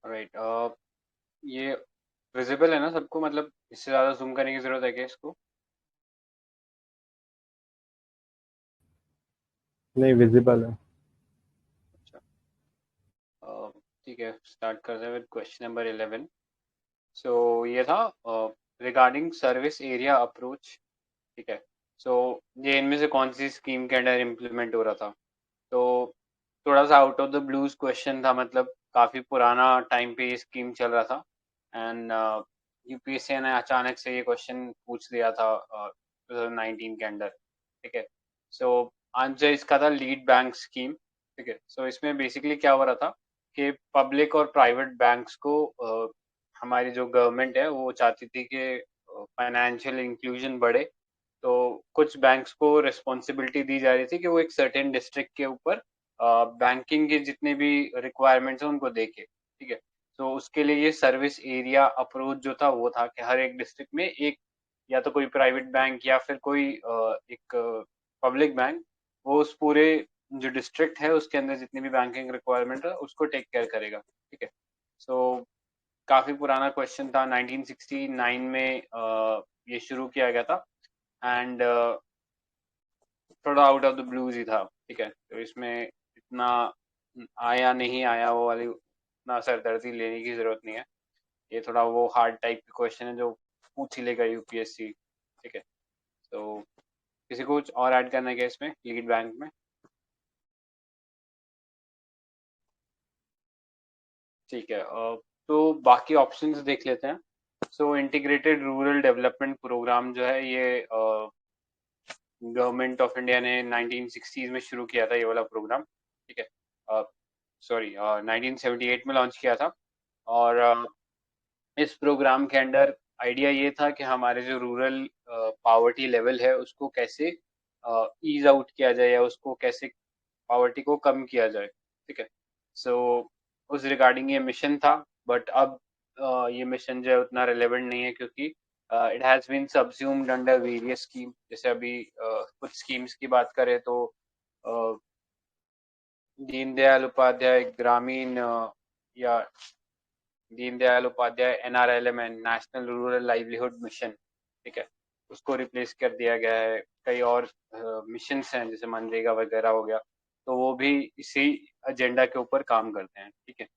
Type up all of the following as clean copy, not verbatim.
Right. ये visible है ना सबको, मतलब इससे ज़्यादा जूम करने की ज़रूरत है क्या इसको? नहीं, विजिबल है। अच्छा। ठीक है, स्टार्ट करते हैं विद क्वेश्चन नंबर 11। सो ये था रिगार्डिंग सर्विस एरिया अप्रोच। ठीक है। सो ये इनमें से कौन सी स्कीम के अंडर इम्प्लीमेंट हो रहा था? तो थोड़ा सा out of the blues question था, मतलब काफ़ी पुराना टाइम पे ये स्कीम चल रहा था। एंड यूपीएससी ने अचानक से ये क्वेश्चन पूछ दिया था 2019 के अंदर। ठीक है। सो आंसर इसका था लीड बैंक स्कीम। ठीक है। सो इसमें बेसिकली क्या हो रहा था कि पब्लिक और प्राइवेट बैंक्स को हमारी जो गवर्नमेंट है वो चाहती थी कि फाइनेंशियल इंक्लूजन बढ़े। तो कुछ बैंक्स को रिस्पॉन्सिबिलिटी दी जा रही थी कि वो एक सर्टेन डिस्ट्रिक्ट के ऊपर बैंकिंग के जितने भी रिक्वायरमेंट्स हैं उनको देखे। ठीक है। तो उसके लिए ये सर्विस एरिया अप्रोच जो था वो था कि हर एक डिस्ट्रिक्ट में एक या तो कोई प्राइवेट बैंक या फिर कोई एक पब्लिक बैंक, वो उस पूरे जो डिस्ट्रिक्ट है उसके अंदर जितनी भी बैंकिंग रिक्वायरमेंट है उसको टेक केयर करेगा। ठीक है। सो काफी पुराना क्वेश्चन था, 1969 में ये शुरू किया गया था। एंड थोड़ा आउट ऑफ द ब्लूज ही था। ठीक है। तो इसमें इतना आया नहीं आया वो वाली इतना सरदर्दी लेने की जरूरत नहीं है। ये थोड़ा वो हार्ड टाइप के क्वेश्चन है जो पूछ ही लेगा यूपीएससी। ठीक है। तो किसी को कुछ और ऐड करना है क्या इसमें लीड बैंक में? ठीक है। तो बाकी ऑप्शंस देख लेते हैं। सो इंटीग्रेटेड रूरल डेवलपमेंट प्रोग्राम जो है ये गवर्नमेंट ऑफ इंडिया ने 1960s में शुरू किया था ये वाला प्रोग्राम। ठीक है। सॉरी, 1978 में लॉन्च किया था। और इस प्रोग्राम के अंडर आइडिया ये था कि हमारे जो रूरल पावर्टी लेवल है उसको कैसे ईज आउट किया जाए या उसको कैसे पावर्टी को कम किया जाए। ठीक है। सो उस रिगार्डिंग ये मिशन था। बट अब ये मिशन जो है उतना रिलेवेंट नहीं है क्योंकि it has been subsumed under various scheme. जैसे अभी कुछ स्कीम्स की बात करें तो अ, दीनदयाल उपाध्याय ग्रामीण या Deendayal Upadhyaya NRLM, national rural livelihood mission. ठीक है। उसको रिप्लेस कर दिया गया है। कई और मिशन हैं जैसे मनरेगा वगैरह हो गया, तो वो भी इसी एजेंडा के ऊपर काम करते हैं। ठीक है।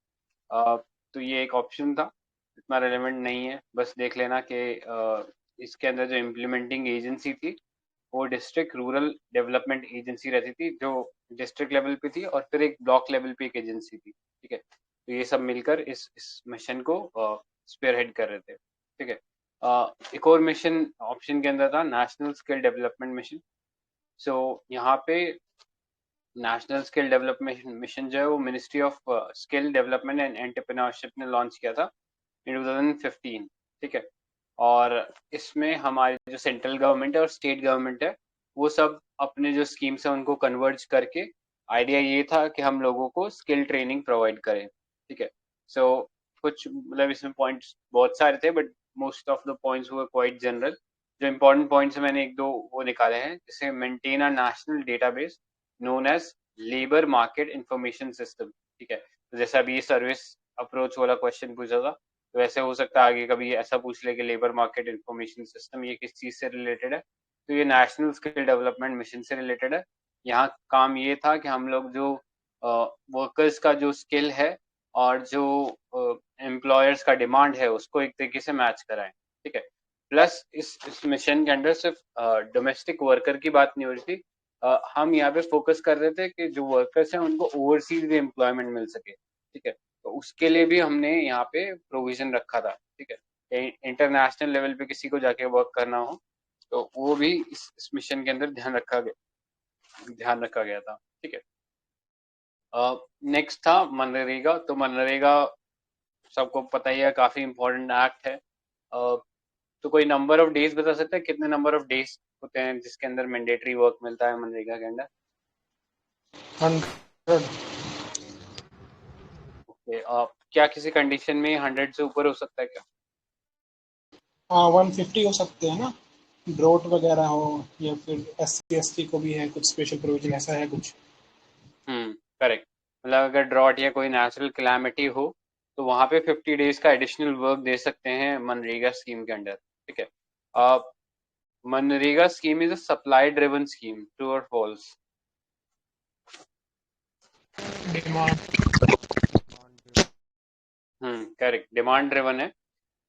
तो ये एक ऑप्शन था, इतना रेलेवेंट नहीं है। बस देख लेना कि इसके अंदर जो इम्प्लीमेंटिंग एजेंसी थी वो डिस्ट्रिक्ट रूरल डेवलपमेंट एजेंसी रहती थी, जो डिस्ट्रिक्ट लेवल पे थी, और फिर एक ब्लॉक लेवल पे एक एजेंसी थी। ठीक है। तो ये सब मिलकर इस मिशन को स्पेयर हेड कर रहे थे। ठीक है। एक और मिशन ऑप्शन के अंदर था नेशनल स्किल डेवलपमेंट मिशन। सो यहाँ पे नेशनल स्किल डेवलपमेंट मिशन जो है वो ministry of skill development and entrepreneurship ने लॉन्च किया था इन 2015। ठीक है। और इसमें हमारी जो सेंट्रल गवर्नमेंट है और स्टेट गवर्नमेंट है वो सब अपने जो स्कीम्स है उनको कन्वर्ज करके आइडिया ये था कि हम लोगों को स्किल ट्रेनिंग प्रोवाइड करें। ठीक है। सो कुछ मतलब इसमें पॉइंट्स बहुत सारे थे but most of the points were quite general. जो इंपॉर्टेंट पॉइंट्स मैंने एक दो वो निकाले हैं, जैसे maintain a national database known as labour market information system. ठीक है। तो जैसे अभी ये सर्विस अप्रोच वाला क्वेश्चन पूछा था, तो वैसे हो सकता है आगे कभी ऐसा पूछ ले कि लेबर मार्केट इंफॉर्मेशन सिस्टम ये किस चीज से रिलेटेड है। तो ये नेशनल स्किल डेवलपमेंट मिशन से रिलेटेड है। यहाँ काम ये था कि हम लोग जो वर्कर्स का जो स्किल है और जो एम्प्लॉयर्स का डिमांड है उसको एक तरीके से मैच कराएं। ठीक है। प्लस इस मिशन के अंडर सिर्फ डोमेस्टिक वर्कर की बात नहीं हो रही थी। हम यहाँ पे फोकस कर रहे थे कि जो वर्कर्स हैं उनको ओवरसीज भी एम्प्लॉयमेंट मिल सके। ठीक है। तो उसके लिए भी हमने यहाँ पे प्रोविजन रखा था। ठीक है। इंटरनेशनल लेवल पे किसी को जाके वर्क करना हो तो वो भी इस मिशन के अंदर ध्यान रखा गया था। ठीक है। नेक्स्ट था मनरेगा। तो मनरेगा सबको पता ही है, काफी इम्पोर्टेंट एक्ट है। तो कोई नंबर ऑफ डेज बता सकते हैं कितने नंबर ऑफ डेज होते हैं जिसके अंदर मैंडेटरी वर्क मिलता है मनरेगा के अंदर? 100। ओके। क्या किसी कंडीशन में 100 से ऊपर हो सकता है क्या? हाँ, 150 हो सकते हैं ना। ड्रोट वगैरह हो, या फिर SC ST को भी है कुछ स्पेशल प्रोविजन, ऐसा है कुछ। करेक्ट। मतलब अगर ड्रॉट या कोई नेचुरल क्लैमिटी हो तो वहां पे 50 डेज का एडिशनल वर्क दे सकते हैं मनरेगा स्कीम के अंडर। ठीक है। मनरेगा scheme is a supply driven scheme, true और false? Demand. Correct, demand driven है।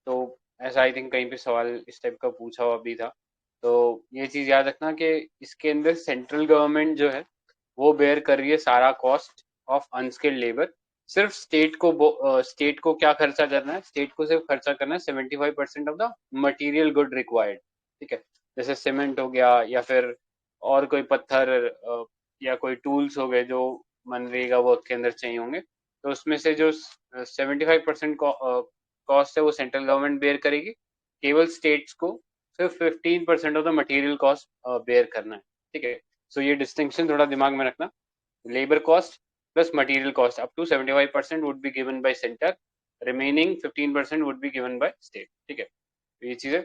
तो ऐसा आई थिंक कहीं पे सवाल इस टाइप का पूछा हुआ भी था। तो ये चीज याद रखना कि इसके अंदर सेंट्रल गवर्नमेंट जो है वो बेयर कर रही है सारा कॉस्ट ऑफ अनस्किल्ड लेबर। सिर्फ स्टेट को क्या खर्चा करना है, स्टेट को सिर्फ खर्चा करना है 75% of the material good required. ठीक है। जैसे सीमेंट हो गया या फिर और कोई पत्थर या कोई टूल्स हो गए जो मनरेगा वर्क के अंदर चाहिए होंगे, तो उसमें से जो 75% कॉस्ट है वो सेंट्रल गवर्नमेंट बेयर करेगी। केवल स्टेट्स को सिर्फ 15% of the material cost bear करना है। ठीक है। सो ये डिस्टिंक्शन थोड़ा दिमाग में रखना। Labour cost plus material cost up to 75% would be given by centre, remaining 15% would be given by state. ठीक है। तो ये चीज है।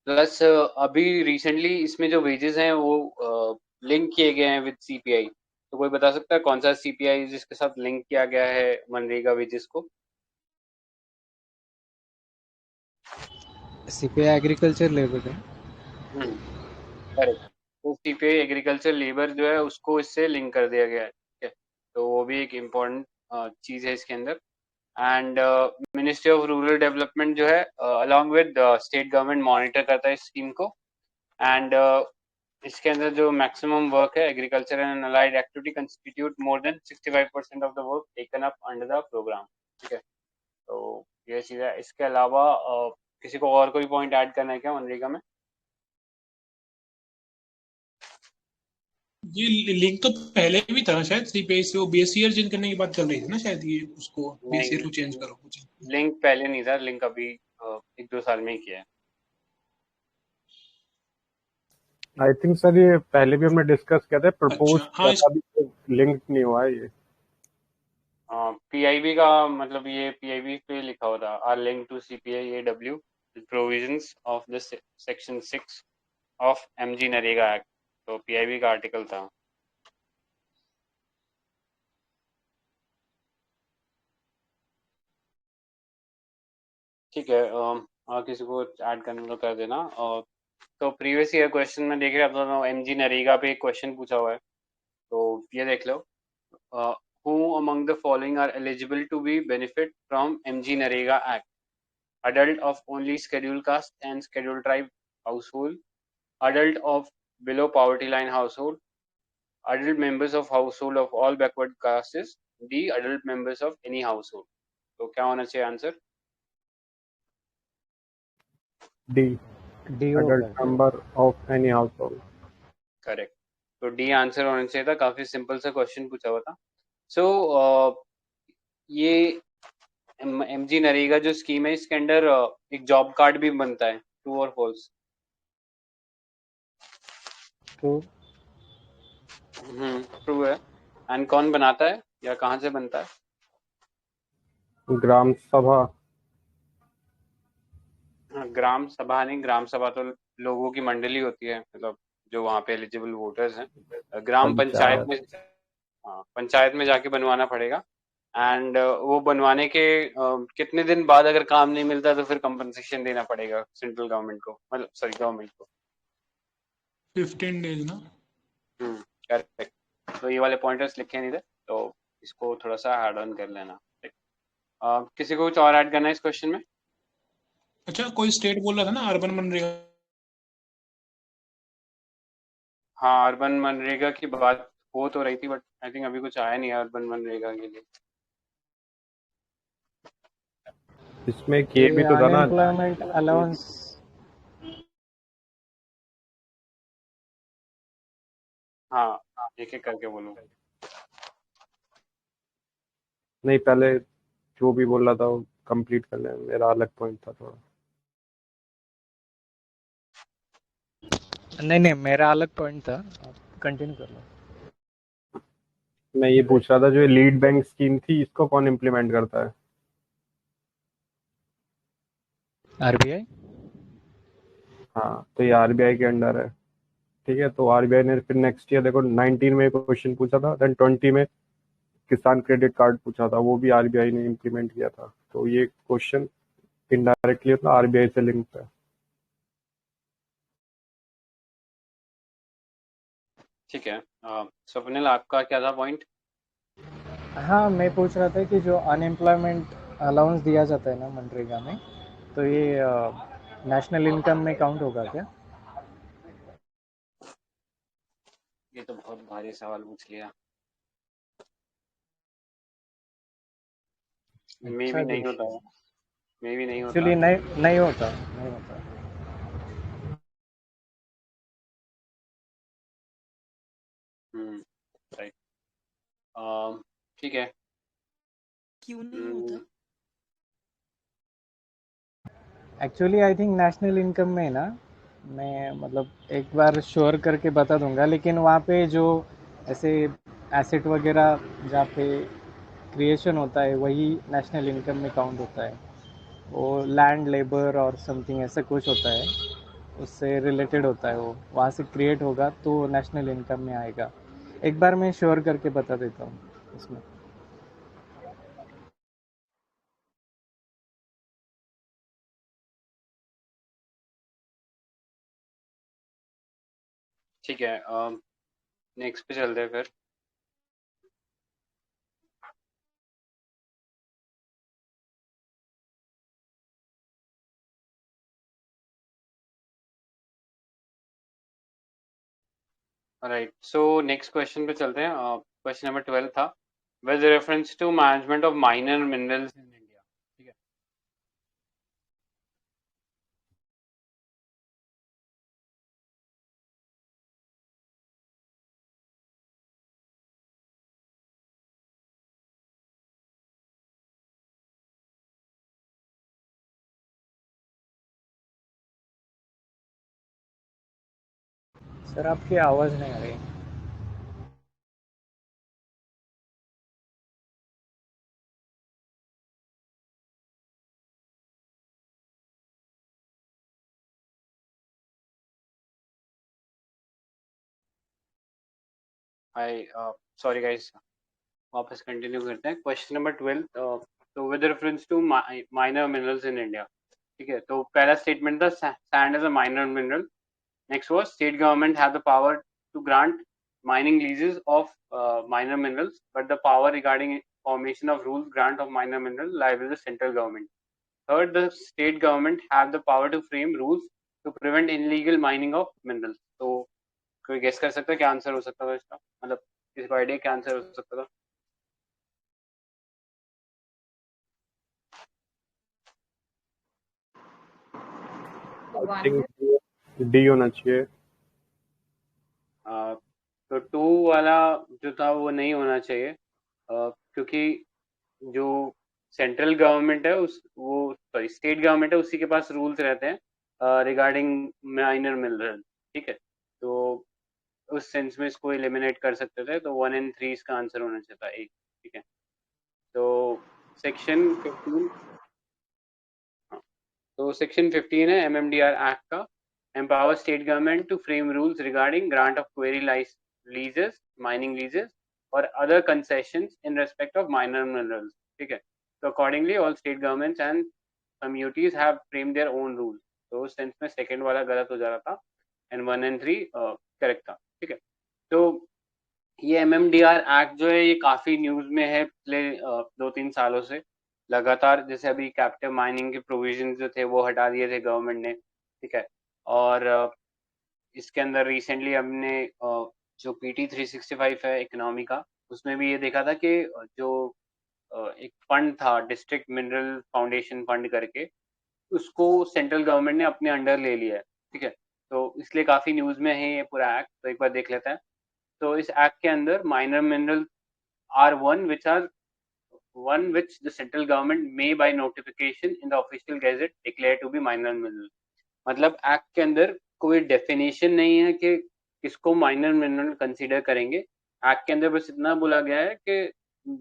प्लस अभी रिसेंटली इसमें जो वेजेस हैं वो लिंक किए गए हैं विद सीपीआई। तो कोई बता सकता है कौन सा सीपीआई जिसके साथ लिंक किया गया है मनरेगा वेजेस को? सीपीआई एग्रीकल्चर लेबर है। करेक्ट। तो सीपीआई एग्रीकल्चर लेबर जो है उसको इससे लिंक कर दिया गया है। ठीक है। तो वो भी एक इम्पोर्टेंट चीज है इसके अंदर। And ministry of rural development जो है along with state government monitor करता है इस स्कीम को। एंड इसके अंदर जो मैक्सिमम वर्क है agriculture and allied activity constitute more than 65% of the work taken up under the programme. ठीक है। तो ये चीज है। इसके अलावा किसी को और कोई पॉइंट ऐड करना है क्या मनरेगा में? ये लिंक तो पहले भी था शायद सीपीआई से, वो बीएसईआर चेंज करने की बात चल रही थी ना शायद, ये उसको बीएसईआर को चेंज नहीं, करो कुछ। लिंक पहले नहीं था, लिंक अभी 1-2 साल में ही किया है। आई थिंक सर ये पहले भी हमने डिस्कस किया था, प्रपोज अच्छा हाँ, किया था, लिंक नहीं हुआ है ये। पीआईबी का मतलब ये पीआईबी पे लिखा हुआ था, are link to CPI AW provisions of the section 6 of MG NREGA act. तो पीआईबी का आर्टिकल था। ठीक है। किसी को ऐड करना तो कर देना। तो प्रीवियस ईयर क्वेश्चन में देख रहे हैं तो एमजी नरेगा पे एक क्वेश्चन पूछा हुआ है, तो ये देख लो। Who among the following are eligible to be benefit from MG Narega Act? Adult of only scheduled caste and scheduled tribe household, adult of below poverty line household, adult members of household of all backward castes, D adult members of any household। तो क्या होना चाहिए answer? D, D adult होगा। member of any household। Correct. तो D answer होना चाहिए था। काफी सिंपल सा क्वेश्चन पूछा हुआ था। सो ये एमजी नरेगा जो स्कीम है इसके अंडर एक जॉब कार्ड भी बनता है, ट्रू और फॉल्स? ट्रू। ट्रू है। एंड कौन बनाता है या कहाँ से बनता है? ग्राम सभा। ग्राम सभा नहीं, ग्राम सभा तो लोगों की मंडली होती है, मतलब जो वहाँ पे एलिजिबल वोटर्स हैं। ग्राम पंचायत में, पंचायत। हाँ पंचायत में जाके बनवाना पड़ेगा। एंड वो बनवाने के कितने दिन बाद अगर काम नहीं मिलता तो फिर कंपनसेशन देना पड़ेगा सेंट्रल गवर्नमेंट को, मतलब सॉरी गवर्नमेंट को। 15 डेज ना। करेक्ट। तो ये वाले पॉइंटर्स लिखे नहीं थे, तो इसको थोड़ा सा ऐड ऑन कर लेना। ठीक। किसी को कुछ और ऐड करना है इस क्वेश्चन में? अच्छा कोई स्टेट बोल रहा था ना अर्बन मनरेगा। हाँ, अर्बन मनरेगा की बात हो तो रही थी, बट आई थिंक अभी कुछ आया नहीं है अर्बन मनरेगा के लिए। इसमें ये भी तो था ना, अनएम्प्लॉयमेंट अलाउंस। हाँ, एक एक करके बोलो। नहीं पहले जो भी बोल रहा था वो कंप्लीट कर ले, मेरा अलग पॉइंट था थोड़ा। नहीं मेरा अलग पॉइंट था, आप कंटिन्यू कर लो। मैं ये पूछ रहा था जो लीड बैंक स्कीम थी इसको कौन इम्प्लीमेंट करता है? आरबीआई। हाँ तो ये आरबीआई के अंडर है। ठीक है। तो आरबीआई ने फिर नेक्स्ट ईयर देखो 19 में क्वेश्चन पूछा था, देन 20 में किसान क्रेडिट कार्ड पूछा था, वो भी आरबीआई ने इम्प्लीमेंट किया था। तो ये क्वेश्चन इनडायरेक्टली अपना आरबीआई से लिंक्ड है। ठीक है। स्वप्निल, आपका क्या था पॉइंट? हाँ, मैं पूछ रहा था कि जो अनएम्प्लॉयमेंट अलाउंस दिया जाता है ना मनरेगा में, तो ये नेशनल इनकम में काउंट होगा क्या? ये तो बहुत भारी सवाल पूछ लिया। मे अच्छा भी नहीं जी, होता है, मे भी नहीं होता। एक्चुअली नहीं नहीं होता, नहीं होता। राइट। ठीक है। क्यों नहीं होता? Actually I think national income में ना, मैं मतलब एक बार श्योर करके बता दूंगा, लेकिन वहाँ पे जो ऐसे एसेट वगैरह जहाँ पे क्रिएशन होता है वही नेशनल इनकम में काउंट होता है। वो लैंड लेबर और समथिंग ऐसा कुछ होता है, उससे रिलेटेड होता है, वो वहाँ से क्रिएट होगा तो नेशनल इनकम में आएगा। एक बार मैं श्योर करके बता देता हूँ इसमें। ठीक है, नेक्स्ट पे चलते हैं फिर। राइट, सो नेक्स्ट क्वेश्चन पे चलते हैं। क्वेश्चन नंबर 12 था, with reference to management of minor minerals in India. ठीक है। सर आपकी आवाज़ नहीं आ रही। आई सॉरी गाइस, वापस कंटिन्यू करते हैं। क्वेश्चन नंबर 12, तो with reference to minor minerals in India. ठीक है, तो पहला स्टेटमेंट था sand as a minor mineral. Next was state government have the power to grant mining leases of minor minerals, but the power regarding formation of rules grant of minor minerals lie with the central government. Third, the state government have the power to frame rules to prevent illegal mining of minerals. तो कोई guess कर सकता है क्या answer हो सकता था इसका? मतलब इसका आइडिया क्या आंसर हो सकता था? आई थिंक डी होना चाहिए। तो 2 वाला जो था वो नहीं होना चाहिए, क्योंकि जो सेंट्रल गवर्नमेंट है उस वो सॉरी स्टेट गवर्नमेंट है, उसी के पास रूल्स रहते हैं रिगार्डिंग माइनर मिनरल। ठीक है, तो उस सेंस में इसको एलिमिनेट कर सकते थे, तो 1 एंड 3 इसका आंसर होना चाहिए था, एक। ठीक है, तो सेक्शन 15। हाँ, तो सेक्शन 15 है एमएमडीआर एक्ट का, empower state government to frame rules regarding grant of quarry leases, mining leases और other concessions in respect of minor minerals. ठीक है, तो accordingly all state governments and communities have frame their own rules. तो उस sense में second वाला गलत हो जा रहा था एंड 1 एंड 3 करेक्ट था। ठीक है, तो ये एमएमडीआर एक्ट जो है ये काफी न्यूज में है पिछले 2-3 सालों से लगातार। जैसे अभी कैप्टिव माइनिंग के प्रोविजन जो थे वो हटा दिए थे गवर्नमेंट ने। ठीक है, और इसके अंदर रिसेंटली हमने जो पीटी 365 है इकोनॉमी का, उसमें भी ये देखा था कि जो एक फंड था डिस्ट्रिक्ट मिनरल फाउंडेशन फंड करके, उसको सेंट्रल गवर्नमेंट ने अपने अंडर ले लिया है। ठीक है, तो इसलिए काफी न्यूज में है ये पूरा एक्ट, तो एक बार देख लेते हैं। तो इस एक्ट के अंदर minor mineral are one which the central government may by notification in the official gazette declare to be minor mineral। मतलब एक्ट के अंदर कोई डेफिनेशन नहीं है कि किसको माइनर मिनरल कंसीडर करेंगे। एक्ट के अंदर बस इतना बोला गया है कि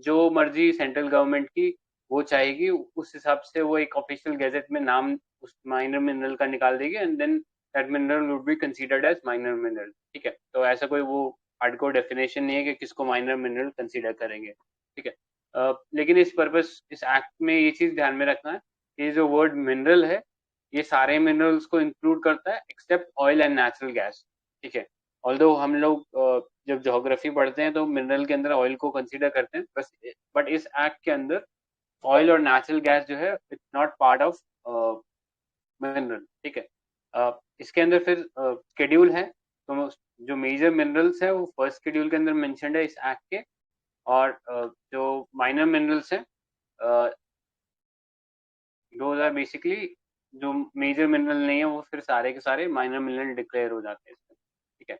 जो मर्जी सेंट्रल गवर्नमेंट की वो चाहेगी उस हिसाब से वो एक ऑफिशियल गैजेट में नाम उस माइनर मिनरल का निकाल देगी and then that mineral would be considered as minor mineral. ठीक है, तो ऐसा कोई वो हार्डकोर डेफिनेशन नहीं है कि किसको माइनर मिनरल कंसीडर करेंगे। ठीक है, लेकिन इस पर्पस इस एक्ट में ये चीज ध्यान में रखना है कि जो वर्ड मिनरल है ये सारे मिनरल्स को इंक्लूड करता है except oil and natural gas, ठीक है। ऑल्दो हम लोग जब ज्योग्राफी पढ़ते हैं तो मिनरल के अंदर ऑयल को कंसीडर करते हैं, बस बट इस एक्ट के अंदर ऑयल और नेचुरल गैस जो है it's not part of mineral, ठीक है। इसके अंदर फिर शेड्यूल है, तो जो मेजर मिनरल्स है वो फर्स्ट शेड्यूल के अंदर मेंशन्ड है इस एक्ट के, और जो माइनर मिनरल्स हैं दोज आर बेसिकली जो मेजर मिनरल नहीं है वो फिर सारे के सारे माइनर मिनरल डिक्लेयर हो जाते हैं इसमें, ठीक है।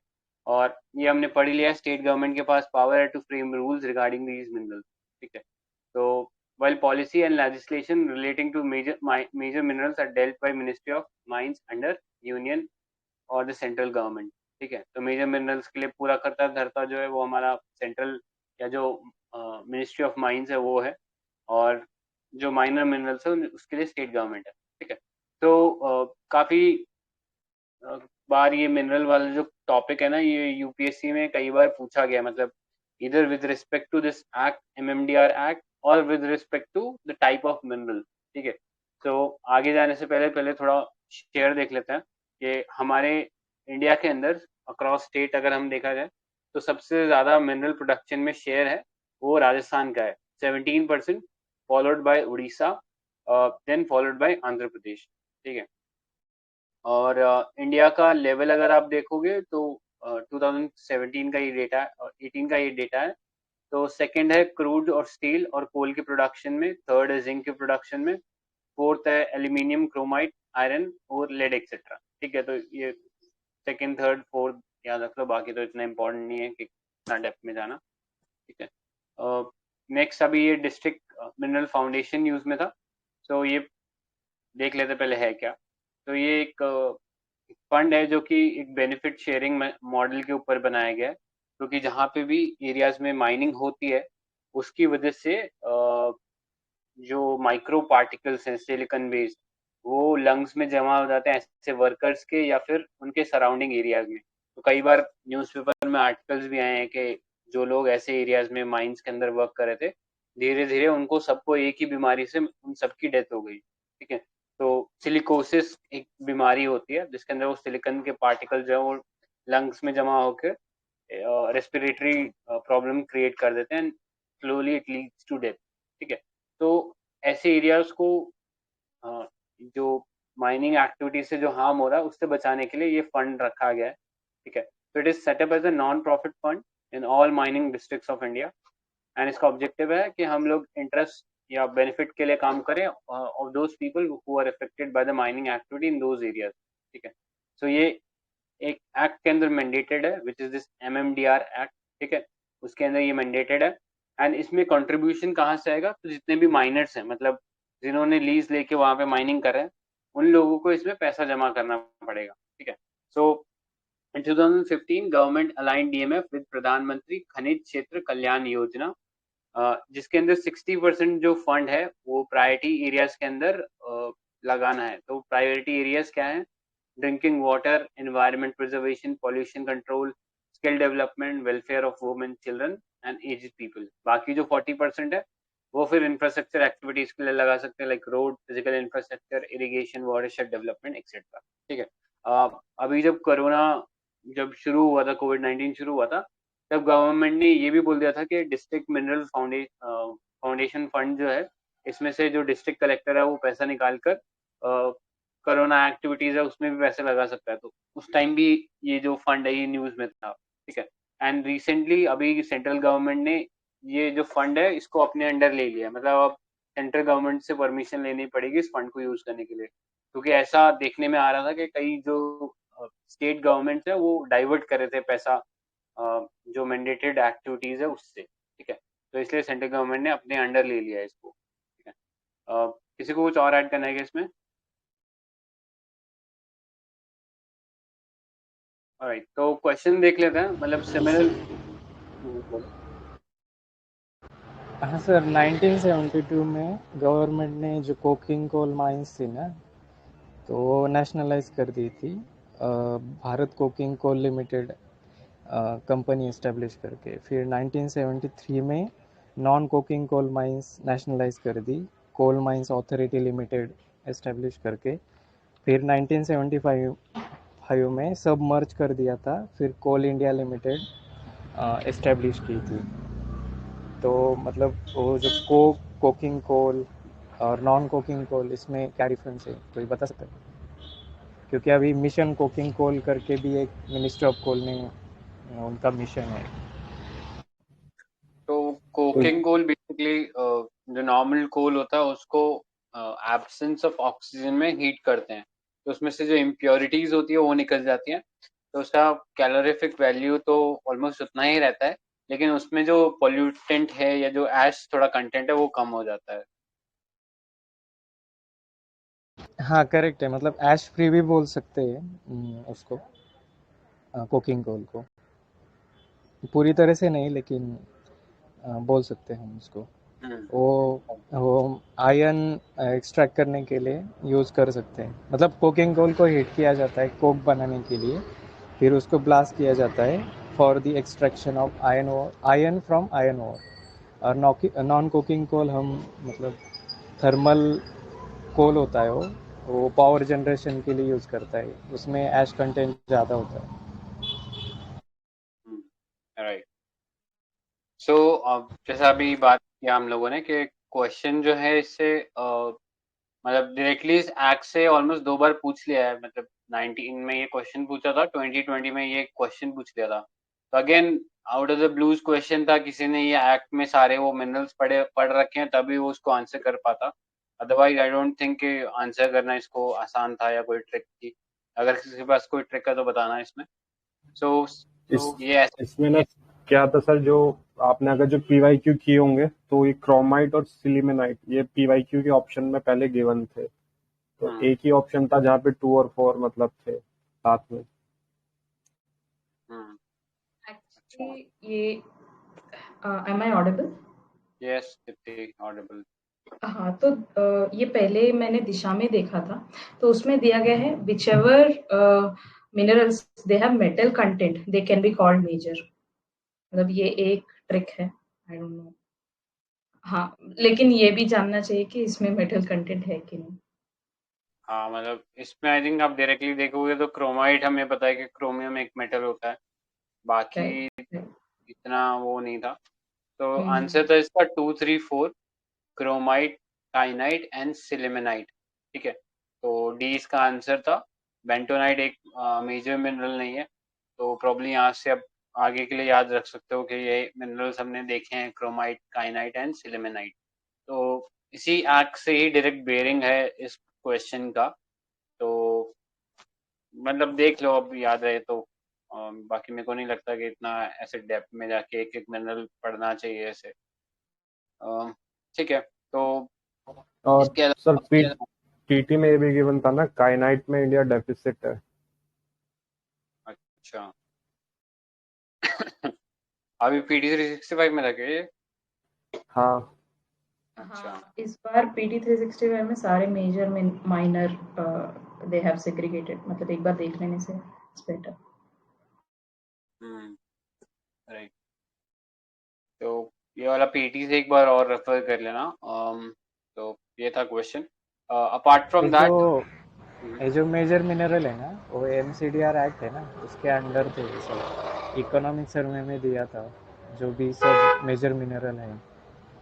और ये हमने पढ़ लिया, स्टेट गवर्नमेंट के पास पावर है to frame rules regarding these minerals, ठीक है। तो while policy and legislation relating to major minerals are dealt by Ministry of Mines under Union और द सेंट्रल गवर्नमेंट, ठीक है। तो मेजर मिनरल्स के लिए पूरा करता धरता जो है वो हमारा सेंट्रल या जो मिनिस्ट्री ऑफ माइंस है वो है, और जो माइनर मिनरल्स है उसके लिए स्टेट गवर्नमेंट है, ठीक है। तो काफी बार ये मिनरल वाला जो टॉपिक है ना ये यूपीएससी में कई बार पूछा गया, मतलब इधर with respect to this act MMDR act और with respect to the type of mineral, ठीक है। तो आगे जाने से पहले पहले थोड़ा शेयर देख लेते हैं कि हमारे इंडिया के अंदर अक्रॉस स्टेट अगर हम देखा जाए तो सबसे ज्यादा मिनरल प्रोडक्शन में शेयर है वो राजस्थान का है 17%, followed by Orissa, then followed by Andhra Pradesh, ठीक है। और इंडिया का लेवल अगर आप देखोगे तो 2017 का ये डेटा है और 18 का ये डेटा है। तो सेकंड है क्रूड और स्टील और कोल के प्रोडक्शन में, थर्ड है जिंक के प्रोडक्शन में, फोर्थ है एल्यूमिनियम, क्रोमाइट, आयरन और लेड एक्सेट्रा, ठीक है। तो ये सेकंड थर्ड फोर्थ याद रख लो, बाकी तो इतना इम्पोर्टेंट नहीं है कि इतना डेप्थ में जाना, ठीक है। नेक्स्ट अभी ये डिस्ट्रिक्ट मिनरल फाउंडेशन यूज में था, तो ये देख लेते पहले है क्या। तो ये एक फंड है जो कि एक बेनिफिट शेयरिंग मॉडल के ऊपर बनाया गया है, क्योंकि जहाँ पे भी एरियाज में माइनिंग होती है उसकी वजह से जो माइक्रो पार्टिकल्स हैं सिलिकॉन बेस्ड वो लंग्स में जमा हो जाते हैं ऐसे वर्कर्स के या फिर उनके सराउंडिंग एरियाज में। तो कई बार न्यूज़पेपर में आर्टिकल्स भी आए हैं कि जो लोग ऐसे एरियाज में माइंस के अंदर वर्क कर रहे थे धीरे धीरे उनको सबको एक ही बीमारी से उन सबकी डेथ हो गई, ठीक है। तो सिलिकोसिस एक बीमारी होती है जिसके अंदर वो सिलिकॉन के पार्टिकल जो है वो लंग्स में जमा होकर रेस्पिरेटरी प्रॉब्लम क्रिएट कर देते हैं, slowly it leads to death, ठीक है। तो ऐसे एरियाज को जो माइनिंग एक्टिविटी से जो हार्म हो रहा है उससे बचाने के लिए ये फंड रखा गया है, ठीक है। तो it is set up as a non profit fund in all mining districts of India, and इसका ऑब्जेक्टिव है कि हम लोग इंटरेस्ट या बेनिफिट के लिए काम करें of those people who are affected by the mining activity in those areas, ठीक है। सो ये एक एक्ट के अंदर मैंडेटेड है which is this MMDR act, ठीक है। उसके अंदर ये मैंडेटेड है, एंड इसमें कंट्रीब्यूशन कहाँ से आएगा, तो जितने भी माइनर्स हैं मतलब जिन्होंने लीज लेके वहां पे माइनिंग कर रहे हैं उन लोगों को इसमें पैसा जमा करना पड़ेगा, ठीक है। So in 2015 government align DMF with प्रधानमंत्री खनिज क्षेत्र कल्याण योजना, जिसके अंदर 60% जो फंड है वो प्रायोरिटी एरियाज के अंदर लगाना है। तो प्रायोरिटी एरियाज क्या है, drinking water, environment preservation, pollution control, skill development, welfare of women, children and aged people. बाकी जो 40% है वो फिर इंफ्रास्ट्रक्चर एक्टिविटीज के लिए लगा सकते हैं, like road, physical infrastructure, irrigation, watershed development etcetera, ठीक है। अभी जब कोरोना जब शुरू हुआ था, कोविड-19 शुरू हुआ था, तब गवर्नमेंट ने ये भी बोल दिया था कि डिस्ट्रिक्ट मिनरल फाउंडेशन फंड जो है इसमें से जो डिस्ट्रिक्ट कलेक्टर है वो पैसा निकाल कर कोरोना एक्टिविटीज है उसमें भी पैसे लगा सकता है। तो उस टाइम भी ये जो फंड है ये न्यूज में था, ठीक है। एंड रिसेंटली अभी सेंट्रल गवर्नमेंट ने ये जो फंड है इसको अपने अंडर ले लिया, मतलब अब सेंट्रल गवर्नमेंट से परमिशन लेनी पड़ेगी इस फंड को यूज करने के लिए, क्योंकि ऐसा देखने में आ रहा था कि कई जो स्टेट गवर्नमेंट है वो डाइवर्ट कर रहे थे पैसा जो मैंडेटेड एक्टिविटीज है उससे, ठीक है। तो इसलिए सेंट्रल गवर्नमेंट ने अपने अंडर ले लिया है इसको, ठीक है। किसी को कुछ और ऐड करना है क्या इसमें? ऑलराइट, तो क्वेश्चन देख लेते हैं, मतलब सिमिलर। हाँ सर, 1972 में गवर्नमेंट ने जो कोकिंग कोल माइंस थी ना तो वो नेशनलाइज कर दी थी, Bharat coking coal limited company establish करके। फिर 1973 में non coking coal mines nationalize कर दी, coal mines authority limited establish करके। फिर 1975 में सब मर्ज कर दिया था, फिर कोल इंडिया लिमिटेड एस्टेब्लिश की थी। तो मतलब वो जो कोकिंग कोल और नॉन कोकिंग कोल, इसमें क्या डिफरेंस है, कोई बता सकता है? क्योंकि अभी मिशन कोकिंग कोल करके भी एक मिनिस्ट्री ऑफ कोल ने उनका मिशन है। तो कोकिंग कोल बेसिकली जो नॉर्मल कोल होता है उसको एब्सेंस ऑफ ऑक्सीजन में हीट करते हैं, तो उसमें से जो इम्प्योरिटीज होती है वो निकल जाती हैं, तो उसका कैलोरीफिक वैल्यू तो ऑलमोस्ट उतना ही रहता है, लेकिन उसमें जो पोल्यूटेंट है या जो ऐश थोड़ा कंटेंट है वो कम हो जाता है। हाँ करेक्ट है, मतलब ऐश फ्री भी बोल सकते हैं उसको, कोकिंग कोल को। पूरी तरह से नहीं, लेकिन बोल सकते हैं हम उसको। वो आयन एक्सट्रैक्ट करने के लिए यूज़ कर सकते हैं। मतलब कोकिंग कोल को हीट किया जाता है कोक बनाने के लिए, फिर उसको ब्लास्ट किया जाता है for the extraction of iron from iron ore. और नॉन कोकिंग कोल हम मतलब थर्मल कोल होता है, वो पावर जनरेशन के लिए यूज़ करता है, उसमें ऐश कंटेंट ज़्यादा होता है। राइट। सो जैसा अभी बात किया हम लोगों ने कि क्वेश्चन जो है इससे मतलब डायरेक्टली इस एक्ट से ऑलमोस्ट 2 बार पूछ लिया है, मतलब 19 में ये क्वेश्चन पूछा था, 2020 में ये क्वेश्चन पूछ लिया था। तो again out of the blues question था, किसी ने ये एक्ट में सारे वो मिनरल्स पढ़ रखे हैं तभी वो उसको आंसर कर पाता, अदरवाइज आई डोंट थिंक कि आंसर करना इसको आसान था या कोई ट्रिक थी। अगर किसी के पास कोई ट्रिक है तो बताना इसमें। सो ये इसमें ना क्या था सर, जो आपने अगर जो पीवाईक्यू किए होंगे तो ये क्रोमाइट और सिलिमेनाइट ये पीवाईक्यू के ऑप्शन में पहले गिवन थे, तो एक ही ऑप्शन था जहाँ पे 2 और 4 मतलब थे साथ में। एक्चुअली ये am I audible? Yes, audible. हाँ, तो ये पहले मैंने दिशा में देखा था, तो उसमें दिया गया है whichever minerals they have metal content they can be called major। मतलब ये एक ट्रिक है, आई डोंट नो। हाँ, लेकिन ये भी जानना चाहिए कि इसमें मेटल कंटेंट है कि नहीं। हाँ, मतलब इसमें आई थिंक आप डायरेक्टली देखोगे तो क्रोमाइट हमें पता है कि क्रोमियम एक मेटल होता है, बाकी इतना वो नहीं था। तो आंसर था इसका 2, 3, 4 क्रोमाइट, काइनाइट एंड सिलिमेनाइट। ठीक है, तो डी इसका आंसर था। बेंटोनाइट एक मेजर मिनरल नहीं है, तो प्रॉब्ली यहाँ से अब आगे के लिए याद रख सकते हो कि ये मिनरल्स हमने देखे हैं, क्रोमाइट, काइनाइट एंड सिलिमेनाइट। तो इसी एक्ट से ही डायरेक्ट बेयरिंग है इस क्वेश्चन का, तो मतलब देख लो अब याद रहे तो। बाकी मेरे को नहीं लगता कि इतना ऐसे डेप्थ में जाके एक एक मिनरल पढ़ना चाहिए ऐसे। ठीक है, तो और इसके सर अलावा पीटी में ये भी गिवन था ना, काइनाइट में इंडिया डेफिसिट है। अच्छा अभी पीटी 365 में लगे ये? हाँ अच्छा, हाँ, इस बार पीटी 365 में सारे major minor they have segregated, मतलब एक बार देख लेने से इट्स बेटर। राइट। तो ये वाला पीटी से एक बार और रेफर कर लेना। तो ये था क्वेश्चन। अपार्ट फ्रॉम दैट ये जो मेजर मिनरल है ना, वो एमसीडीआर एक्ट है ना, उसके अंडर थे ये सब। इकोनॉमिक सर्वे में दिया था जो भी सब मेजर मिनरल है।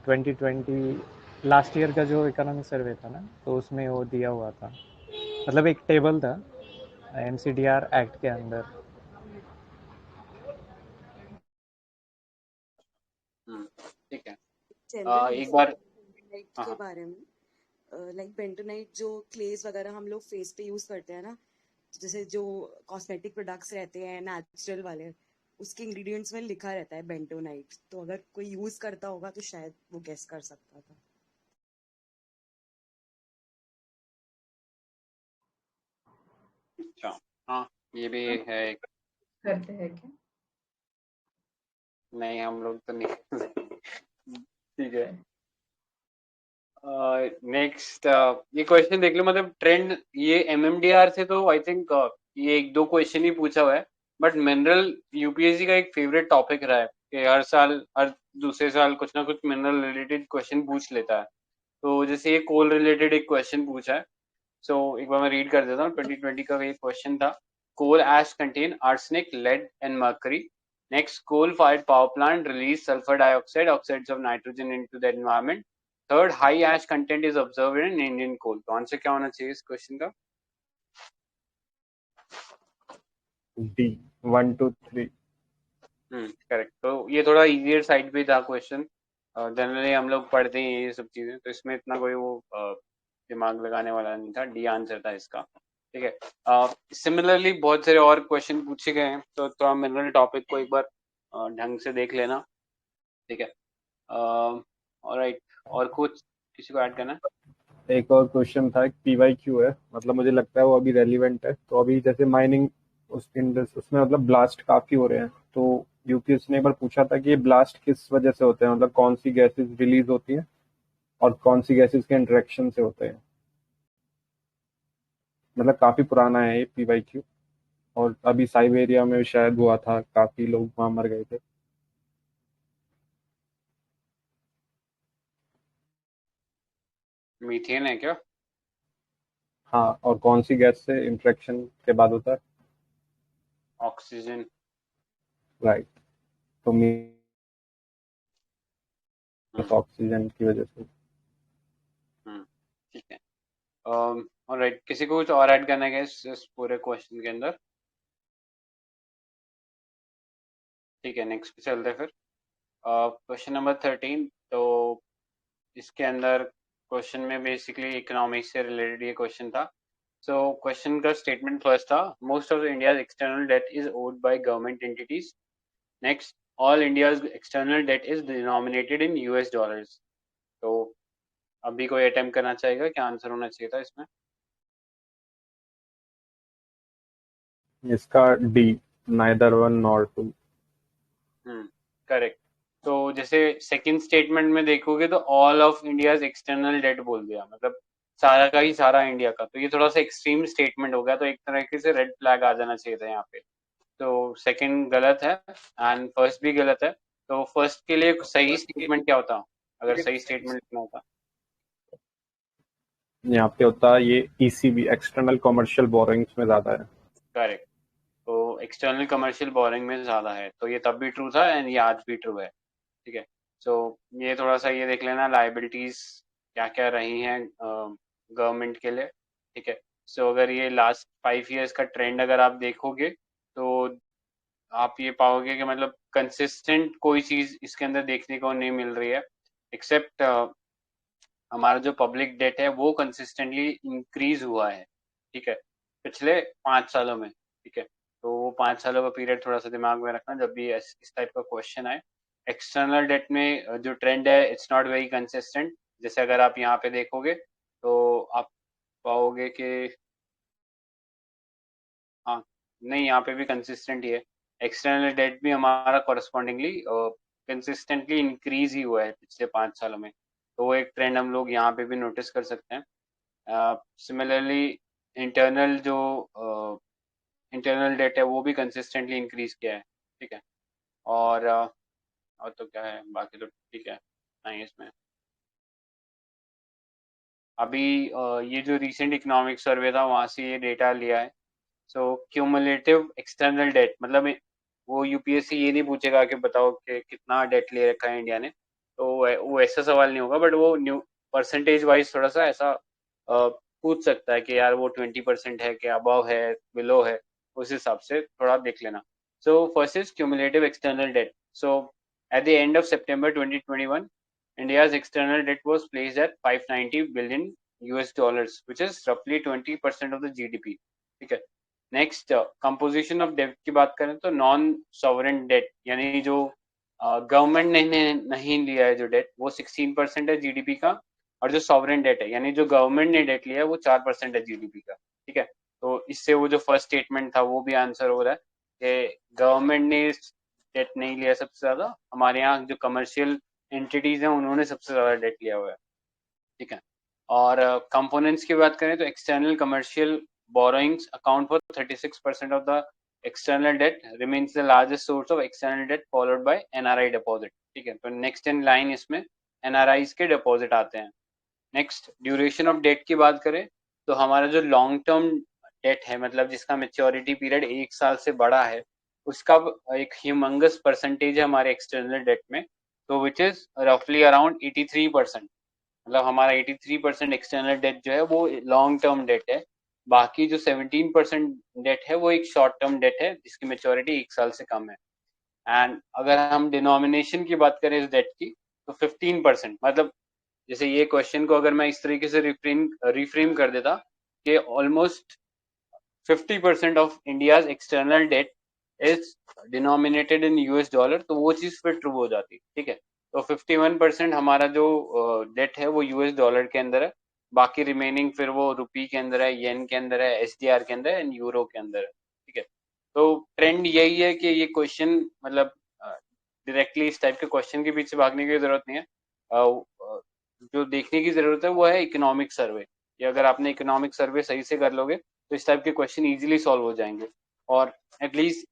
2020 लास्ट ईयर का जो इकोनॉमिक सर्वे था ना, तो उसमें वो दिया हुआ था, मतलब एक टेबल था एमसीडीआर एक्ट के अंदर। ठीक है, जनरल एक बार बेंटोनाइट के बारे में, लाइक बेंटोनाइट जो क्लेज वगैरह हम लोग फेस पे यूज करते हैं ना, जैसे जो कॉस्मेटिक प्रोडक्ट्स रहते हैं नेचुरल वाले, उसके इंग्रेडिएंट्स में लिखा रहता है बेंटोनाइट, तो अगर कोई यूज करता होगा तो शायद वो गेस कर सकता था। अच्छा, हाँ ये भी है एक। करते हैं क्या? नहीं, हम लोग तो नहीं ठीक है। नेक्स्ट ये क्वेश्चन देख लो, मतलब ट्रेंड ये एमएमडीआर से तो आई थिंक ये 1-2 क्वेश्चन ही पूछा हुआ है, बट मिनरल यूपीएससी का एक फेवरेट टॉपिक रहा है। कि हर साल हर दूसरे साल कुछ ना कुछ मिनरल रिलेटेड क्वेश्चन पूछ लेता है। तो जैसे ये कोल रिलेटेड एक क्वेश्चन पूछा है, सो एक बार मैं रीड कर देता हूँ। 2020 का ये क्वेश्चन था, coal ash contain arsenic, lead and mercury. Next, coal fired power plant release sulphur dioxide, oxides of nitrogen into the environment. Third, high ash content is observed in Indian coal. तो answer क्या होना चाहिए इस question का? D, 1 2 3। Correct. तो ये थोड़ा easier side पे था क्वेश्चन। जनरली हम लोग पढ़ते ही हैं ये सब चीजें, तो इसमें इतना कोई वो दिमाग लगाने वाला नहीं था। डी आंसर था इसका। ठीक है। सिमिलरली बहुत सारे और क्वेश्चन पूछे गए हैं, तो थोड़ा मिनरल टॉपिक को एक बार ढंग से देख लेना। ठीक है। ऑलराइट, और कुछ किसी को ऐड करना है? एक और क्वेश्चन था, एक PYQ है, मतलब मुझे लगता है वो अभी रेलिवेंट है। तो अभी जैसे माइनिंग उसमें मतलब ब्लास्ट काफी हो रहे हैं, तो यूपीएससी ने एक बार पूछा था कि ये ब्लास्ट किस वजह से होते हैं, मतलब कौन सी गैसेस रिलीज होती हैं और कौन सी गैसेस के इंटरेक्शन से होते हैं। मतलब काफी पुराना है ये PYQ, और अभी साइबेरिया में शायद हुआ था, काफी लोग वहां मर गए थे। मीथेन है क्या? हाँ, और कौन सी गैस से इंटरेक्शन के बाद होता है? ऑक्सीजन। राइट। तो हम्म ऑक्सीजन की वजह से। हम्म, ठीक है। ऑलराइट, किसी को कुछ और ऐड करना है क्या इस पूरे क्वेश्चन के अंदर? ठीक है, नेक्स्ट पे चलते हैं फिर। Question number 13। तो इसके अंदर क्वेश्चन में बेसिकली इकोनॉमिक्स से रिलेटेड ये क्वेश्चन था। सो क्वेश्चन का स्टेटमेंट फर्स्ट था, most of India external debt is owed by government entities. Next, all India's external debt is denominated in US dollars. तो अभी कोई अटेम्प्ट करना चाहेगा, क्या आंसर होना चाहिए था इसमें? इसका D, neither one nor two. Correct. तो जैसे सेकंड स्टेटमेंट में देखोगे तो all of India's external debt बोल दिया, मतलब सारा का ही सारा इंडिया का। तो ये थोड़ा सा एक्सट्रीम स्टेटमेंट हो गया, तो एक तरीके से रेड फ्लैग आ जाना चाहिए था यहाँ पे। तो सेकंड गलत है एंड फर्स्ट भी गलत है। तो फर्स्ट के लिए सही स्टेटमेंट क्या होता, अगर सही स्टेटमेंट लिखना होता? यहाँ पे होता है ये ECB, एक्सटर्नल कमर्शियल बोरोइंग्स में ज्यादा है। करेक्ट। तो एक्सटर्नल कमर्शियल बोरिंग में ज्यादा है, तो ये तब भी ट्रू था एंड ये आज भी ट्रू है। ठीक है। सो ये थोड़ा सा ये देख लेना, लाइबिलिटीज क्या क्या रही हैं गवर्नमेंट के लिए। ठीक है। सो अगर ये लास्ट 5 इयर्स का ट्रेंड अगर आप देखोगे, तो आप ये पाओगे कि मतलब कंसिस्टेंट कोई चीज इसके अंदर देखने को नहीं मिल रही है, एक्सेप्ट हमारा जो पब्लिक डेट है वो कंसिस्टेंटली इंक्रीज हुआ है। ठीक है, पिछले 5 सालों में। ठीक है। तो वो 5 सालों का पीरियड थोड़ा सा दिमाग में रखना जब भी इस टाइप का क्वेश्चन आए। एक्सटर्नल डेट में जो ट्रेंड है इट्स नॉट वेरी कंसिस्टेंट। जैसे अगर आप यहाँ पे देखोगे तो आप पाओगे कि हाँ, नहीं, यहाँ पे भी कंसिस्टेंट ही है। एक्सटर्नल डेट भी हमारा कॉरस्पॉन्डिंगली कंसिस्टेंटली इंक्रीज ही हुआ है पिछले 5 सालों में। तो वो एक ट्रेंड हम लोग यहाँ पे भी नोटिस कर सकते हैं। सिमिलरली इंटरनल जो इंटरनल डेट है वो भी कंसिस्टेंटली इंक्रीज किया है। ठीक है। और तो क्या है, बाकी तो ठीक है। नहीं, इसमें अभी ये जो रिसेंट इकोनॉमिक सर्वे था वहाँ से ये डेटा लिया है। सो क्यूमुलेटिव एक्सटर्नल डेट मतलब वो यूपीएससी ये नहीं पूछेगा कि बताओ कि कितना डेट ले रखा है इंडिया ने। तो वो ऐसा सवाल नहीं होगा, बट वो न्यू परसेंटेज वाइज थोड़ा सा ऐसा पूछ सकता है कि यार वो 20% है कि अबव है, बिलो है, उस हिसाब से थोड़ा देख लेना। So first is cumulative external debt. So at the end of September 2021, India's external debt was placed at 590 billion US dollars, which is roughly 20% of the GDP. ठीक है। नेक्स्ट, कंपोजिशन ऑफ डेट की बात करें तो non sovereign date यानी जो government ने नहीं लिया है जो डेट, वो 16% है जीडीपी का। और जो सॉवरेन डेट है यानी जो गवर्नमेंट ने डेट लिया है वो 4% है जीडीपी का। ठीक है। तो इससे वो जो फर्स्ट स्टेटमेंट था वो भी आंसर हो रहा है कि गवर्नमेंट ने डेट नहीं लिया सबसे ज्यादा, हमारे यहाँ जो कमर्शियल एंटिटीज हैं उन्होंने सबसे ज्यादा डेट लिया हुआ है। ठीक है। और कंपोनेंट्स की बात करें तो external commercial borrowings account for 36% of the external debt remains the largest source of external debt followed by NRI deposit. ठीक है, तो नेक्स्ट इन लाइन इसमें NRIs के डिपॉजिट आते हैं. नेक्स्ट ड्यूरेशन ऑफ डेट की बात करें तो हमारा जो लॉन्ग टर्म डेट है, मतलब जिसका मेच्योरिटी पीरियड 1 साल से बड़ा है, उसका एक ह्यूमंगस परसेंटेज है हमारे एक्सटर्नल डेट में, तो विच इज रफली अराउंड 83%. मतलब हमारा 83% एक्सटर्नल डेट जो है वो लॉन्ग टर्म डेट है. बाकी जो 17% डेट है वो एक शॉर्ट टर्म डेट है जिसकी मेच्योरिटी 1 साल से कम है. एंड अगर हम डिनोमिनेशन की बात करें इस डेट की तो 15%, मतलब जैसे ये क्वेश्चन को अगर मैं इस तरीके से रिफ्रेम कर देता कि almost 50% of India's external debt is denominated in US dollar, तो वो चीज फिर ट्रू हो जाती. ठीक है, तो 51% हमारा जो डेट है वो यूएस डॉलर के अंदर है, बाकी रिमेनिंग फिर वो रुपी के अंदर है, येन के अंदर है, एसडीआर के अंदर है एंड यूरो के अंदर है. ठीक है, तो ट्रेंड यही है कि ये क्वेश्चन मतलब डायरेक्टली इस टाइप के क्वेश्चन के पीछे भागने की जरूरत नहीं है. जो देखने की जरूरत है वो है इकोनॉमिक सर्वे. ये अगर आपने इकोनॉमिक सर्वे सही से कर लोगे तो इस टाइप के क्वेश्चन इजीली सॉल्व हो जाएंगे. और एटलीस्ट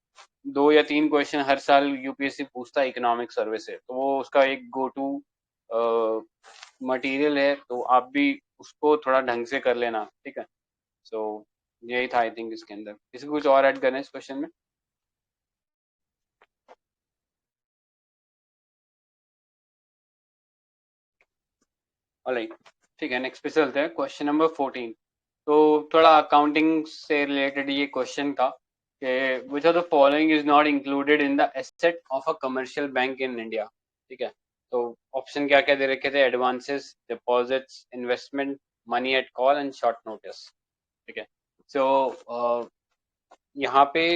2 या 3 क्वेश्चन हर साल यूपीएससी पूछता है इकोनॉमिक सर्वे से, तो वो उसका एक गो टू मटेरियल है, तो आप भी उसको थोड़ा ढंग से कर लेना. ठीक है, सो यही था आई थिंक इसके अंदर. किसी को कुछ और ऐड करना है इस क्वेश्चन में? ऑलराइट, ठीक है, नेक्स्ट पे चलते हैं. Question number 14. तो थोड़ा अकाउंटिंग से रिलेटेड ये क्वेश्चन था कि which of the following is not included in the asset of a commercial bank in India. ठीक है, तो ऑप्शन क्या क्या दे रखे थे? Advances, deposits, investment, money at call and short notice. ठीक है, सो यहाँ पे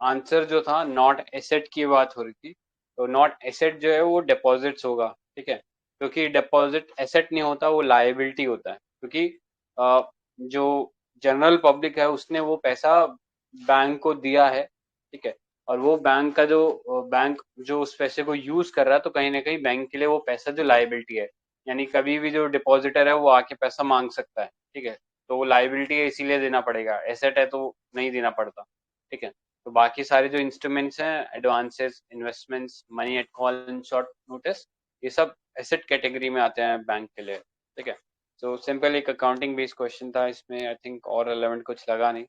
आंसर जो था नॉट एसेट की बात हो रही थी, तो नॉट एसेट जो है वो डिपॉजिट्स होगा. ठीक है, क्योंकि डिपॉजिट एसेट नहीं होता, वो लायबिलिटी होता है, क्योंकि जो जनरल पब्लिक है उसने वो पैसा बैंक को दिया है. ठीक है, और वो बैंक जो उस पैसे को यूज कर रहा है, तो कहीं ना कहीं बैंक के लिए वो पैसा जो लायबिलिटी है, यानी कभी भी जो डिपॉजिटर है वो आके पैसा मांग सकता है. ठीक है, तो वो लायबिलिटी है इसीलिए देना पड़ेगा, एसेट है तो नहीं देना पड़ता. ठीक है, तो बाकी सारे जो इंस्ट्रूमेंट्स हैं, advances, investments, money at call and short notice, ये सब एसेट कैटेगरी में आते हैं बैंक के लिए. ठीक है, तो सिंपल एक अकाउंटिंग बेस्ड क्वेश्चन था इसमें. आई थिंक और रेलेवेंट कुछ लगा नहीं.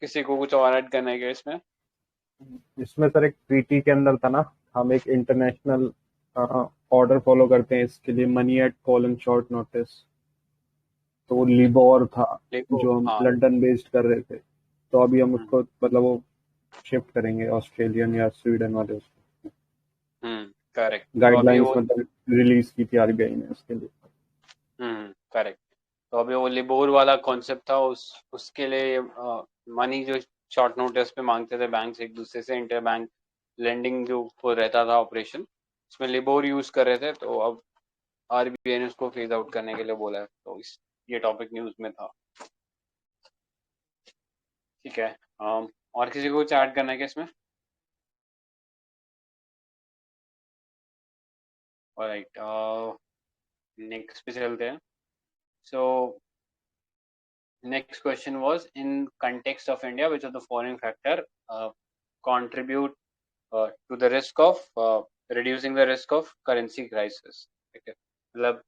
किसी को कुछ और ऐड करना है क्या इसमें? इसमें सर एक ट्रीटी के अंदर था ना, हम एक इंटरनेशनल ऑर्डर फॉलो करते हैं इसके लिए, money at call and short notice. तो लिबोर था देखो, जो हम हाँ. लंदन बेस्ड कर रहे थे, तो अभी हम उसको मतलब वो शिफ्ट करेंगे ऑस्ट्रेलियन या स्वीडन वाले उसको. करेक्ट. तो अभी गाइडलाइंस वो मतलब रिलीज की थी आरबीआई ने उसके लिए. करेक्ट. तो अभी वो लिबोर वाला कॉन्सेप्ट था, उसके लिए मनी जो शॉर्ट नोटिस पे मांगते थे बैंक एक दूसरे से, इंटर बैंक लेंडिंग जो वो रहता था ऑपरेशन, उसमें लिबोर यूज कर रहे थे, तो अब आरबीआई ने उसको फेज आउट करने के लिए बोला है. तो ये टॉपिक न्यूज में था. ठीक है, और किसी को कुछ ऐड करना है क्या इसमें? ऑलराइट, नेक्स्ट पे चलते हैं. सो next question was, in context of India, which of the following factor contribute to the risk of reducing the risk of currency crisis? ठीक है, मतलब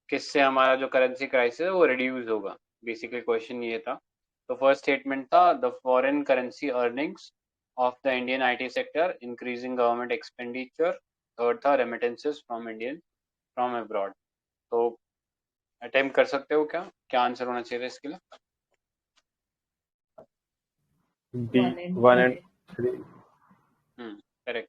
किससे हमारा जो करेंसी क्राइसिस है वो रिड्यूस होगा, बेसिकली क्वेश्चन ये था. तो फर्स्ट स्टेटमेंट था the foreign currency earnings of the Indian IT sector increasing government expenditure. Third था रेमिटेंसेस फ्रॉम अब्रॉड. तो अटेम्प्ट कर सकते हो क्या क्या आंसर होना चाहिए इसके लिए? D 1 and 3. करेक्ट.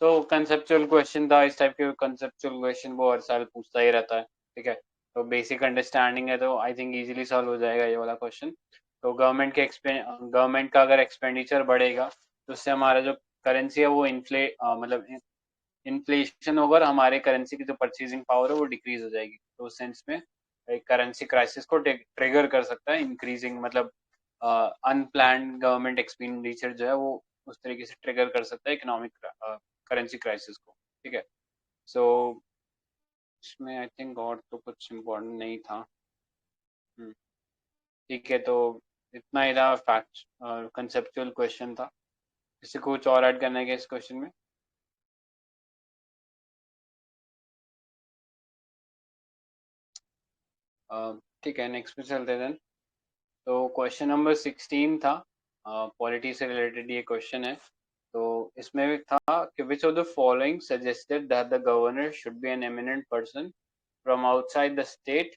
तो कंसेप्चुअल क्वेश्चन था, इस टाइप के कंसेप्चुअल क्वेश्चन वो हर साल पूछता ही रहता है. ठीक है, तो बेसिक अंडरस्टैंडिंग है तो आई थिंक इजीली सॉल्व हो जाएगा ये वाला क्वेश्चन. तो गवर्नमेंट का अगर एक्सपेंडिचर बढ़ेगा तो उससे हमारा जो करेंसी है वो मतलब इन्फ्लेशन होगा और हमारे करेंसी की जो परचेजिंग पावर है वो डिक्रीज हो जाएगी. तो उस सेंस में एक करेंसी क्राइसिस को ट्रिगर कर सकता है इंक्रीजिंग, मतलब अनप्लान्ड गवर्नमेंट एक्सपेंडिचर जो है वो उस तरीके से ट्रिगर कर सकता है इकोनॉमिक करेंसी क्राइसिस को. ठीक है, सो इसमें आई थिंक और तो कुछ इम्पोर्टेंट नहीं था. ठीक है, तो इतना ही था फैक्ट कंसेप्चुअल क्वेश्चन था। किसी को कुछ और ऐड करना है क्या इस क्वेश्चन में? ठीक है, नेक्स्ट पे चलते हैं। तो क्वेश्चन नंबर 16 था, पॉलिटी से रिलेटेड ये क्वेश्चन है। तो इसमें भी था कि which of the following suggested that the governor should be an eminent person from outside the state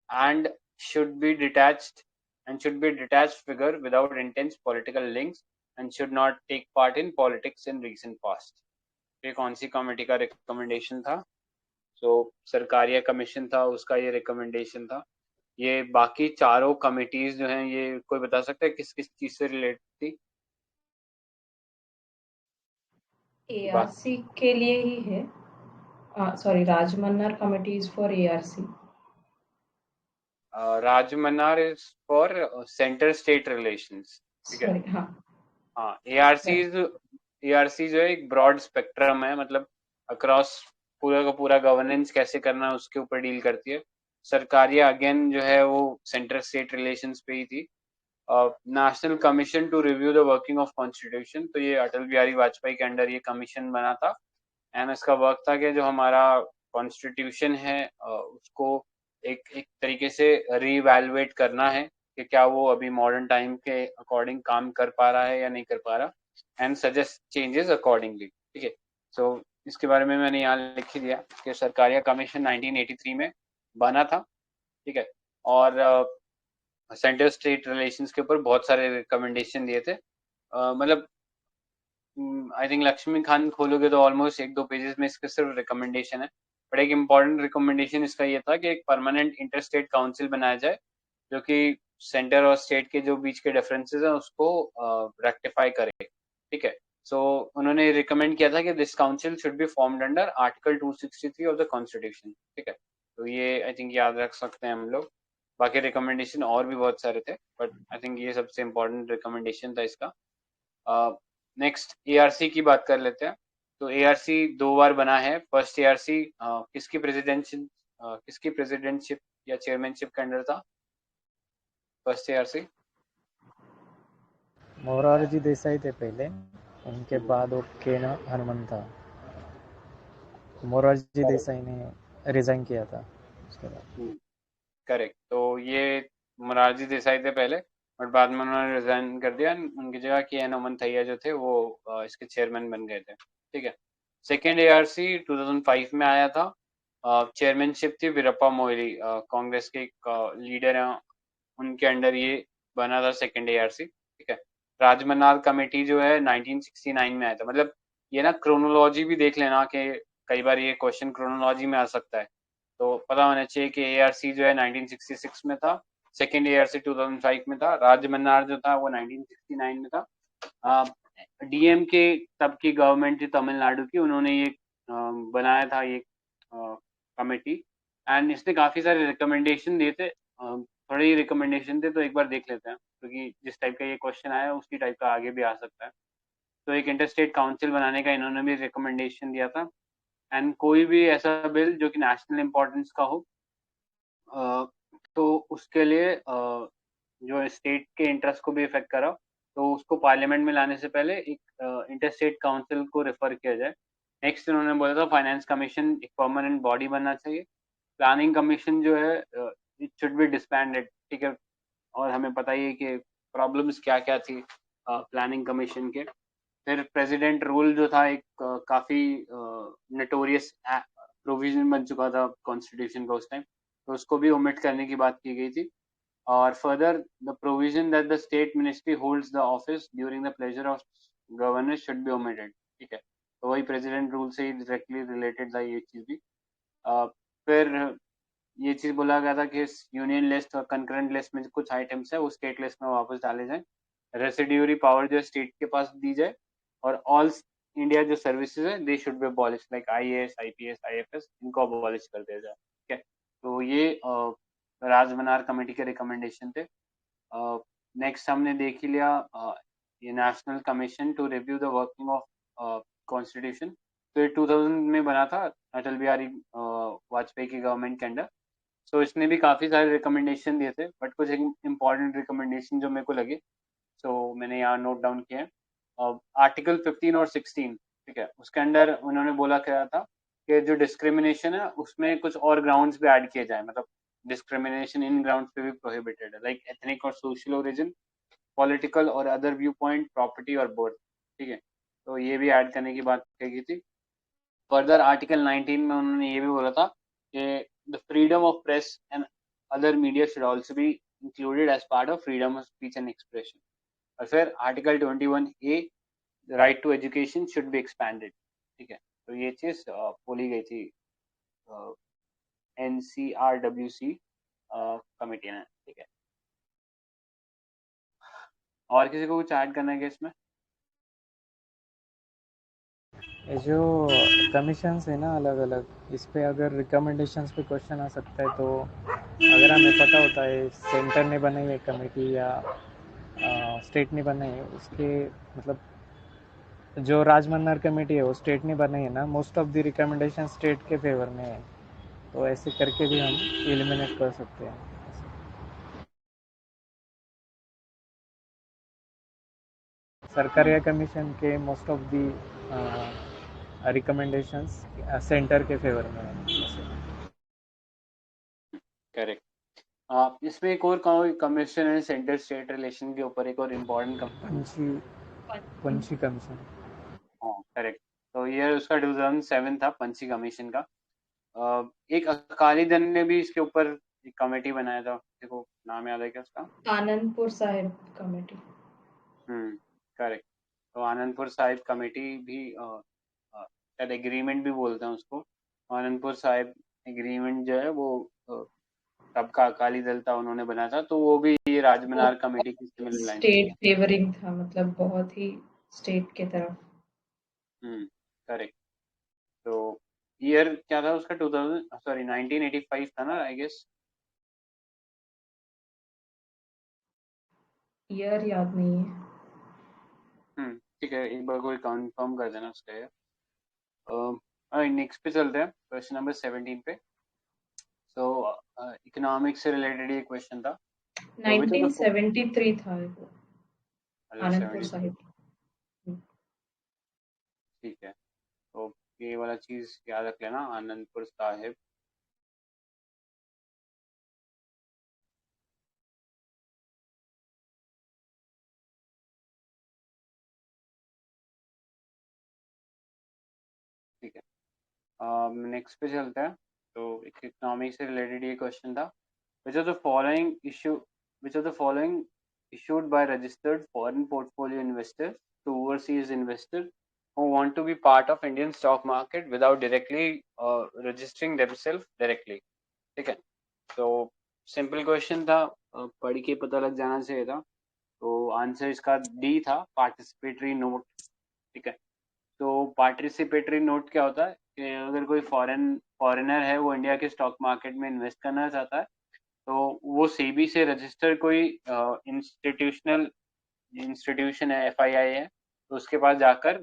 and should be detached should be a detached figure without intense political links and should not take part in politics in recent past। ये कौन सी committee का recommendation था? तो Sarkaria commission था, उसका ये recommendation था। ये बाकी चारों कमिटीज जो हैं, ये कोई बता सकता है किस किस चीज से रिलेटेड थी? ARC के लिए ही है। Sorry, Rajamannar committee is for ARC। Rajamannar is for centre state relations. ठीक है, सॉरी, हाँ। हाँ। एआरसी जो है एक ब्रॉड स्पेक्ट्रम है, मतलब अक्रॉस पूरा का पूरा गवर्नेंस कैसे करना है उसके ऊपर डील करती है। सरकारिया अगेन जो है वो सेंटर स्टेट रिलेशंस पे ही थी। National commission to review the working of constitution, तो ये अटल बिहारी वाजपेयी के अंडर ये कमीशन बना था। एंड इसका वर्क था कि जो हमारा कॉन्स्टिट्यूशन है उसको एक एक तरीके से रीवैल्युएट करना है कि क्या वो अभी मॉडर्न टाइम के अकॉर्डिंग काम कर पा रहा है या नहीं कर पा रहा, एंड सजेस्ट चेंजेस अकॉर्डिंगली। ठीक है, सो इसके बारे में मैंने यहाँ लिख ही दिया कि सरकारिया कमीशन 1983 में बना था। ठीक है, और सेंटर स्टेट रिलेशंस के ऊपर बहुत सारे रिकमेंडेशन दिए थे। मतलब आई थिंक लक्ष्मी खान खोलोगे तो ऑलमोस्ट 1-2 पेजेस में इसके सिर्फ रिकमेंडेशन है। बट एक इम्पॉर्टेंट रिकमेंडेशन इसका ये था कि एक परमानेंट इंटर स्टेट काउंसिल बनाया जाए जो कि सेंटर और स्टेट के जो बीच के डिफरेंसेस हैं उसको रेक्टिफाई करे। ठीक है, सो उन्होंने रिकमेंड किया था कि this council should be formed under article 263 of the constitution. ठीक है, तो ये आई थिंक याद रख सकते हैं हम लोग। बाकी रिकमेंडेशन और भी बहुत सारे थे, बट आई थिंक ये सबसे इम्पोर्टेंट रिकमेंडेशन था इसका। नेक्स्ट एआरसी की बात कर लेते हैं। तो एआरसी 2 बार बना है। फर्स्ट एआरसी किसकी प्रेसिडेंटशिप या चेयरमैनशिप के अंडर था फर्स्ट एआरसी? मोरारजी देसाई थे पहले, उनके बाद वो केन हनुमन था। मोरारजी देसाई ने रिजाइन किया था उसके बाद। करेक्ट, तो ये मोरारजी देसाई थे पहले, बट बाद में उन्होंने रिजाइन कर दिया। उनकी जगह के एन अमनथैया जो थे वो इसके चेयरमैन बन गए थे। ठीक है, सेकेंड एआरसी 2005 में आया था। चेयरमैनशिप थी वीरप्पा मोइली, कांग्रेस के एक लीडर हैं, उनके अंडर ये बना था सेकेंड एआरसी। ठीक है, राजमन्नार कमेटी जो है 1969 में आया था। मतलब ये ना क्रोनोलॉजी भी देख लेना कि कई बार ये क्वेश्चन क्रोनोलॉजी में आ सकता है, तो पता होना चाहिए कि एआरसी जो है 1966 में था, सेकेंड एआरसी 2005 में था, राजमन्नार जो था वो 1969 में था। डीएम के तब की गवर्नमेंट थी तमिलनाडु की, उन्होंने ये बनाया था ये कमेटी, एंड इसने काफी सारे रिकमेंडेशन दिए थे। थोड़े ही रिकमेंडेशन थे, तो एक बार देख लेते हैं, क्योंकि जिस टाइप का ये क्वेश्चन आया उसी टाइप का आगे भी आ सकता है। तो एक इंटरस्टेट काउंसिल बनाने का इन्होंने भी रिकमेंडेशन दिया था। एंड कोई भी ऐसा बिल जो कि नेशनल इंपॉर्टेंस का हो, तो उसके लिए जो स्टेट के इंटरेस्ट को भी इफेक्ट करा, तो उसको पार्लियामेंट में लाने से पहले एक इंटरस्टेट काउंसिल को रेफर किया जाए। नेक्स्ट उन्होंने बोला था फाइनेंस कमीशन एक परमानेंट बॉडी बनना चाहिए। प्लानिंग कमीशन जो है इट शुड बी डिसबैंडेड। ठीक है, और हमें पता ही है कि प्रॉब्लम्स क्या क्या थी प्लानिंग कमीशन के। फिर प्रेसिडेंट रूल जो था एक काफी नोटोरियस प्रोविजन बन चुका था कॉन्स्टिट्यूशन का उस टाइम, तो उसको भी ओमिट करने की बात की गई थी। और further the provision that the state ministry holds the office during the pleasure of governor should be omitted. ठीक है, तो वही प्रेसिडेंट रूल से ही डायरेक्टली रिलेटेड था ये चीज भी। फिर ये चीज बोला गया था कि यूनियन लिस्ट और कंकरेंट लिस्ट में कुछ आइटम्स है वो स्टेट लिस्ट में वापस डाले जाएं। रेसिड्यूरी पावर जो स्टेट के पास दी जाए, और ऑल इंडिया जो सर्विसेज है they should be abolish, like IAS IPS IFS, इनको अबॉलिश कर दिया जाए। ठीक है, तो ये राजमन्नार कमेटी के रिकमेंडेशन थे। नेक्स्ट हमने देख ही लिया ये national commission to review the working of constitution, तो ये 2000 में बना था अटल बिहारी वाजपेयी की गवर्नमेंट के अंडर। सो इसने भी काफ़ी सारे रिकमेंडेशन दिए थे, बट कुछ इम्पॉर्टेंट रिकमेंडेशन जो मेरे को लगे, सो मैंने यहाँ नोट डाउन किया है। आर्टिकल 15 और 16, ठीक है, उसके अंडर उन्होंने बोला क्या था कि जो डिस्क्रिमिनेशन है उसमें कुछ और ग्राउंड्स भी ऐड किए जाए, मतलब डिस्क्रिमिनेशन इन ग्राउंड्स पे भी प्रोहिबिटेड है, लाइक एथनिक और सोशल ओरिजिन, पॉलिटिकल और अदर व्यू पॉइंट, प्रॉपर्टी और बर्थ, ठीक है, तो ये भी ऐड करने की बात कही थी। फर्दर आर्टिकल 19 में उन्होंने ये भी बोला था कि the freedom of press and other media should also be included as part of freedom of speech and expression. और फिर article 21A, right to education should be expanded, ठीक है, तो ये चीज बोली गई थी NCRWC कमेटी ने, ठीक है। और किसी को कुछ ऐड करना है क्या इसमें? ये जो कमीशंस है ना अलग अलग, इस पे अगर रिकमेंडेशंस पे क्वेश्चन आ सकता है, तो अगर हमें पता होता है सेंटर ने बनाई है कमेटी या स्टेट ने बनाई है, उसके मतलब जो राजमन्नार कमेटी है वो स्टेट ने बनाई है ना, most of the recommendation state के फेवर में है, तो ऐसे करके भी हम एलिमिनेट कर सकते हैं। सरकार या कमीशन के most of the recommendations centre के फेवर में है। करेक्ट। इसमें एक और कमीशन है सेंटर स्टेट रिलेशन के ऊपर, एक और इम्पोर्टेंट पंची कमीशन। हाँ करेक्ट, तो ये उसका 2007 था, पंची कमीशन का। एक अकाली दल ने भी इसके ऊपर एक कमेटी बनाया था, देखो नाम याद है क्या उसका? आनंदपुर साहिब कमेटी। करेक्ट, तो आनंदपुर साहिब कमेटी भी शायद एग्रीमेंट भी बोलते हैं उसको। आनंदपुर साहिब एग्रीमेंट जो है वो तब का अकाली दल था, उन्होंने बनाया था, तो वो भी ये राजमनार कमेटी की सिमिलर लाइन। स्टेट फेवरिंग था, मतलब बहुत ही स्टेट के तरफ। करेक्ट, तो ईयर क्या था उसका? 1985 था ना, आई गेस। ईयर याद नहीं है। ठीक है, एक बार कोई कंफर्म कर देना उसका ईयर। नेक्स्ट पे चलते हैं, क्वेश्चन नंबर 17 पे। सो इकोनॉमिक्स से रिलेटेड ये क्वेश्चन था। 1973 था वो, आनंदपुर 70, साहिब। ठीक है, तो ये वाला चीज याद रख लेना, आनंदपुर साहिब। ठीक है, नेक्स्ट पे चलते हैं। तो इकोनॉमिक्स से रिलेटेड ये क्वेश्चन था, which of the following issue which of the following issued by registered foreign portfolio investors to overseas investors who want to be part of Indian stock market without directly registering themselves directly, ठीक है, तो simple question था, पढ़ के पता लग जाना चाहिए था। तो आंसर इसका डी था, पार्टिसिपेटरी नोट, ठीक है। तो पार्टिसिपेटरी नोट क्या होता है कि अगर कोई फॉरेनर है, वो इंडिया के स्टॉक मार्केट में इन्वेस्ट करना चाहता है, तो वो सेबी से रजिस्टर कोई इंस्टीट्यूशन है, FII है, तो उसके पास जाकर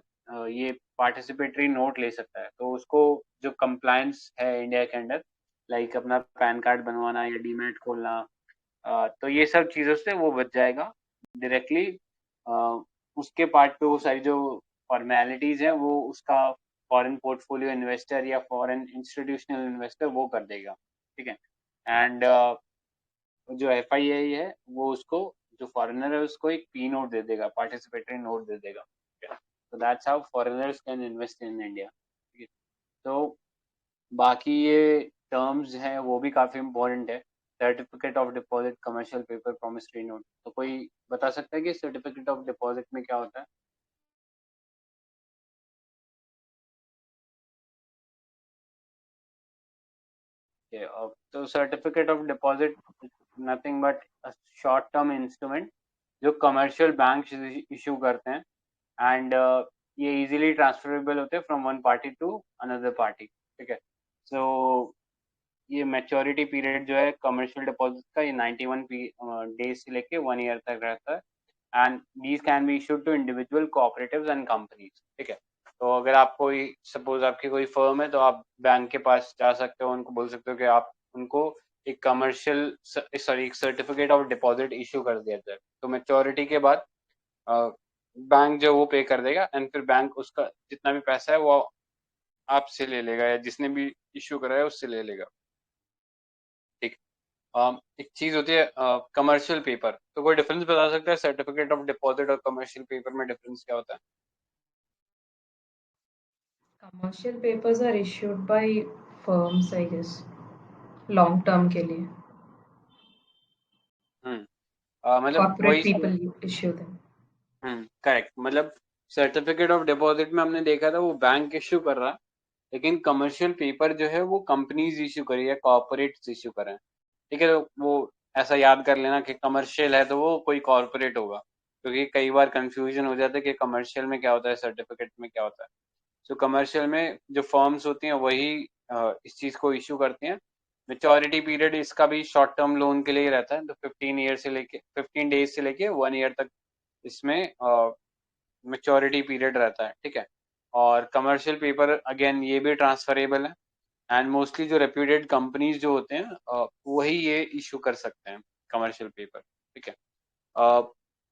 ये पार्टिसिपेटरी नोट ले सकता है। तो उसको जो कंप्लायंस है इंडिया के अंदर, लाइक अपना पैन कार्ड बनवाना या डीमैट खोलना, तो ये सब चीज़ों से वो बच जाएगा डायरेक्टली। उसके पार्ट पे वो सारी जो फॉर्मेलिटीज है वो उसका फॉरेन पोर्टफोलियो इन्वेस्टर या फॉरेन इंस्टीट्यूशनल इन्वेस्टर वो कर देगा, ठीक है। एंड जो FII है वो उसको, जो फॉरेनर है उसको एक P नोट दे देगा, पार्टिसिपेटरी नोट दे देगा, तो that's how foreigners can invest in India, ठीक है। तो बाकी ये टर्म्स हैं वो भी काफ़ी इंपॉर्टेंट है, certificate of deposit, commercial paper, promissory note. तो कोई बता सकता है कि सर्टिफिकेट ऑफ डिपॉजिट में क्या होता है? तो certificate of deposit nothing but short term instrument जो कमर्शियल बैंक इशू करते हैं, एंड ये इजीली ट्रांसफरेबल होते हैं from one party to another party, ठीक है। सो ये मैच्योरिटी पीरियड जो है कमर्शियल डिपॉजिट का, ये 91 डेज से लेके 1 ईयर तक रहता है, and these can be issued to individual cooperatives and companies, ठीक है। तो अगर आप कोई, सपोज आपकी कोई फर्म है, तो आप बैंक के पास जा सकते हो, उनको बोल सकते हो कि आप उनको एक कमर्शियल एक सर्टिफिकेट ऑफ डिपॉजिट इशू कर दिया जाए, तो मैच्योरिटी के बाद बैंक जो वो पे कर देगा, एंड फिर बैंक उसका जितना भी पैसा है वो आपसे ले लेगा या जिसने भी इशू करा है उससे ले लेगा। ठीक। एक चीज होती है कमर्शियल पेपर, तो कोई डिफरेंस बता सकता है सर्टिफिकेट ऑफ डिपॉजिट और कमर्शियल पेपर में डिफरेंस क्या होता है? Commercial papers are issued by firms, I guess, long term के लिए. मतलब Corporate वही people issue them. करेक्ट, मतलब सर्टिफिकेट ऑफ डिपॉजिट में हमने देखा था वो बैंक इश्यू कर रहा है, लेकिन कमर्शियल पेपर जो है वो कंपनीज इश्यू करी है, कॉर्पोरेट्स इश्यू कर रहे हैं। ठीक है, तो वो ऐसा याद कर लेना कि कमर्शियल है तो वो कोई कॉर्पोरेट होगा, क्योंकि कई बार कंफ्यूजन हो जाता है कि कमर्शियल में क्या होता है, सर्टिफिकेट में क्या होता है। तो कमर्शियल में जो फर्म्स होती हैं वही इस चीज को इश्यू करती हैं। मेच्योरिटी पीरियड इसका भी शॉर्ट टर्म लोन के लिए ही रहता है, तो 15 डेज से लेके 1 ईयर तक इसमें मेच्योरिटी पीरियड रहता है। ठीक है, और कमर्शियल पेपर अगेन ये भी ट्रांसफरेबल है, एंड मोस्टली जो रेप्यूटेड कंपनीज जो होते हैं वही ये इशू कर सकते हैं कमर्शियल पेपर। ठीक है,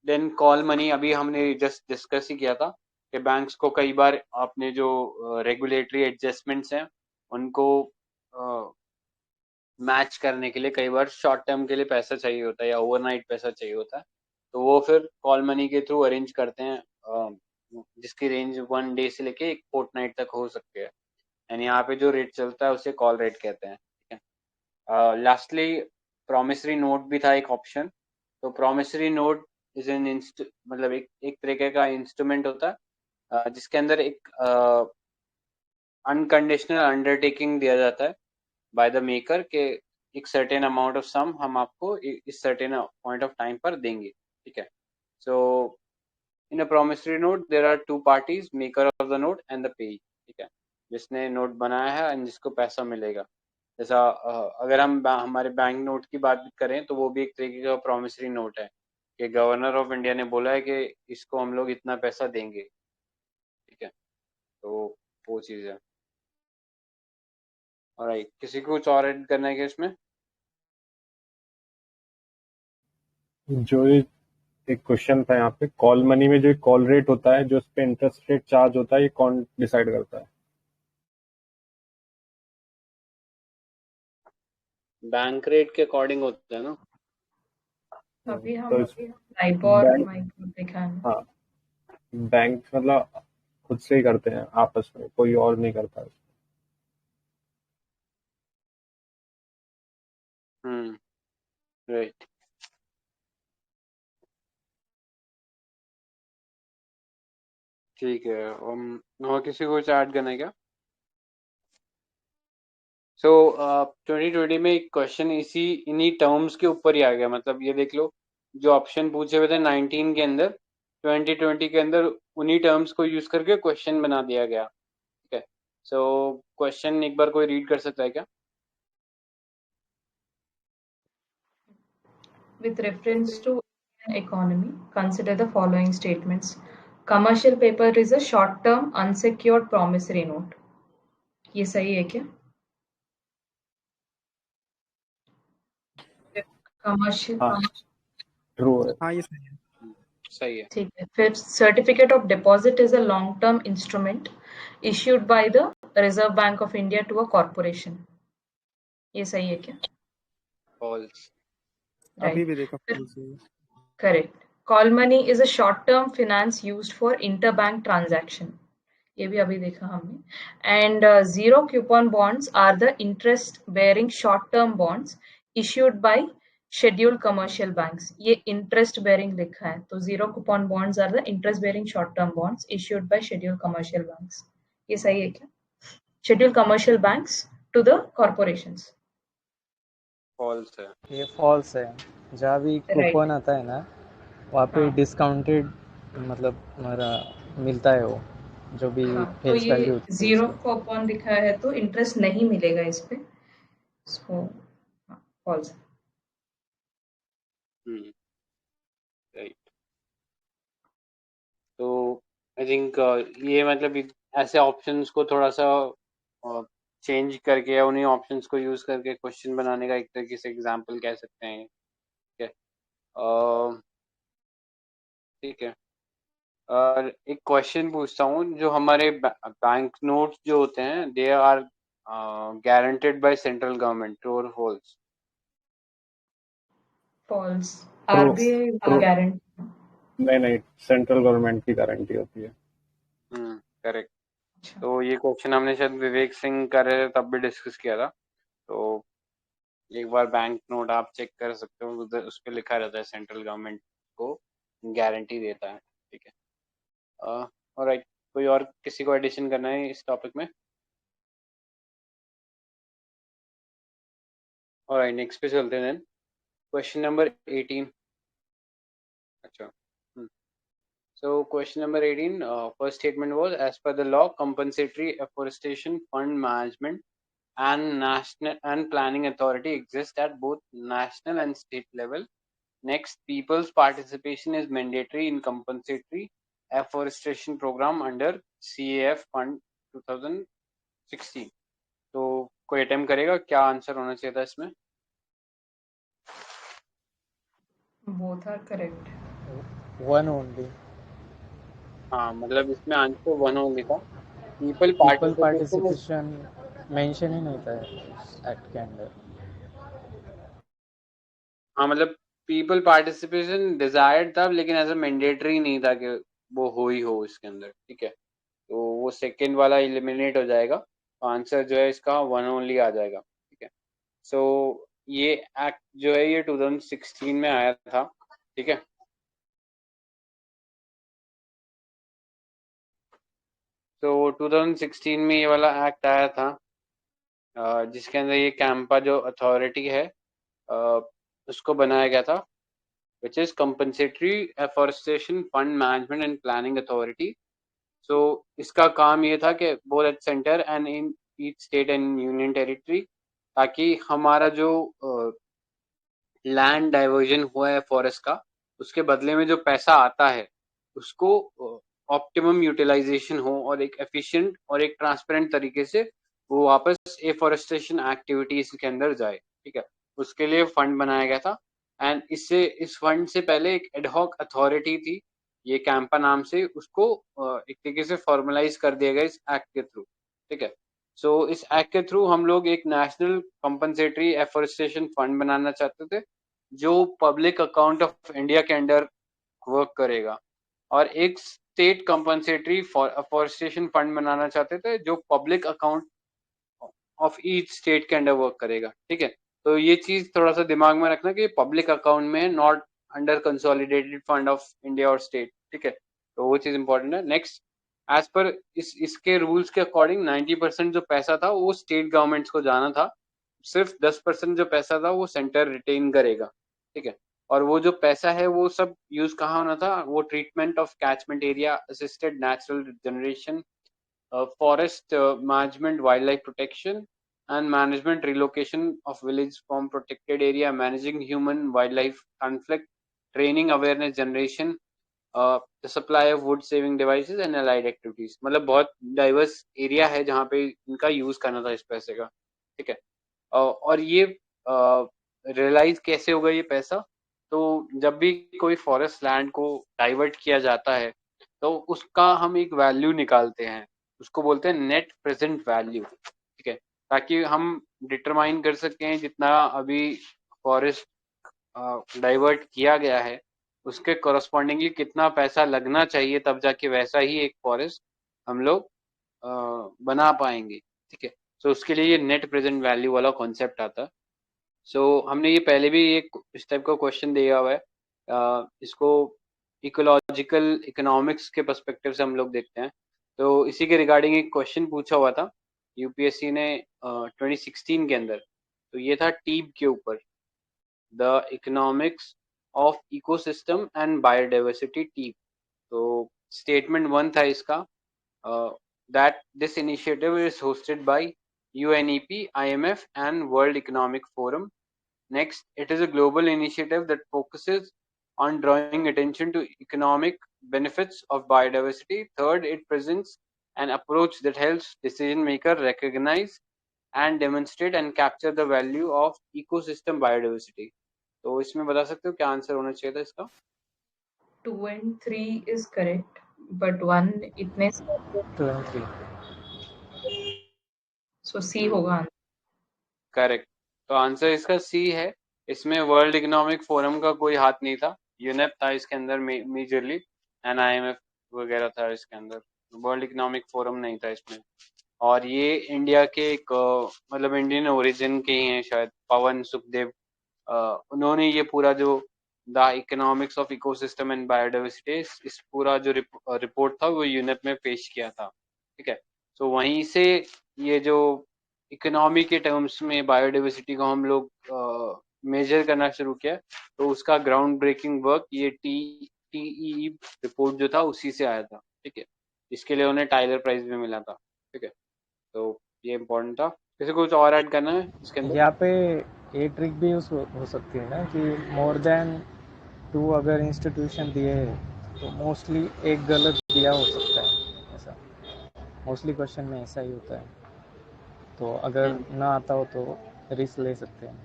देन कॉल मनी अभी हमने जस्ट डिस्कस ही किया था कि बैंक्स को कई बार अपने जो रेगुलेटरी एडजस्टमेंट्स हैं उनको मैच करने के लिए कई बार शॉर्ट टर्म के लिए पैसा चाहिए होता है या ओवरनाइट पैसा चाहिए होता है, तो वो फिर कॉल मनी के थ्रू अरेंज करते हैं, जिसकी रेंज 1 डे से लेके एक फोर्टनाइट तक हो सकती है, एंड यहाँ पे जो रेट चलता है उसे कॉल रेट कहते हैं। ठीक है, लास्टली प्रोमिसरी नोट भी था एक ऑप्शन। तो प्रोमिसरी नोट इज एन मतलब एक तरीके का इंस्ट्रूमेंट होता है जिसके अंदर एक अनकंडीशनल अंडरटेकिंग दिया जाता है बाय द मेकर के एक सर्टेन अमाउंट ऑफ सम हम आपको इस सर्टेन पॉइंट ऑफ टाइम पर देंगे। ठीक है, so in a promissory note there are two parties, maker of the note and the payee. ठीक है, जिसने नोट बनाया है एंड जिसको पैसा मिलेगा। जैसा अगर हम हमारे बैंक नोट की बात करें तो वो भी एक तरीके का प्रोमिसरी नोट है कि गवर्नर ऑफ इंडिया ने बोला है कि इसको हम लोग इतना पैसा देंगे। ठीक है, तो वो चीज़ है। ऑलराइट, किसी को कुछ और ऐड करना है क्या इसमें? जो ये एक क्वेश्चन था यहाँ पे, कॉल मनी में जो कॉल रेट होता है, जो उस पे इंटरेस्ट रेट चार्ज होता है, ये कौन डिसाइड करता है? बैंक रेट के अकॉर्डिंग होता है ना। अभी हम तो लाइबोर बैंक, माइक्रो देखा है ना. हाँ, बैंक मतलब खुद से ही करते हैं आपस में, कोई और नहीं करता है। राइट। ठीक है, और किसी को कुछ ऐड करना है क्या? सो 2020 में एक क्वेश्चन इन्हीं टर्म्स के ऊपर ही आ गया, मतलब ये देख लो जो ऑप्शन पूछे हुए थे 19 के अंदर, 2020 के अंदर उन्हीं टर्म्स को यूज करके क्वेश्चन बना दिया गया। ठीक है, सो क्वेश्चन एक बार कोई रीड कर सकता है क्या? With reference to economy, consider the following statements. Commercial paper is a short-term unsecured promissory note. ये सही है क्या? Commercial. हाँ, ट्रू है। हाँ ये सही है। सही है। ठीक है, फिर certificate of deposit is a long-term instrument issued by the Reserve Bank of India to a corporation. ये सही है क्या? फॉल्स। अभी Right. भी देखा false है। Correct. Call money is a short-term finance used for interbank transaction. ये भी अभी देखा हमने. And zero coupon bonds are the interest-bearing short-term bonds issued by scheduled commercial banks. ये interest-bearing लिखा है, तो zero coupon bonds are the interest-bearing short-term bonds issued by scheduled commercial banks. ये सही है क्या? Scheduled commercial banks to the corporations. False है। ये फॉल्स है। जहाँ भी Right. कूपन आता है ना वहाँ पे हाँ. डिस्काउंटेड मतलब हमारा मिलता है वो जो भी हाँ, तो फेस वैल्यू ये होती है जीरो उसकी। कूपन दिखा है तो इंटरेस्ट नहीं मिलेगा इस पे. सो फॉल्स. राइट, तो आई थिंक ये मतलब ऐसे ऑप्शंस को थोड़ा सा चेंज करके या उन्हीं ऑप्शंस को यूज करके क्वेश्चन बनाने का एक तरीके से एग्जाम्पल कह सकते हैं। ठीक है, ठीक है। और एक क्वेश्चन पूछता हूँ, जो हमारे बैंक नोट्स जो होते हैं they are guaranteed by central government, true और false? False. True. RBI true. Guarantee. नहीं नहीं, सेंट्रल गवर्नमेंट की गारंटी होती है। करेक्ट। तो ये क्वेश्चन हमने शायद विवेक सिंह कर रहे थे तब भी डिस्कस किया था। तो एक बार बैंक नोट आप चेक कर सकते हो, उधर उस पर लिखा रहता है सेंट्रल गवर्नमेंट को गारंटी देता है। ठीक है, ऑलराइट। कोई और किसी को एडिशन करना है इस टॉपिक में? ऑलराइट, नेक्स्ट पे चलते हैं। Question number 18। अच्छा, so question number 18, first statement was, as per the law, compensatory afforestation fund management and national and planning authority exist at both national and state level. Next, people's participation is mandatory in compensatory afforestation program under CAF fund 2016. तो कोई attempt करेगा, क्या answer होना चाहिए था इसमें? Both are correct. One only. हाँ, मतलब इसमें आंसर वन ओनली था। People people participation is, participation mention ही नहीं था एक्ट के अंदर। हाँ मतलब पीपल पार्टिसिपेशन डिजायर्ड था, लेकिन ऐसा मैंडेटरी नहीं था कि वो हो ही हो इसके अंदर। ठीक है, तो वो सेकंड वाला एलिमिनेट हो जाएगा, तो आंसर जो है इसका वन ओनली आ जाएगा। ठीक है, सो ये एक्ट जो है ये 2016 में आया था। ठीक है, तो 2016 में ये वाला एक्ट आया था, जिसके अंदर ये कैंपा जो अथॉरिटी है उसको बनाया गया था, which is compensatory afforestation fund management and planning authority. So इसका काम ये था कि both at center and in each state and union territory, ताकि हमारा जो लैंड डाइवर्जन हुआ है फॉरेस्ट का, उसके बदले में जो पैसा आता है उसको ऑप्टिमम यूटिलाइजेशन हो और एक एफिशिएंट और एक ट्रांसपेरेंट तरीके से वो वापस एफॉरेस्टेशन एक्टिविटीज के अंदर जाए। ठीक है, उसके लिए फंड बनाया गया था। एंड इससे इस फंड से पहले एक एडहॉक अथॉरिटी थी, ये कैंपा नाम से, उसको एक तरीके से फॉर्मलाइज कर दिया गया इस एक्ट के थ्रू। ठीक है, सो इस एक्ट के थ्रू हम लोग एक नेशनल कंपनसेटरी एफॉरेस्टेशन फंड बनाना चाहते थे, जो पब्लिक अकाउंट ऑफ इंडिया के अंडर वर्क करेगा, और एक स्टेट कंपनसेटरी अफॉरेस्टेशन फंड बनाना चाहते थे जो public account of each state के अंडर वर्क करेगा। ठीक है, तो ये चीज थोड़ा सा दिमाग में रखना कि पब्लिक अकाउंट में, not under consolidated fund of India और स्टेट। ठीक है, तो वो चीज इंपॉर्टेंट है। नेक्स्ट, एज पर इसके रूल्स के अकॉर्डिंग 90% जो पैसा था वो स्टेट गवर्नमेंट्स को जाना था, सिर्फ 10% जो पैसा था वो सेंटर रिटेन करेगा। ठीक है, और वो जो पैसा है वो सब यूज कहाँ होना था, वो treatment of catchment area, assisted natural generation, forest management, wildlife protection, and management relocation of village from protected area, managing human wildlife conflict, training awareness generation, the supply of wood saving devices and allied activities। मतलब बहुत diverse area है जहाँ पे इनका use करना था इस पैसे का। ठीक है, और ये रियलाइज कैसे होगा ये पैसा, तो जब भी कोई फॉरेस्ट लैंड को डाइवर्ट किया जाता है तो उसका हम एक वैल्यू निकालते हैं, उसको बोलते हैं नेट प्रेजेंट वैल्यू। ठीक है, ताकि हम डिटरमाइन कर सकें जितना अभी फॉरेस्ट डाइवर्ट किया गया है उसके कोरस्पॉन्डिंगली कितना पैसा लगना चाहिए, तब जाके वैसा ही एक फॉरेस्ट हम लोग बना पाएंगे। ठीक है, तो उसके लिए ये नेट प्रेजेंट वैल्यू वाला कॉन्सेप्ट आता है। सो हमने ये पहले भी एक इस टाइप का क्वेश्चन दिया हुआ है, इसको इकोलॉजिकल इकोनॉमिक्स के पर्सपेक्टिव से हम लोग देखते हैं। तो इसी के रिगार्डिंग एक क्वेश्चन पूछा हुआ था यूपीएससी ने 2016 के अंदर, तो ये था टीब के ऊपर, the economics of ecosystem and biodiversity TEEB. तो स्टेटमेंट वन था इसका, that this initiative is hosted by UNEP, IMF and World Economic Forum. Next, it is a global initiative that focuses on drawing attention to economic benefits of biodiversity. Third, it presents an approach that helps decision makers recognize and demonstrate and capture the value of ecosystem biodiversity. तो इसमें बता सकते हो क्या answer होना चाहिए था इसका? 2 and 3 is correct, but 1 इतने सारे, 2 and 3. so C होगा आंसर. करेक्ट. तो आंसर इसका सी है. इसमें वर्ल्ड इकोनॉमिक फोरम का कोई हाथ नहीं था. यूनेप था इसके अंदर मेजरली, एंड IMF वगैरह था इसके अंदर. वर्ल्ड इकोनॉमिक फोरम नहीं था इसमें. और ये इंडिया के एक मतलब इंडियन ओरिजिन के ही हैं शायद, पवन सुखदेव. उन्होंने ये पूरा जो the economics of ecosystem and biodiversity, इस पूरा जो रिपोर्ट था वो यूनेप में पेश किया था. ठीक है. तो वहीं से ये जो इकोनॉमी के टर्म्स में बायोडाइवर्सिटी को हम लोग मेजर करना शुरू किया, तो उसका ग्राउंड ब्रेकिंग वर्क ये TEE रिपोर्ट जो था उसी से आया था. ठीक है. इसके लिए उन्हें टाइलर प्राइज भी मिला था. ठीक है. तो ये इम्पोर्टेंट था. किसी को कुछ और ऐड करना है इसके अंदर? यहाँ पे ये ट्रिक भी यूज हो सकती है ना कि मोर देन 2 अगर इंस्टीट्यूशन दिए तो मोस्टली एक गलत दिया हो सकता है. ऐसा मोस्टली क्वेश्चन में ऐसा ही होता है. तो अगर ना आता हो तो रिस्क ले सकते हैं.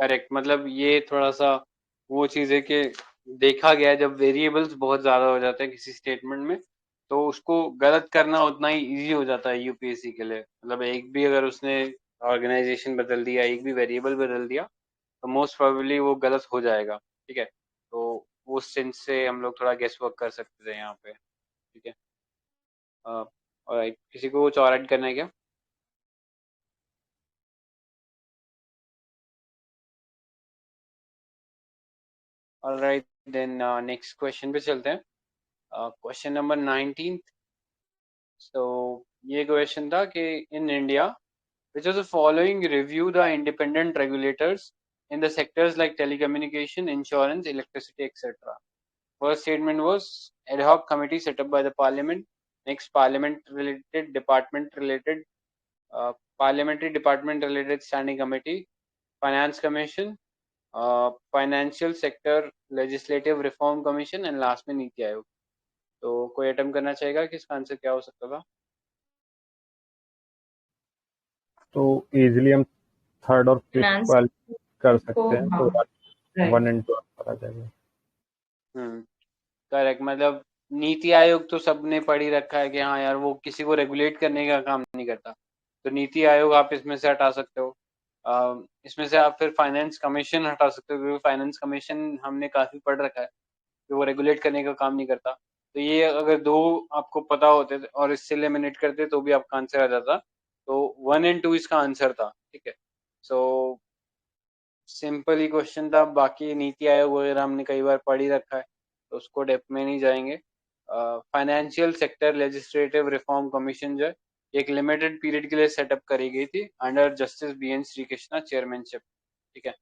करेक्ट. मतलब ये थोड़ा सा वो चीज है कि देखा गया है जब वेरिएबल्स बहुत ज्यादा हो जाते हैं किसी स्टेटमेंट में, तो उसको गलत करना उतना ही इजी हो जाता है यूपीएससी के लिए. मतलब एक भी अगर उसने ऑर्गेनाइजेशन बदल दिया, एक भी वेरिएबल बदल दिया, तो मोस्ट प्रोबेबली वो गलत हो जाएगा. ठीक है. तो उस सेंस से हम लोग थोड़ा गेस वर्क कर सकते थे यहाँ पे. ठीक है. और किसी को कुछ और ऐड करना है क्या? ऑलराइट, देन नेक्स्ट क्वेश्चन पे चलते हैं. Question number 19. तो ये क्वेश्चन था कि in India which of the following review the independent regulators in the sectors like telecommunication, insurance, electricity, etc. First statement was ad hoc committee set up by the parliament. Next, parliamentary department related standing committee, finance commission, financial sector legislative reform commission, and last में नीति आयोग. तो कोई attempt करना चाहेगा कि इसका answer क्या हो सकता था? तो इजीली हम थर्ड और फिफ्थ Finance वाले कर सकते को, हैं. तो हाँ, right. 1 and 2 आ जाएगा. करेक्ट. मतलब नीति आयोग तो सबने पढ़ ही रखा है कि हाँ यार वो किसी को रेगुलेट करने का काम नहीं करता, तो नीति आयोग आप इसमें से हटा सकते हो. इसमें से आप फिर फाइनेंस कमीशन हटा सकते हो, क्योंकि फाइनेंस कमीशन हमने काफी पढ़ रखा है कि वो रेगुलेट करने का काम नहीं करता. तो ये अगर दो आपको पता होते और इससे एलिमिनेट करते तो भी आपका आंसर आ जाता. तो 1 and 2 इसका आंसर था. ठीक है. सो सिंपल ही क्वेश्चन था. बाकी नीति आयोग वगैरह हमने कई बार पढ़ ही रखा है, तो उसको डेप्थ में नहीं जाएंगे. Financial sector legislative reform commission जो है एक लिमिटेड पीरियड के लिए सेटअप करी गई थी under justice BN Srikrishna chairmanship. ठीक है.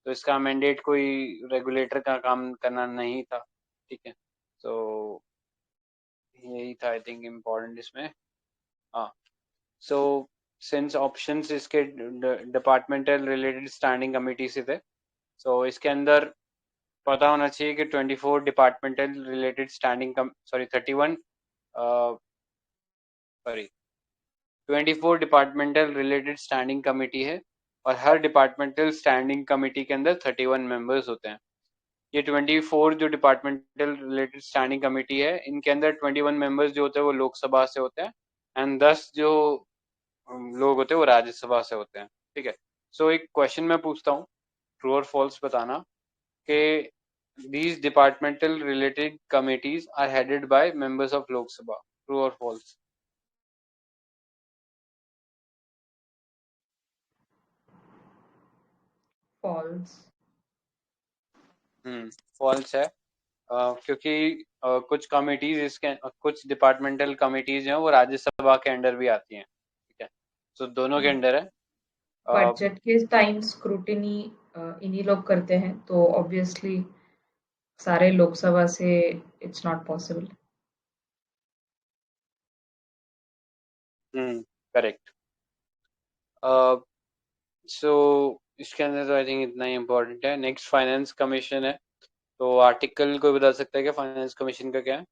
तो इसका मैंडेट कोई रेगुलेटर का काम करना नहीं था. ठीक है. तो यही था आई थिंक इम्पोर्टेंट इसमें. हाँ. सो सिंस ऑप्शंस इसके डिपार्टमेंटल रिलेटेड स्टैंडिंग कमेटी से थे, सो इसके अंदर पता होना चाहिए कि 24 departmental related standing 24 departmental related standing committee है, और हर डिपार्टमेंटल स्टैंडिंग कमेटी के अंदर 31 मेंबर्स होते हैं. ये 24 जो डिपार्टमेंटल रिलेटेड स्टैंडिंग कमेटी है, इनके अंदर 21 मेंबर्स जो होते हैं वो लोकसभा से होते हैं, एंड 10 जो लोग होते हैं वो राज्यसभा से होते हैं. ठीक है. सो एक क्वेश्चन मैं पूछता हूँ, ट्रू और फॉल्स बताना, कि these departmental related committees are headed by members of Lok Sabha. True or false? False. False है. क्योंकि कुछ कमिटीज इसके कुछ डिपार्टमेंटल कमिटीज हैं वो राज्यसभा के अंडर भी आती हैं. ठीक है. तो दोनों के अंडर है. बजट के टाइम स्क्रूटिनी इन्हीं लोग करते हैं, तो ऑब्वियसली सारे लोकसभा से इट्स नॉट पॉसिबल. करेक्ट. सो इसके अंदर तो आई थिंक इतना ही इम्पोर्टेंट है. नेक्स्ट फाइनेंस कमीशन है. तो आर्टिकल कोई बता सकता है क्या फाइनेंस कमीशन का क्या है?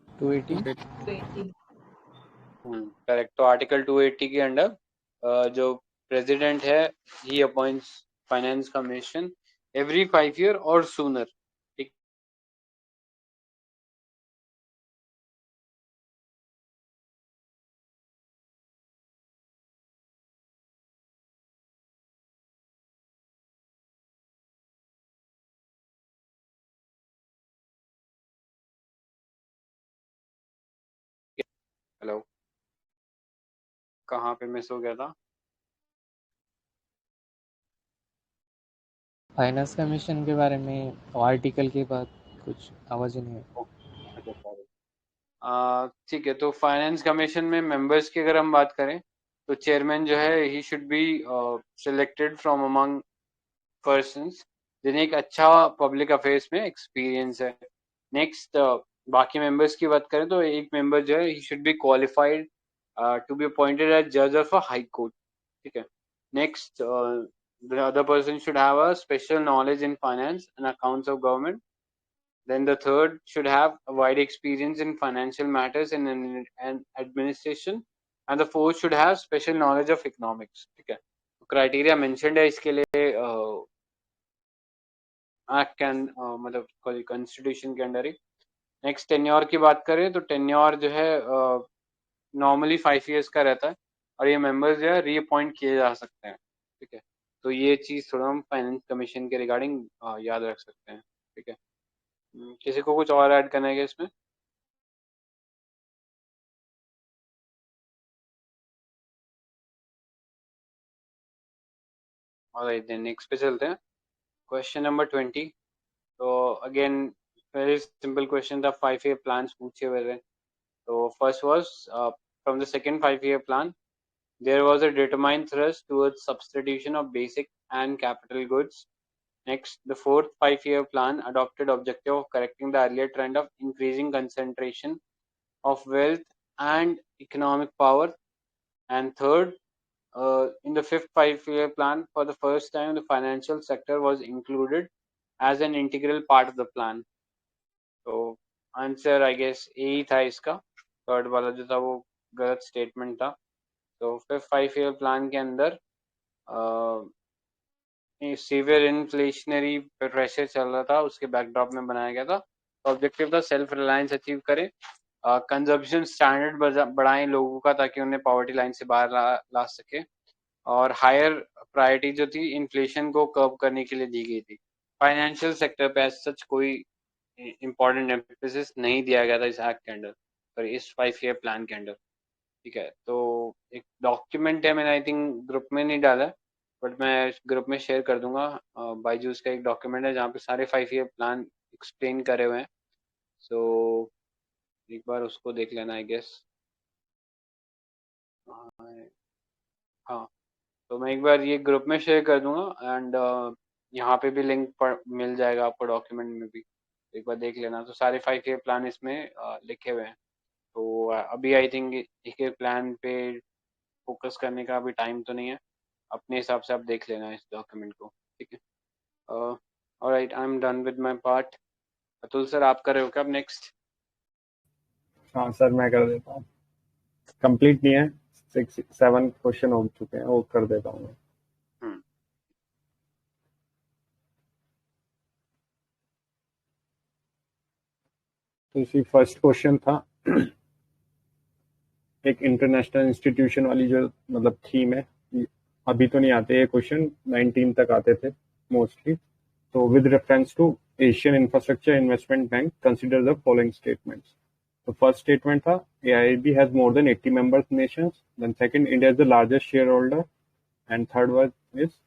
280. 280. करेक्ट। तो आर्टिकल 280 के अंडर जो प्रेसिडेंट है ही appoints finance commission every 5 year और सूनर। ठीक। हेलो, कहाँ पे मिस हो गया था? फाइनेंस कमीशन के बारे में आर्टिकल के बाद कुछ आवाज़ ही नहीं है। अच्छा, सॉरी। ठीक है। तो फाइनेंस कमीशन में मेंबर्स की अगर हम बात करें तो चेयरमैन जो है ही should be selected from among persons जिन्हें एक अच्छा पब्लिक अफेयर्स में एक्सपीरियंस है। नेक्स्ट, बाकी मेंबर्स की बात करें तो एक मेंबर जो है ही should be qualified to be appointed as जज ऑफ अ हाई कोर्ट। ठीक है। Next, the other person should have a special knowledge in finance and accounts of government. Then the third should have a wide experience in financial matters and administration, and the fourth should have special knowledge of economics. ठीक है। Criteria mentioned है इसके लिए act के मतलब constitution के under ही। Next, tenure की बात करें तो टेन्योर जो है नॉर्मली 5 years का रहता है और ये मेंबर्स जो है रीअपॉइंट किए जा सकते हैं। ठीक है। तो ये चीज थोड़ा हम फाइनेंस कमीशन के रिगार्डिंग याद रख सकते हैं। ठीक है। किसी को कुछ और ऐड करना है क्या इसमें? ऑलराइट, देन नेक्स्ट पे चलते हैं। Question number 20। तो अगेन वेरी सिंपल क्वेश्चन था, 5 year प्लान्स पूछे हुए थे। तो first was from the second 5 year plan there was a determined thrust towards substitution of basic and capital goods. Next, the fourth 5 year plan adopted objective of correcting the earlier trend of increasing concentration of wealth and economic power. And third, in the fifth 5 year plan, for the first time, the financial sector was included as an integral part of the plan. तो answer I guess ए ही था इसका। Third वाला जो था वो गलत statement था। तो फिफ्थ 5 year प्लान के अंदर सीवियर इन्फ्लेशनरी प्रेशर चल रहा था, उसके बैकड्रॉप में बनाया गया था। तो ऑब्जेक्टिव था सेल्फ रिलायंस अचीव करें, कंजप्शन स्टैंडर्ड बढ़ाएं लोगों का ताकि उन्हें पॉवर्टी लाइन से बाहर ला सके, और हायर प्रायोरिटी जो थी इन्फ्लेशन को कर्व करने के लिए दी गई थी। फाइनेंशियल सेक्टर पे एज सच कोई इम्पोर्टेंट एम्फेसिस नहीं दिया गया था इस एक्ट के अंडर, पर इस 5 year प्लान के अंडर। ठीक है। तो एक डॉक्यूमेंट है, मैंने आई थिंक ग्रुप में नहीं डाला है, बट मैं ग्रुप में शेयर कर दूंगा। बाईजूस का एक डॉक्यूमेंट है जहाँ पे सारे 5 year प्लान एक्सप्लेन करे हुए हैं। सो एक बार उसको देख लेना आई गेस। हाँ, तो मैं एक बार ये ग्रुप में शेयर कर दूंगा एंड यहाँ पे भी लिंक पर मिल जाएगा आपको डॉक्यूमेंट में भी, एक बार देख लेना। तो सारे 5 year प्लान इसमें लिखे हुए हैं। तो अभी आई थिंक एक एक प्लान पे फोकस करने का अभी टाइम तो नहीं है, अपने हिसाब से आप देख लेना इस डॉक्यूमेंट को। ठीक है। Alright, I am done with my part. Atul sir, आप कर रहे हो क्या अब नेक्स्ट? हाँ सर, मैं कर देता हूँ। कंप्लीट नहीं है, 6-7 क्वेश्चन हो चुके हैं, वो कर देता हूँ मैं। तो इसी फर्स्ट क्वेश्चन था एक इंटरनेशनल इंस्टीट्यूशन वाली जो मतलब थीम है, अभी तो नहीं आते ये क्वेश्चन, 19 तक आते थे मोस्टली। तो with reference to Asian infrastructure investment bank consider the following statements. तो फर्स्ट स्टेटमेंट था AIIB has more than 80 members nations. Then second, India is the largest share holder. And third one is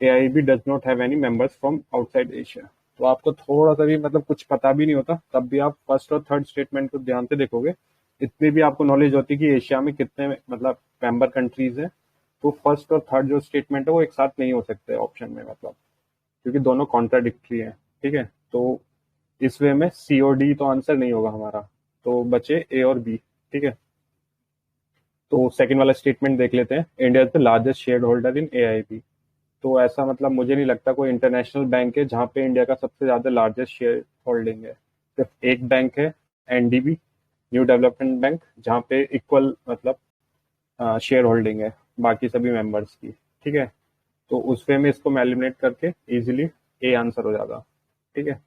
AIIB does not have any members from outside Asia. तो आपको थोड़ा सा भी मतलब कुछ पता भी नहीं होता तब भी आप फर्स्ट और थर्ड स्टेटमेंट को ध्यान से देखोगे, इतनी भी आपको नॉलेज होती है कि एशिया में कितने मतलब मेंबर कंट्रीज हैं। तो फर्स्ट और थर्ड जो स्टेटमेंट है वो एक साथ नहीं हो सकते ऑप्शन में, मतलब क्योंकि दोनों कॉन्ट्राडिक्टरी हैं। ठीक है। तो इस वे में COD तो आंसर नहीं होगा हमारा, तो बचे A और B। ठीक है। तो सेकंड वाला स्टेटमेंट देख लेते हैं, India is the largest share holder in AIIB। तो ऐसा मतलब मुझे नहीं लगता कोई इंटरनेशनल बैंक है जहाँ पे इंडिया का सबसे ज्यादा लार्जेस्ट शेयर होल्डिंग है। सिर्फ एक बैंक है, NDB, न्यू डेवलपमेंट बैंक जहाँ पे इक्वल मतलब शेयर होल्डिंग है बाकी सभी मेंबर्स की, ठीक है। तो उस वे में इसको एलिमिनेट करके इजीली ए आंसर हो जाएगा, ठीक है।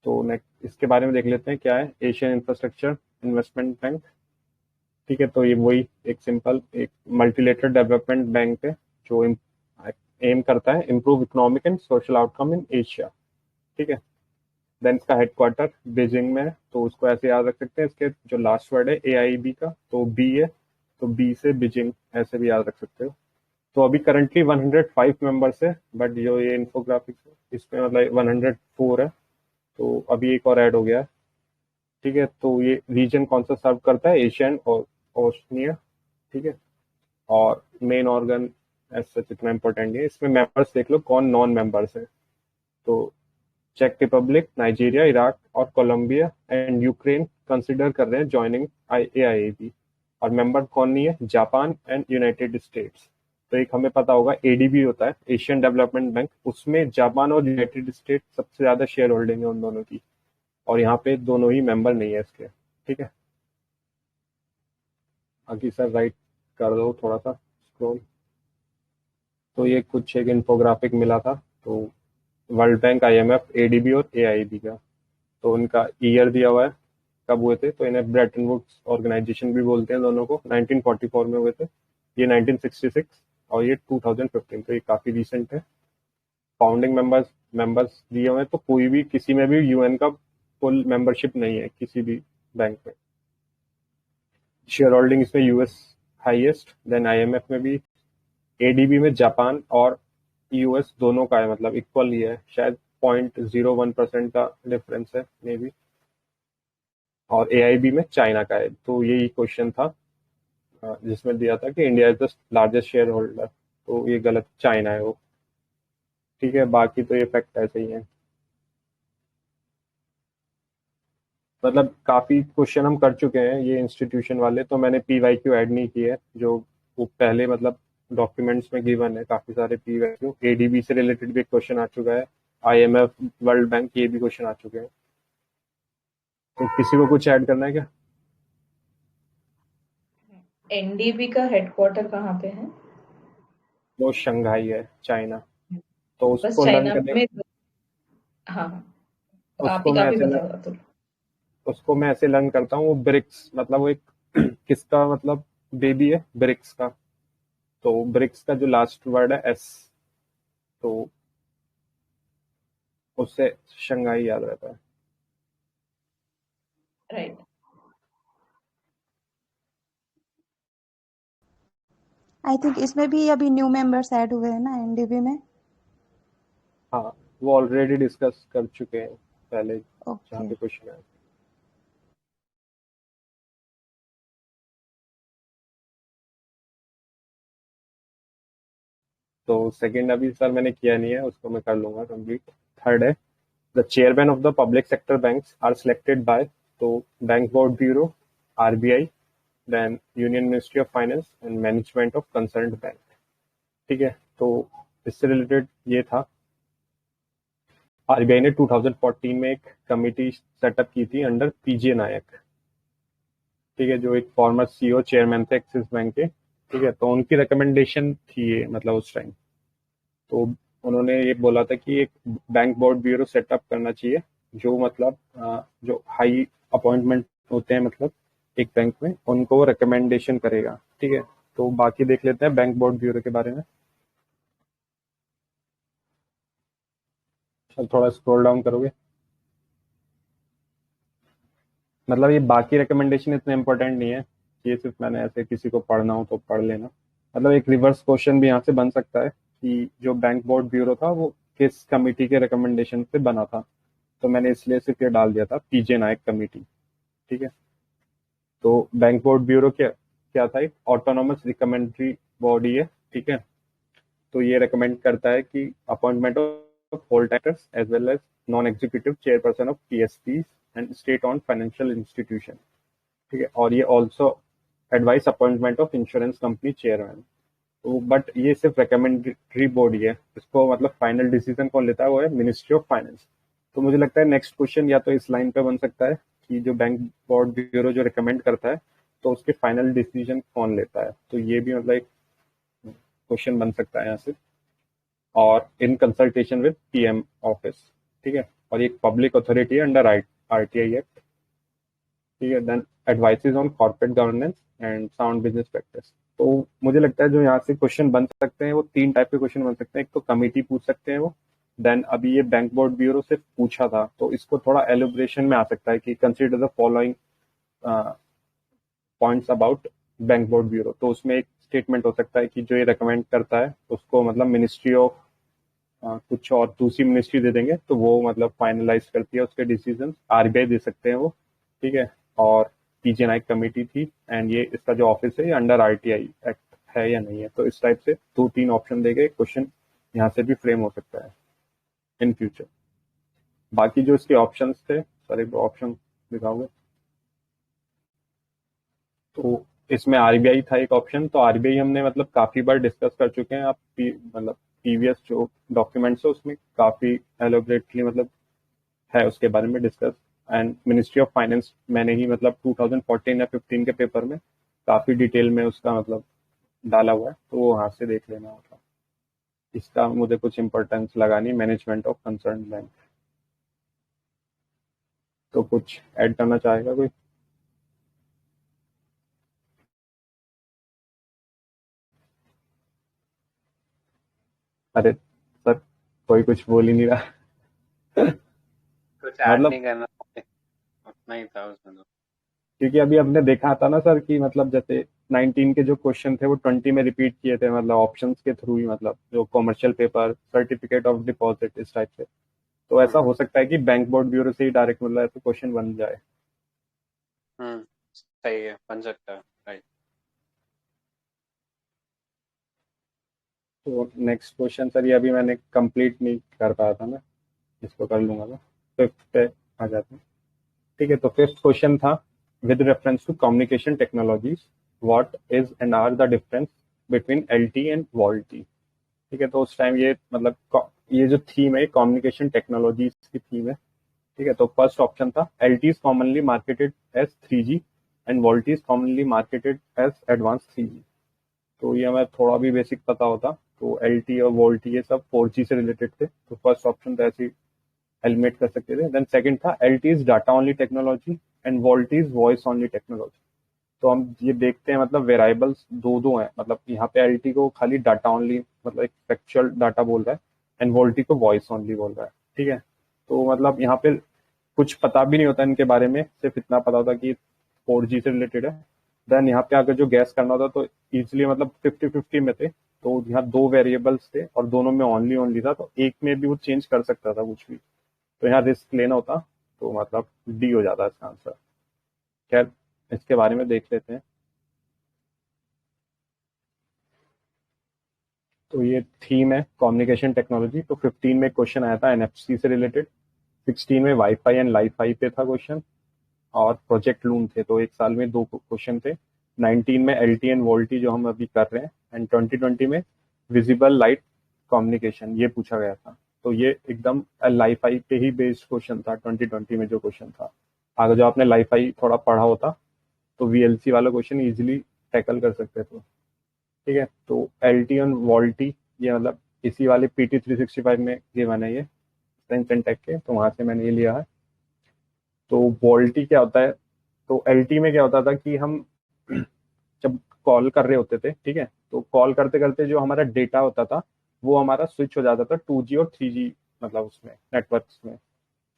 तो नेक्स्ट इसके बारे में देख लेते हैं क्या है एशियन इंफ्रास्ट्रक्चर इन्वेस्टमेंट बैंक, ठीक है। तो ये वही एक सिंपल एक मल्टीलेटरल डेवलपमेंट बैंक है जो एम करता है improve economic and social outcome in Asia, ठीक है। देन इसका हेडक्वार्टर बीजिंग में है, तो उसको ऐसे याद रख सकते हैं, इसके जो लास्ट वर्ड है AIB का तो बी है, तो बी से बीजिंग ऐसे भी याद रख सकते हो। तो अभी करंटली 105 मेंबर्स है, बट जो ये इन्फोग्राफिक्स है इसमें मतलब 104 है, तो अभी एक और ऐड हो गया है, ठीक है। तो ये रीजन कौन सा सर्व करता है, एशियन और ओशनिया, ठीक है। और मेन ऑर्गन ऐसा इतना इंपॉर्टेंट नहीं है, इसमें मेंबर्स देख लो कौन नॉन मेंबर्स है। तो चेक रिपब्लिक, नाइजीरिया, इराक और कोलंबिया एंड यूक्रेन कंसिडर कर रहे हैं ज्वाइनिंग AIIB। और मेंबर कौन नहीं है, जापान एंड यूनाइटेड स्टेट्स। तो एक हमें पता होगा ADB होता है एशियन डेवलपमेंट बैंक, उसमें जापान और यूनाइटेड स्टेट्स सबसे ज्यादा शेयर होल्डिंग है उन दोनों की, और यहाँ पे दोनों ही मेंबर नहीं है इसके, ठीक है। आगे सर राइट कर दो थोड़ा सा स्क्रॉल। तो ये कुछ एक इन्फोग्राफिक मिला था, तो वर्ल्ड बैंक, IMF, ADB और AIB का, तो उनका ईयर दिया हुआ है कब हुए थे, तो इन्हें ब्रेटन वुड्स ऑर्गेनाइजेशन भी बोलते हैं दोनों को, 1944 में हुए थे, ये 1966 और ये 2015, तो ये काफी रिसेंट है। फाउंडिंग मेंबर्स दिए हुए हैं, तो कोई भी किसी में भी UN का फुल मेंबरशिप नहीं है किसी भी बैंक में। शेयर होल्डिंग इसमें US हाईएस्ट, देन IMF में भी, ADB में जापान और US दोनों का है, मतलब इक्वल ही है, शायद 0.01% का डिफरेंस है मे बी, और AIB में चाइना का है। तो यही क्वेश्चन था जिसमें दिया था कि India is the largest share holder, तो ये गलत, चाइना है वो, ठीक है। बाकी तो ये फैक्ट ऐसे ही है, मतलब काफी क्वेश्चन हम कर चुके हैं ये इंस्टीट्यूशन वाले, तो मैंने PYQ ऐड नहीं की है, जो वो पहले मतलब डॉक्यूमेंट्स में गिवन है काफी सारे PYQ। ADB से रिलेटेड भी एक क्वेश्चन आ चुका है, IMF, वर्ल्ड बैंक, ये भी क्वेश्चन आ चुके हैं। तो किसी को कुछ ऐड करना है क्या? NDB का हेडक्वार्टर कहाँ पे है? वो शंघाई है, चाइना। तो बस उसको लर्न चाइना करने, में, हाँ आप उसको ही मैं काफी ऐसे पता होगा तो। उसको मैं ऐसे लर्न करता हूँ, वो ब्रिक्स मतलब वो एक किसका मतलब बेबी है, ब्रिक्स का। तो ब्रिक्स का जो लास्ट वर्ड है S, तो उससे शंघाई याद रहता है। राइट। आई थिंक इसमें भी अभी न्यू मेंबर्स ऐड हुए हैं ना NDB में। हाँ, वो ऑलरेडी डिस्कस कर चुके हैं पहले जहाँ ओके पे क्वेश्चन है। तो सेकंड अभी सर मैंने किया नहीं है, उसको मैं कर लूंगा कंप्लीट। थर्ड है the chairman of the public sector banks are selected by, तो bank board bureau, RBI, then union ministry of finance and management of concerned bank, ठीक है। तो इससे रिलेटेड ये था, RBI ने 2014 में एक कमिटी सेटअप की थी अंडर PJ नायक, ठीक है, जो एक फॉर्मर CEO चेयरमैन थे एक्सिस बैंक के, ठीक है। तो उनकी रिकमेंडेशन थी ये, मतलब उस टाइम तो उन्होंने ये बोला था कि एक बैंक बोर्ड ब्यूरो सेटअप करना चाहिए, जो मतलब जो हाई अपॉइंटमेंट होते हैं मतलब एक बैंक में, उनको वो रिकमेंडेशन करेगा, ठीक है। तो बाकी देख लेते हैं बैंक बोर्ड ब्यूरो के बारे में। चल थोड़ा स्क्रॉल डाउन करोगे, मतलब ये बाकी रिकमेंडेशन इतने इंपॉर्टेंट नहीं है, ये सिर्फ मैंने ऐसे किसी को पढ़ना हो तो पढ़ लेना। मतलब एक रिवर्स क्वेश्चन भी यहाँ से बन सकता है कि जो बैंक बोर्ड ब्यूरो था वो किस कमिटी के रिकमेंडेशन से बना था, तो मैंने इसलिए सिर्फ ये डाल दिया था PJ नायक कमिटी, ठीक है। तो बैंक बोर्ड ब्यूरो क्या क्या था, एक ऑटोनोमस रिकमेंडरी बॉडी है, ठीक है। तो ये रिकमेंड करता है कि appointment of whole timers as well as non executive chairperson of PSPs and state on financial institution, ठीक है। और ये also advise appointment of insurance company chairman. तो बट ये सिर्फ रिकमेंडरी बॉडी है, इसको मतलब फाइनल डिसीजन कौन लेता है, वो है मिनिस्ट्री ऑफ फाइनेंस। तो मुझे लगता है नेक्स्ट क्वेश्चन या तो इस लाइन पे बन सकता है कि जो बैंक बोर्ड ब्यूरो जो रिकमेंड करता है तो उसके फाइनल डिसीजन कौन लेता है, तो ये भी मतलब एक क्वेश्चन बन सकता है यहाँ से। और in consultation with PM office, ठीक है, और एक पब्लिक अथॉरिटी है अंडर आरटीआई एक्ट, ठीक है। Then advises on corporate governance and sound business practice. तो मुझे लगता है जो यहाँ से क्वेश्चन बन सकते हैं वो 3 टाइप के क्वेश्चन बन सकते हैं। एक तो कमिटी पूछ सकते हैं वो, देन अभी ये बैंक बोर्ड ब्यूरो से पूछा था तो इसको थोड़ा एलिब्रेशन में आ सकता है कि consider the following points about bank board bureau. तो उसमें एक स्टेटमेंट हो सकता है कि जो ये रिकमेंड करता है उसको मतलब मिनिस्ट्री ऑफ कुछ और दूसरी मिनिस्ट्री दे देंगे तो वो मतलब फाइनलाइज करती है उसके डिसीजन, आरबीआई दे सकते हैं वो, ठीक है। और पीजीएनआई कमेटी थी, एंड ये इसका जो ऑफिस है ये अंडर आरटीआई एक्ट है या नहीं है। तो इस टाइप से 2-3 ऑप्शन देके क्वेश्चन यहाँ से भी फ्रेम हो सकता है इन फ्यूचर। बाकी जो इसके ऑप्शंस थे, सर एक ऑप्शन दिखाओगे? तो इसमें आरबीआई था एक ऑप्शन। तो आरबीआई हमने मतलब काफी बार डिस्कस कर चुके हैं। आप मतलब प्रीवियस जो डॉक्यूमेंट्स है उसमें काफी एलोबरेटली मतलब है उसके बारे में discuss. And ministry of finance मैंने ही मतलब 2014 या 15 के पेपर में काफी डिटेल में उसका मतलब डाला हुआ है, तो वो वहां से देख लेना होगा। इसका मुझे कुछ इंपॉर्टेंस लगा नहीं, मैनेजमेंट ऑफ कंसर्न बैंक। तो कुछ ऐड करना चाहेगा कोई? अरे सर, कोई कुछ बोल ही नहीं रहा। कुछ ऐड मतलब नहीं करना, उतना ही था उसमें तो। क्योंकि अभी हमने देखा था ना सर कि मतलब जैसे 19 के जो क्वेश्चन थे वो 20 में रिपीट किए थे, मतलब ऑप्शंस के थ्रू ही, मतलब जो commercial paper, certificate of deposit, इस टाइप से। तो ऐसा हो सकता है कि बैंक बोर्ड ब्यूरो से ही डायरेक्ट मतलब ऐसे क्वेश्चन बन जाए। सही है, बन सकता है, राइट। तो नेक्स्ट क्वेश्चन सर, ये अभी मैंने कंप्लीट नहीं कर पाया था मैं, इसको कर लूंगा मैं। फिफ्थ पे आ जाते हैं, ठीक है। तो फिफ्थ क्वेश्चन था, with reference to communication technologies what is and are the difference between LTE and VoLTE, ठीक है। तो उस टाइम ये मतलब ये जो थीम है कम्युनिकेशन टेक्नोलॉजीज की थीम है, ठीक है। तो फर्स्ट ऑप्शन था LTE is commonly marketed as 3G and VoLTE is commonly marketed as advance 3G। तो ये हमें थोड़ा भी बेसिक पता होता तो एलटी और वोल्टी ये सब 4G से रिलेटेड थे, तो फर्स्ट ऑप्शन तो ऐसे एलिमिनेट कर सकते थे। देन सेकंड था LTE is data only technology and VoLTE is voice only technology. तो हम ये देखते हैं मतलब वेरिएबल्स दो दो हैं, मतलब यहाँ पे एलटी को खाली डाटा ओनली मतलब एक फैक्चुअल डाटा बोल रहा है एंड वोल्टी को वॉइस ओनली बोल रहा है, ठीक है। तो मतलब यहाँ पे कुछ पता भी नहीं होता इनके बारे में, सिर्फ इतना पता होता कि 4G से रिलेटेड है। देन यहाँ पे अगर जो गैस करना होता तो इजिली मतलब 50-50 में थे। तो यहाँ 2 वेरिएबल्स थे और दोनों में ओनली ओनली था, तो एक में भी वो चेंज कर सकता था कुछ भी, तो यहाँ रिस्क लेना होता, तो मतलब डी हो जाता है इसका आंसर। खैर इसके बारे में देख लेते हैं। तो ये थीम है कम्युनिकेशन टेक्नोलॉजी। तो 15 में क्वेश्चन आया था एनएफसी से रिलेटेड, 16 में वाईफाई एंड लाईफाई पे था क्वेश्चन, और प्रोजेक्ट लूम थे। तो एक साल में 2 क्वेश्चन थे। 19 में एलटी एंड वोल्टी जो हम अभी कर रहे हैं, एंड 2020 में विजिबल लाइट कम्युनिकेशन ये पूछा गया था। तो ये एकदम लाईफाई पे ही बेस्ड क्वेश्चन था 2020 में जो क्वेश्चन था। अगर जो आपने लाईफाई थोड़ा पढ़ा होता तो वीएलसी वाला क्वेश्चन इजिली टैकल कर सकते थे, ठीक है। तो एलटी एंड वोल्टी ये मतलब इसी वाले पीटी 365 में गिवन है ये टेक के, तो वहां से मैंने ये लिया है। तो वोल्टी क्या होता है, तो एलटी में क्या होता था कि हम जब कॉल कर रहे होते थे, ठीक है, तो कॉल करते करते जो हमारा डेटा होता था वो हमारा स्विच हो जाता था 2G और 3G मतलब उसमें नेटवर्क्स में,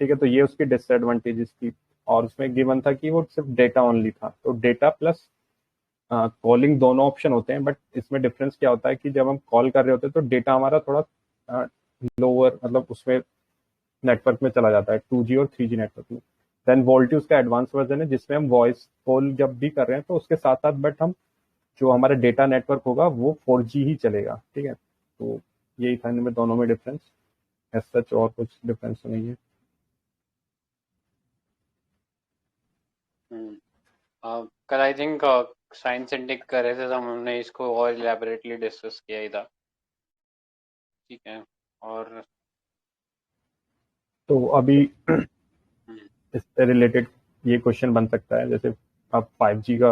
ठीक है। तो ये उसकी डिसएडवांटेजेस थी, और उसमें गिवन था कि वो सिर्फ डेटा ओनली था। तो डेटा प्लस कॉलिंग दोनों ऑप्शन होते हैं, बट इसमें डिफरेंस क्या होता है कि जब हम कॉल कर रहे होते हैं तो डेटा हमारा थोड़ा लोअर मतलब उसमें नेटवर्क में चला जाता है 2G और 3G नेटवर्क में। देन वोल्टी उसका एडवांस वर्जन है जिसमें हम वॉइस कॉल जब भी कर रहे हैं तो उसके साथ साथ बट हम जो हमारा डेटा नेटवर्क होगा वो 4G ही चलेगा, ठीक है। तो यही था इनमें दोनों में डिफरेंस, एज सच और कुछ डिफरेंस तो नहीं है। कल I think science and tech कर रहे थे तो हमने इसको और इलेबोरेटली डिस्कस किया ही था, ठीक है। और तो अभी हम्म, इससे रिलेटेड ये क्वेश्चन बन सकता है, जैसे अब 5G का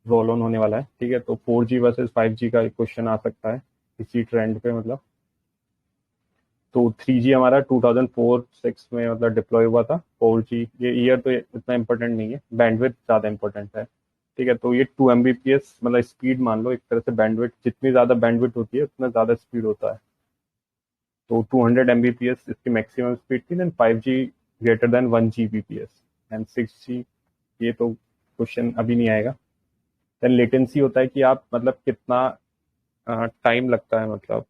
रोल ऑन होने वाला है, ठीक है, तो 4G वर्सेस 5G का एक क्वेश्चन आ सकता है इसी ट्रेंड पे मतलब। तो 3G हमारा 2004-6 में मतलब डिप्लॉय हुआ था। 4G ये ईयर तो इतना इंपॉर्टेंट नहीं है, बैंडविड्थ ज़्यादा इंपॉर्टेंट है, ठीक है। तो ये 2 Mbps मतलब स्पीड मान लो एक तरह से, बैंडविड्थ जितनी ज़्यादा बैंडविड्थ होती है उतना ज़्यादा स्पीड होता है। तो 200 Mbps इसकी मैक्सिमम स्पीड थी। Then 5G greater than 1 Gbps and 6G, ये तो क्वेश्चन अभी नहीं आएगा। देन लेटेंसी होता है कि आप मतलब कितना टाइम लगता है, मतलब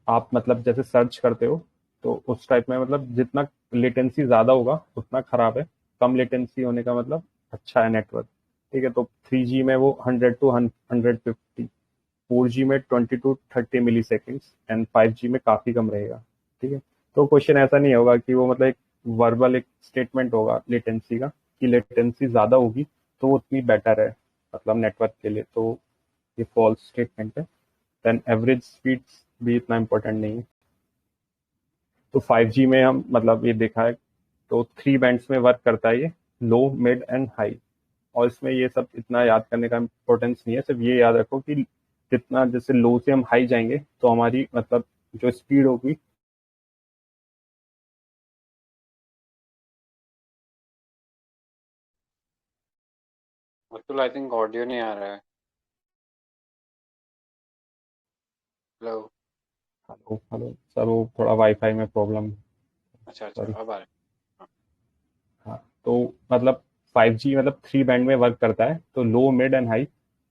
आप मतलब जैसे सर्च करते हो तो उस टाइप में मतलब जितना लेटेंसी ज़्यादा होगा उतना खराब है, कम लेटेंसी होने का मतलब अच्छा है नेटवर्क, ठीक है। तो 3G में वो 100 to 150, 4G में 20 to 30 milli seconds and 5G में काफ़ी कम रहेगा, ठीक है। तो क्वेश्चन ऐसा नहीं होगा कि वो मतलब एक वर्बल एक स्टेटमेंट होगा लेटेंसी का कि लेटेंसी ज़्यादा होगी तो वो उतनी बेटर है मतलब नेटवर्क के लिए, तो ये फॉल्स स्टेटमेंट है। देन एवरेज स्पीड्स भी इतना इम्पोर्टेंट नहीं है। तो 5G में हम मतलब ये देखा है तो 3 बैंड्स में वर्क करता है ये, लो मिड एंड हाई। और इसमें ये सब इतना याद करने का इम्पोर्टेंस नहीं है, सिर्फ ये याद रखो कि जितना जैसे लो से हम हाई जाएंगे तो हमारी मतलब जो स्पीड होगी अतुल आई थिंक ऑडियो नहीं आ रहा है। हेलो। हेलो हेलो सर, वो थोड़ा वाईफाई में प्रॉब्लम, अच्छा सॉरी। अब आ रहा है। हाँ, तो मतलब 5G मतलब 3 बैंड में वर्क करता है, तो लो मिड एंड हाई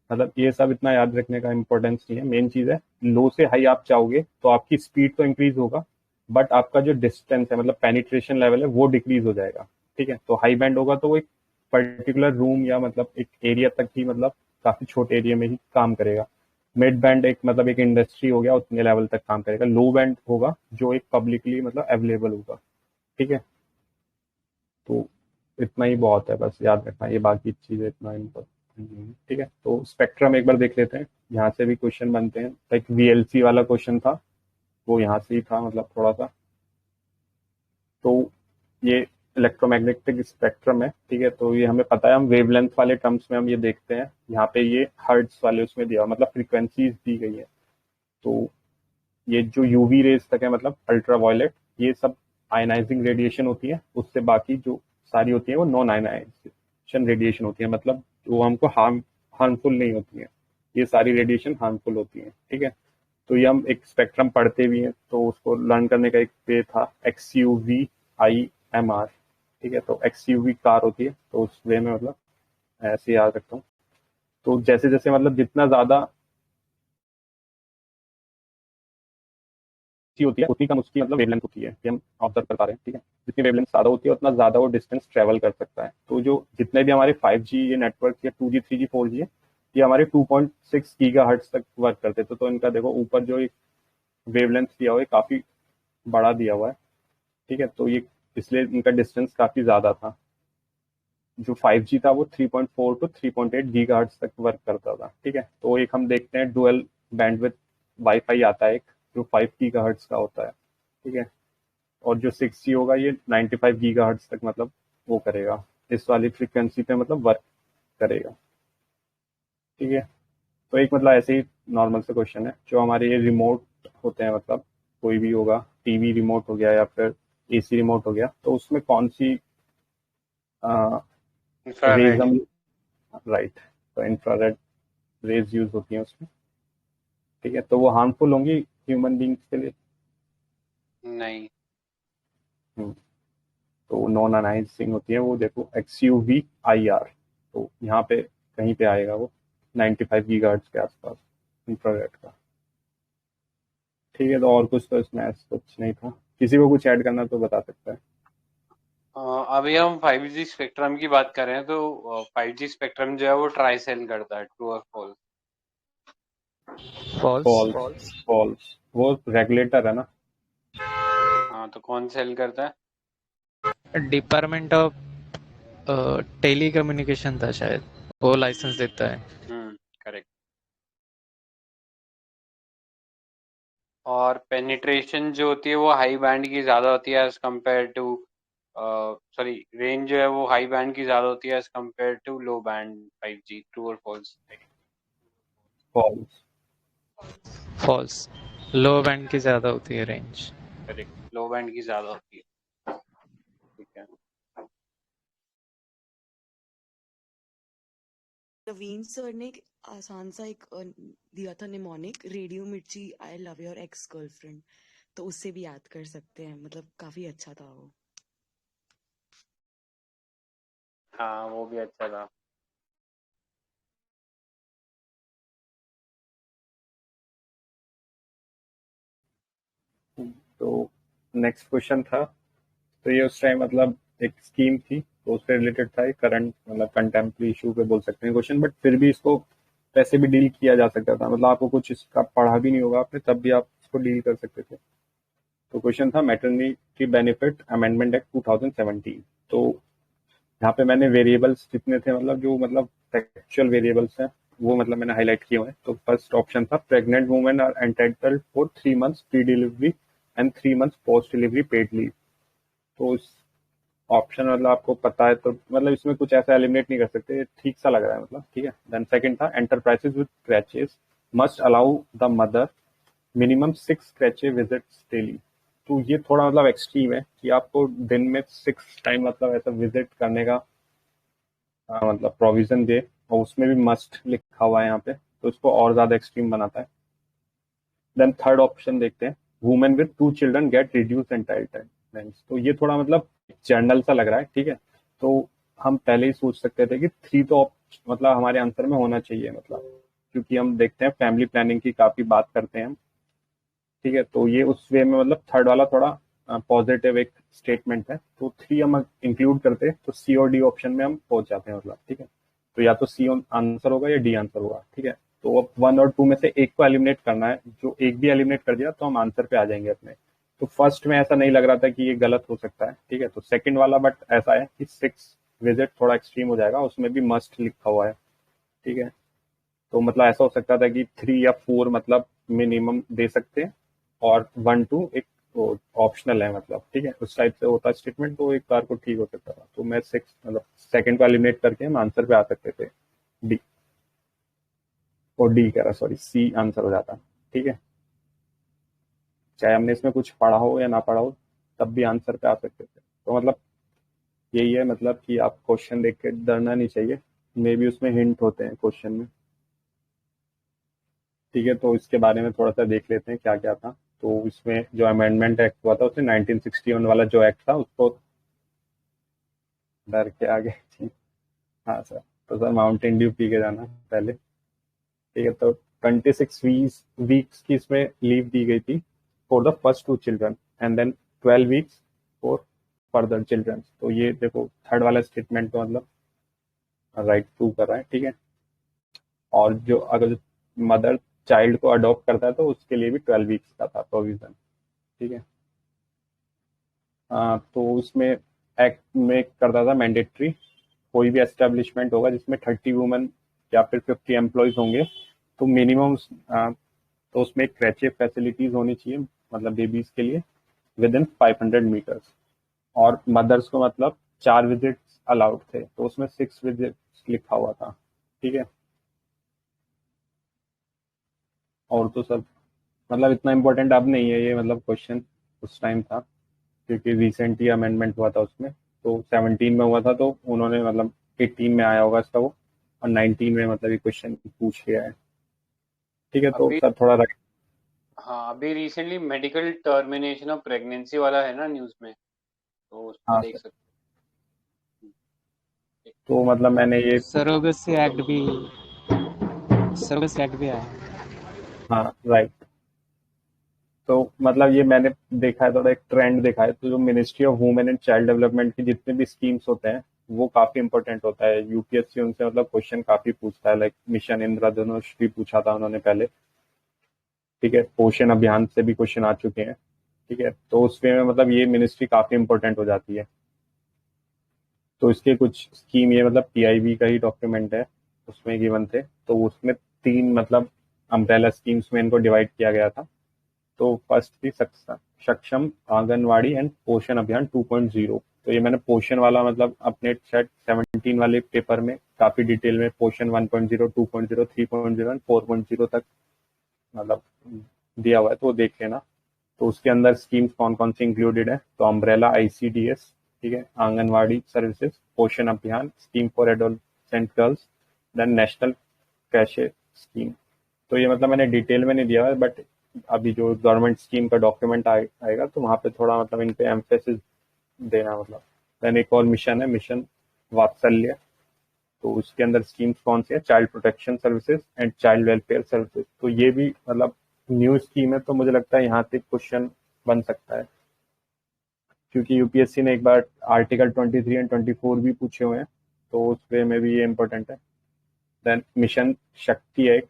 मतलब ये सब इतना याद रखने का इम्पोर्टेंस नहीं है। मेन चीज़ है लो से हाई आप चाहोगे तो आपकी स्पीड तो इंक्रीज होगा, बट आपका जो डिस्टेंस है मतलब पेनिट्रेशन लेवल है वो डिक्रीज हो जाएगा, ठीक है। तो हाई बैंड होगा तो वो एक पर्टिकुलर रूम या मतलब एक एरिया तक ही मतलब काफ़ी छोटे एरिया में ही काम करेगा। मिड बैंड एक मतलब एक इंडस्ट्री हो गया, उतने लेवल तक काम करेगा। लो बैंड होगा जो एक पब्लिकली मतलब अवेलेबल होगा, ठीक है। तो इतना ही बहुत है, बस याद रखना ये, बाकी चीज़ें इतना इम्पोर्टेंट नहीं है, ठीक है। तो स्पेक्ट्रम एक बार देख लेते हैं, यहाँ से भी क्वेश्चन बनते हैं। लाइक VLC वाला क्वेश्चन था वो यहाँ से ही था मतलब थोड़ा सा। तो ये इलेक्ट्रोमैग्नेटिक स्पेक्ट्रम है, ठीक है। तो ये हमें पता है, हम वेवलेंथ वाले टर्म्स में हम ये देखते हैं, यहाँ पे ये हर्ट्स वाले उसमें दिया मतलब फ्रीक्वेंसीज दी गई है। तो ये जो यूवी रेज तक है मतलब अल्ट्रावायलेट, ये सब आयनाइजिंग रेडिएशन होती है, उससे बाकी जो सारी होती है वो नॉन आयनाइजेशन रेडिएशन होती है, मतलब वो हमको हार्मफुल नहीं होती है। ये सारी रेडिएशन हार्मफुल होती है, ठीक है। तो ये हम एक स्पेक्ट्रम पढ़ते भी हैं, तो उसको लर्न करने का एक वे था XUVIMR, ठीक है। तो XUV कार होती है, तो उस वे में मतलब ऐसे याद रखता हूँ। तो जैसे जैसे मतलब जितना ज़्यादा होती है उतनी कम उसकी मतलब वेवलेंथ होती है, ये हम ऑब्जर्व कर पा रहे हैं, ठीक है। जितनी वेवलेंथ ज़्यादा होती है उतना ज़्यादा वो डिस्टेंस ट्रेवल कर सकता है। तो जो जितने भी हमारे 5G ये नेटवर्क या 2G 3G 4G है, ये हमारे 2.6 गीगाहर्ट्ज तक वर्क करते थे। तो इनका देखो ऊपर जो एक वेवलेंथ दिया हुआ है काफ़ी बड़ा दिया हुआ है, ठीक है। तो ये इसलिए इनका डिस्टेंस काफ़ी ज़्यादा था। जो 5G था वो 3.4 to 3.8 गीगाहर्ट्ज तक वर्क करता था, ठीक है। तो एक हम देखते हैं डुअल बैंडविड्थ वाईफाई आता है एक, जो 5 गीगाहर्ट्ज का होता है, ठीक है। और जो 6G होगा ये 95 गीगाहर्ट्ज तक मतलब वो करेगा, इस वाली फ्रीक्वेंसी पे मतलब वर्क करेगा, ठीक है। तो एक मतलब ऐसे ही नॉर्मल से क्वेश्चन है, जो हमारे ये रिमोट होते हैं मतलब कोई भी होगा, टीवी रिमोट हो गया या फिर AC रिमोट हो गया, तो उसमें कौन सी रेज इंफ्रारेड। हम, राइट, तो इंफ्रारेड रेज यूज होती हैं उसमें, ठीक है। तो वो हार्मफुल होंगी ह्यूमन बींग्स के लिए। नहीं। हम्म, तो नॉन अनाइजिंग होती है वो, देखो XUVIR, तो यहाँ पे कहीं पे आएगा वो 95 गीगाहर्ट्ज के आसपास इंफ्रारेड का, ठीक है। तो और कुछ तो इसमें ऐसा कुछ नहीं था, किसी को कुछ ऐड करना तो बता सकता है। अभी हम 5G स्पेक्ट्रम की बात कर रहे हैं, तो 5G स्पेक्ट्रम जो है वो ट्राई सेल करता है, ट्रू और फॉल्स? फॉल्स। फॉल्स फॉल्स, वो रेगुलेटर है ना। हाँ, तो कौन सेल करता है? डिपार्टमेंट ऑफ टेली कम्युनिकेशन था शायद, वो लाइसेंस देता है। करेक्ट। और पेनिट्रेशन जो होती है वो हाई बैंड की ज़्यादा होती है as compare to sorry range जो है वो हाई बैंड की ज़्यादा होती है as compare to low band 5G। True और false? False. False. Low band की ज़्यादा होती है रेंज। करेक्ट, लो बैंड की ज़्यादा होती है। ठीक है। नवीन सर ने एक आसान सा एक दिया था निमोनिक, रेडियो मिर्ची I love your ex girlfriend, तो उससे भी याद कर सकते हैं, मतलब काफी अच्छा था वो। हाँ वो भी अच्छा था। तो नेक्स्ट क्वेश्चन था, तो ये उस टाइम मतलब एक स्कीम थी तो उससे रिलेटेड था, एक करंट मतलब कंटेम्प्रेरी इशू पे बोल सकते हैं क्वेश्चन, बट फिर भी इसको वैसे भी डील किया जा सकता था, मतलब आपको कुछ इसका पढ़ा भी नहीं होगा आपने तब भी आप इसको डील कर सकते थे। तो क्वेश्चन था मैटरनिटी बेनिफिट अमेंडमेंट एक्ट 2017। तो यहाँ पे मैंने वेरिएबल्स जितने थे मतलब जो मतलब फैक्चुअल वेरिएबल्स हैं वो मतलब मैंने हाईलाइट किए हुए हैं। तो फर्स्ट ऑप्शन था pregnant women are entitled for 3 months pre delivery and 3 months post delivery paid leave. तो इस ऑप्शन मतलब आपको पता है तो मतलब इसमें कुछ ऐसा एलिमिनेट नहीं कर सकते, ठीक सा लग रहा है मतलब, ठीक है। देन सेकंड था enterprises with creches must allow the mother minimum 6 creche visits daily. तो ये थोड़ा मतलब एक्सट्रीम है कि आपको दिन में 6 टाइम मतलब ऐसा विजिट करने का मतलब प्रोविजन दे, और उसमें भी मस्ट लिखा हुआ है यहाँ पे, तो इसको और ज्यादा एक्सट्रीम बनाता है। देन थर्ड ऑप्शन देखते हैं, women with 2 children get reduce entitlement. तो ये थोड़ा मतलब जनरल सा लग रहा है, ठीक है। तो हम पहले ही सोच सकते थे कि 3 तो मतलब हमारे आंसर में होना चाहिए, मतलब क्योंकि हम देखते हैं फैमिली प्लानिंग की काफी बात करते हैं हम, ठीक है। तो ये उस वे में मतलब थर्ड वाला थोड़ा पॉजिटिव एक स्टेटमेंट है, तो 3 हम इंक्लूड करते हैं तो सी और डी ऑप्शन में हम पहुंच जाते हैं मतलब, ठीक है। तो या तो सी आंसर होगा या डी आंसर होगा, ठीक है। तो अब 1 और 2 में से एक को एलिमिनेट करना है, जो एक भी एलिमिनेट कर दिया तो हम आंसर पे आ जाएंगे अपने। तो फर्स्ट में ऐसा नहीं लग रहा था कि ये गलत हो सकता है, ठीक है। तो सेकंड वाला बट ऐसा है कि 6 विजिट थोड़ा एक्सट्रीम हो जाएगा, उसमें भी मस्ट लिखा हुआ है, ठीक है। तो मतलब ऐसा हो सकता था कि 3 या 4 मतलब मिनिमम दे सकते हैं, और 1 2 एक ऑप्शनल है मतलब, ठीक है। उस टाइप से होता स्टेटमेंट, तो एक बार को ठीक हो सकता था। तो मैं 6 मतलब सेकंड को एलिमिनेट करके हम आंसर पे आ सकते थे, डी। और डी कह रहा, सॉरी सी आंसर हो जाता, ठीक है। चाहे हमने इसमें कुछ पढ़ा हो या ना पढ़ा हो तब भी आंसर पे आ सकते थे। तो मतलब यही है मतलब कि आप क्वेश्चन देख के डरना नहीं चाहिए, मे भी उसमें हिंट होते हैं क्वेश्चन में, ठीक है। तो इसके बारे में थोड़ा सा देख लेते हैं क्या क्या था। तो इसमें जो अमेंडमेंट एक्ट हुआ था उसमें 1961 वाला जो एक्ट था उसको डर के आगे हाँ सर, तो सर माउंटेन ड्यू पी के जाना पहले, ठीक है। तो 26 वीक्स की इसमें लीव दी गई थी for the first 2 children, and then 12 weeks for further children. तो ये देखो थर्ड वाला स्टेटमेंट तो मतलब राइट प्रूव कर रहा है, ठीक है। और जो अगर मदर चाइल्ड को अडॉप्ट करता है तो उसके लिए भी 12 वीक्स का था प्रोविजन, ठीक है। तो उसमें एक्ट में करता था मैंडेटरी, कोई भी एस्टेब्लिशमेंट होगा जिसमें 30 वुमेन या फिर 50 एम्प्लॉयज होंगे तो मिनिमम तो उसमें एक क्रैचे फैसिलिटीज होनी चाहिए मतलब बेबीज के लिए विद इन 500 मीटर्स, और मदर्स को मतलब 4 विजिट्स अलाउड थे, तो उसमें 6 विजिट्स लिखा हुआ था, ठीक है। और तो सब मतलब इतना इम्पोर्टेंट अब नहीं है ये, मतलब क्वेश्चन उस टाइम था क्योंकि रिसेंटली अमेंडमेंट हुआ था उसमें, तो 17 में हुआ था, तो उन्होंने मतलब 18 में आया होगा इसका वो, और 19 में मतलब ये क्वेश्चन पूछ लिया है, ठीक है। तो अभी सर थोड़ा राइट। हाँ अभी recently medical termination of pregnancy वाला है ना न्यूज़ में, तो उसमें हाँ देख सर, सकते हैं। तो मतलब मैंने ये सरोगेसी एक्ट भी आया। हाँ राइट। तो मतलब ये मैंने देखा है, थोड़ा एक ट्रेंड देखा है, तो जो ministry of women and child development के जितने भी स्कीम्स होते हैं वो काफी इंपॉर्टेंट होता है। यूपीएससी उनसे मतलब क्वेश्चन काफी पूछता है, लाइक मिशन इंद्रधनुष भी पूछा था उन्होंने पहले, ठीक है। पोषण अभियान से भी क्वेश्चन आ चुके हैं, ठीक है। तो उस वे में मतलब ये मिनिस्ट्री काफी इंपॉर्टेंट हो जाती है। तो इसके कुछ स्कीम ये मतलब पीआईबी का ही डॉक्यूमेंट है, उसमें गिवन थे, तो उसमें 3 मतलब अम्ब्रेला स्कीम्स में इनको डिवाइड किया गया था। तो फर्स्ट थी सक्षम आंगनवाड़ी एंड पोषण अभियान 2.0। तो ये मैंने पोषण वाला मतलब अपने शायद 17 वाले पेपर में काफी डिटेल में पोषण 1.0, 2.0, 3.0 एंड 4.0 तक मतलब दिया हुआ है, तो वो देख लेना। तो उसके अंदर स्कीम्स कौन कौन सी इंक्लूडेड है, तो अम्ब्रेला ICDS, ठीक है, anganwadi services, Poshan Abhiyan, scheme for adolescent girls, then national creche scheme. तो ये मतलब मैंने डिटेल में नहीं दिया है, बट अभी जो गवर्नमेंट स्कीम का डॉक्यूमेंट आएगा तो वहाँ पे थोड़ा मतलब इन पे एम्फेसिस देना मतलब। देन एक और मिशन है, मिशन वात्सल्य। तो उसके अंदर स्कीम्स कौन सी है, child protection services and child welfare services. तो ये भी मतलब न्यू स्कीम है, तो मुझे लगता है यहाँ से क्वेश्चन बन सकता है, क्योंकि यूपीएससी ने एक बार आर्टिकल 23 एंड 24 भी पूछे हुए हैं, तो उस वे में भी ये इंपॉर्टेंट है। देन मिशन शक्ति है एक,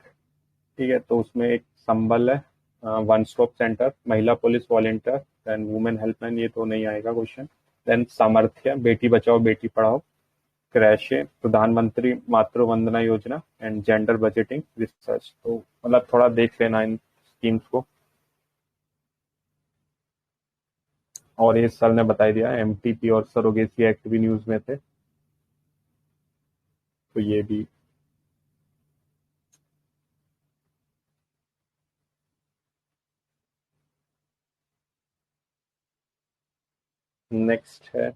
ठीक है, तो उसमें एक संबल है, one stop centre, Mahila police volunteer, then women helpline, ये तो नहीं आएगा क्वेश्चन। देन सामर्थ्य, बेटी बचाओ बेटी पढ़ाओ, क्रैशे, प्रधानमंत्री मातृ Vandana Yojana and gender budgeting research. तो मतलब थोड़ा देख लेना इन स्कीम्स को। और ये सर ने बता दिया, MTP और सरोगेसी एक्ट भी न्यूज में थे, तो ये भी। नेक्स्ट है,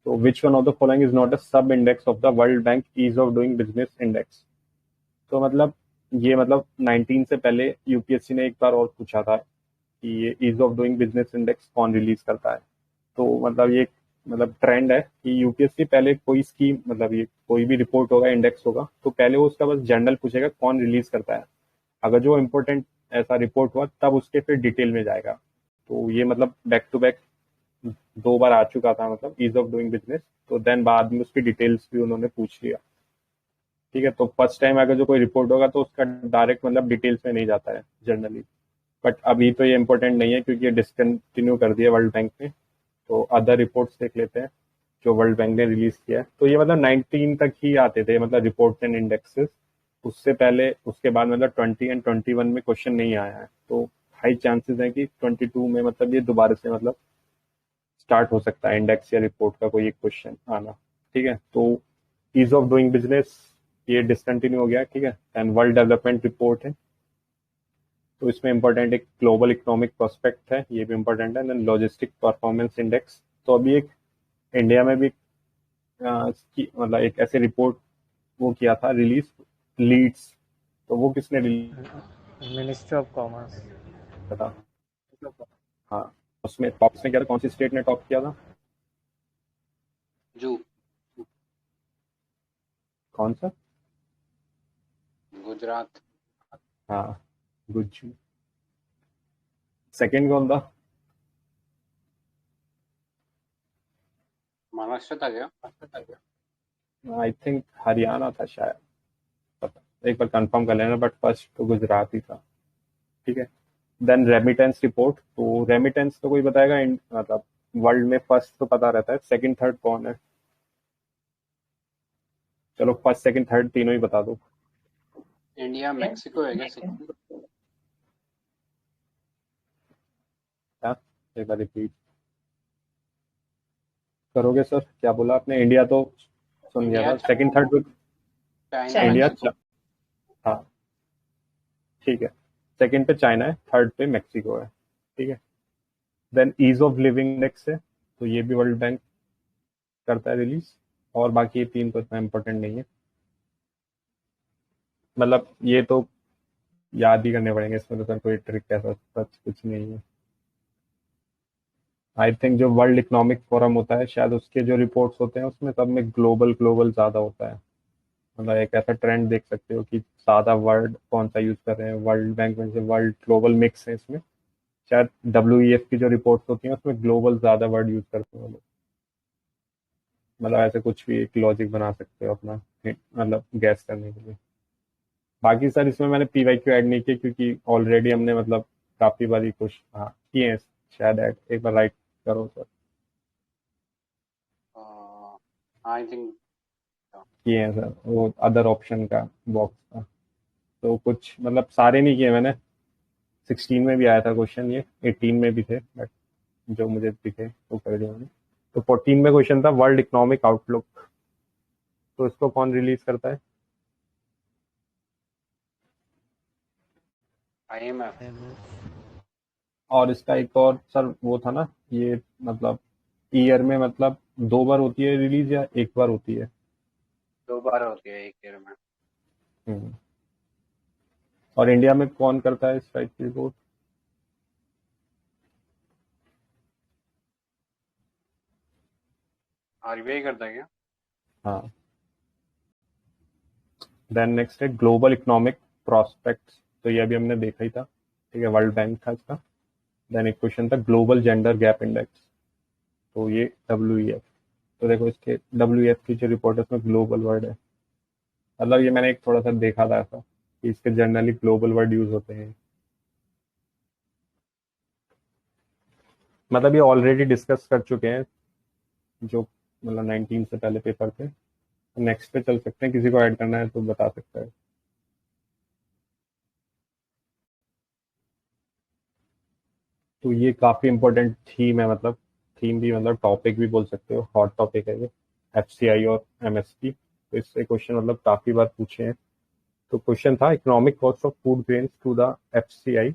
तो which one of the following is not a sub index of the world bank ease of doing business index. तो मतलब ये मतलब 19 से पहले यूपीएससी ने एक बार और पूछा था कि ये ease of doing business index कौन रिलीज करता है। तो मतलब ये मतलब ट्रेंड है कि यूपीएससी पहले कोई स्कीम मतलब ये कोई भी रिपोर्ट होगा, इंडेक्स होगा, तो पहले वो उसका बस जनरल पूछेगा कौन रिलीज करता है। अगर जो इम्पोर्टेंट ऐसा रिपोर्ट हुआ तब उसके फिर डिटेल में जाएगा। तो ये मतलब बैक टू बैक 2 बार आ चुका था मतलब ईज ऑफ डूइंग बिजनेस, तो देन बाद में उसकी डिटेल्स भी उन्होंने पूछ लिया, ठीक है। तो फर्स्ट टाइम अगर जो कोई रिपोर्ट होगा तो उसका डायरेक्ट मतलब डिटेल्स में नहीं जाता है जनरली, बट अभी तो ये इम्पोर्टेंट नहीं है क्योंकि ये डिसकंटिन्यू कर दिया वर्ल्ड बैंक ने। तो अदर रिपोर्ट्स देख लेते हैं जो वर्ल्ड बैंक ने रिलीज किया है। तो ये मतलब 19 तक ही आते थे मतलब रिपोर्ट्स एंड इंडेक्सेस, उससे पहले उसके बाद मतलब 20 एंड 21 में क्वेश्चन नहीं आया है। तो हाई चांसेस है कि 22 में मतलब ये दोबारा से मतलब स्टार्ट हो सकता है इंडेक्स या रिपोर्ट का कोई एक क्वेश्चन आना, ठीक है। तो ईज ऑफ डूइंग बिजनेस ये डिसकंटिन्यू हो गया, ठीक है। एंड वर्ल्ड डेवलपमेंट रिपोर्ट है, तो इसमें इंपॉर्टेंट एक ग्लोबल इकोनॉमिक प्रोस्पेक्ट है, ये भी इंपॉर्टेंट है। देन लॉजिस्टिक परफॉर्मेंस इंडेक्स, तो अभी एक इंडिया में भी मतलब एक ऐसे रिपोर्ट वो किया था रिलीज, लीड्स। तो वो किसने रिलीज मिनिस्ट्री ऑफ कॉमर्स। था? हाँ, उसमें टॉप में क्या था, कौन सी स्टेट ने टॉप किया था? जू कौन सा? गुजरात। हाँ, गुज्जू। सेकंड कौन था? महाराष्ट्र था क्या? आई थिंक हरियाणा था शायद, पता एक बार कंफर्म कर लेना, बट फर्स्ट तो गुजरात ही था, ठीक है। देन रेमिटेंस रिपोर्ट, तो रेमिटेंस तो कोई बताएगा मतलब वर्ल्ड में फर्स्ट तो पता रहता है, सेकंड थर्ड कौन है? चलो फर्स्ट सेकंड थर्ड तीनों ही बता दो। इंडिया मैक्सिको है क्या? क्या, एक बार रिपीट करोगे सर? क्या बोला आपने? इंडिया तो सुन गया इंडिया, था, सेकंड थर्ड तो चाइना, इंडिया मैक्सिको। हाँ, ठीक है। सेकंड पे चाइना है, थर्ड पे मैक्सिको है, ठीक है। Then ease of living index है, तो ये भी वर्ल्ड बैंक करता है रिलीज, और बाकी ये तीन तो इतना इम्पोर्टेंट नहीं है, मतलब ये तो याद ही करने पड़ेंगे, इसमें तो सर कोई ट्रिक ऐसा सच कुछ नहीं है। आई थिंक जो वर्ल्ड इकोनॉमिक फोरम होता है शायद उसके जो रिपोर्ट्स होते हैं उसमें सब में ग्लोबल ग्लोबल ज्यादा होता है, मतलब एक ऐसा ट्रेंड देख सकते हो कि ज्यादा वर्ड कौन सा यूज कर रहे हैं वर्ल्ड बैंक में, से वर्ल्ड ग्लोबल मिक्स है इसमें। शायद WEF की जो रिपोर्ट्स होती हैं उसमें ग्लोबल ज्यादा वर्ड यूज करते हैं वो लोग, मतलब ऐसे कुछ भी एक लॉजिक बना सकते हो अपना मतलब गैस करने के लिए। बाकी सर इसमें मैंने PYQ ऐड नहीं किया क्योंकि ऑलरेडी हमने मतलब काफी बारी कुछ हाँ किए हैं शायद ऐड, एक बार राइट करो सर। आई थिंक किए हैं सर, वो अदर ऑप्शन का बॉक्स था, तो कुछ मतलब सारे नहीं किए मैंने, 16 में भी आया था क्वेश्चन, ये 18 में भी थे, बट जो मुझे दिखे वो कर दिया मैंने। तो 14 में क्वेश्चन था वर्ल्ड इकोनॉमिक आउटलुक, तो इसको कौन रिलीज करता है? IMF। और इसका एक और सर वो था ना, ये मतलब ईयर में मतलब 2 बार होती है रिलीज या 1 बार होती है? 2 बार होती है एक ईयर में। हम्म। और इंडिया में कौन करता है इस टाइप की रिपोर्ट? RBI करता है क्या? हाँ। देन नेक्स्ट है ग्लोबल इकोनॉमिक प्रोस्पेक्ट्स, तो ये अभी हमने देखा ही था, ठीक है, वर्ल्ड बैंक था इसका। देन एक क्वेश्चन था ग्लोबल जेंडर गैप इंडेक्स, तो ये WEF। तो देखो इसके WEF की जो रिपोर्ट है उसमें ग्लोबल वर्ड है, मतलब ये मैंने एक थोड़ा सा देखा था ऐसा कि इसके जनरली ग्लोबल वर्ड यूज होते हैं, मतलब ये ऑलरेडी डिस्कस कर चुके हैं जो मतलब 19 से पहले पेपर थे। नेक्स्ट पे चल सकते हैं, किसी को ऐड करना है तो बता सकता है। तो ये काफी इंपॉर्टेंट थीम है, मतलब थीम भी मतलब टॉपिक भी बोल सकते हो, हॉट टॉपिक है ये, FCI और MSP। तो इससे क्वेश्चन मतलब काफी बार पूछे हैं। तो क्वेश्चन था economic cost of food grains to the FCI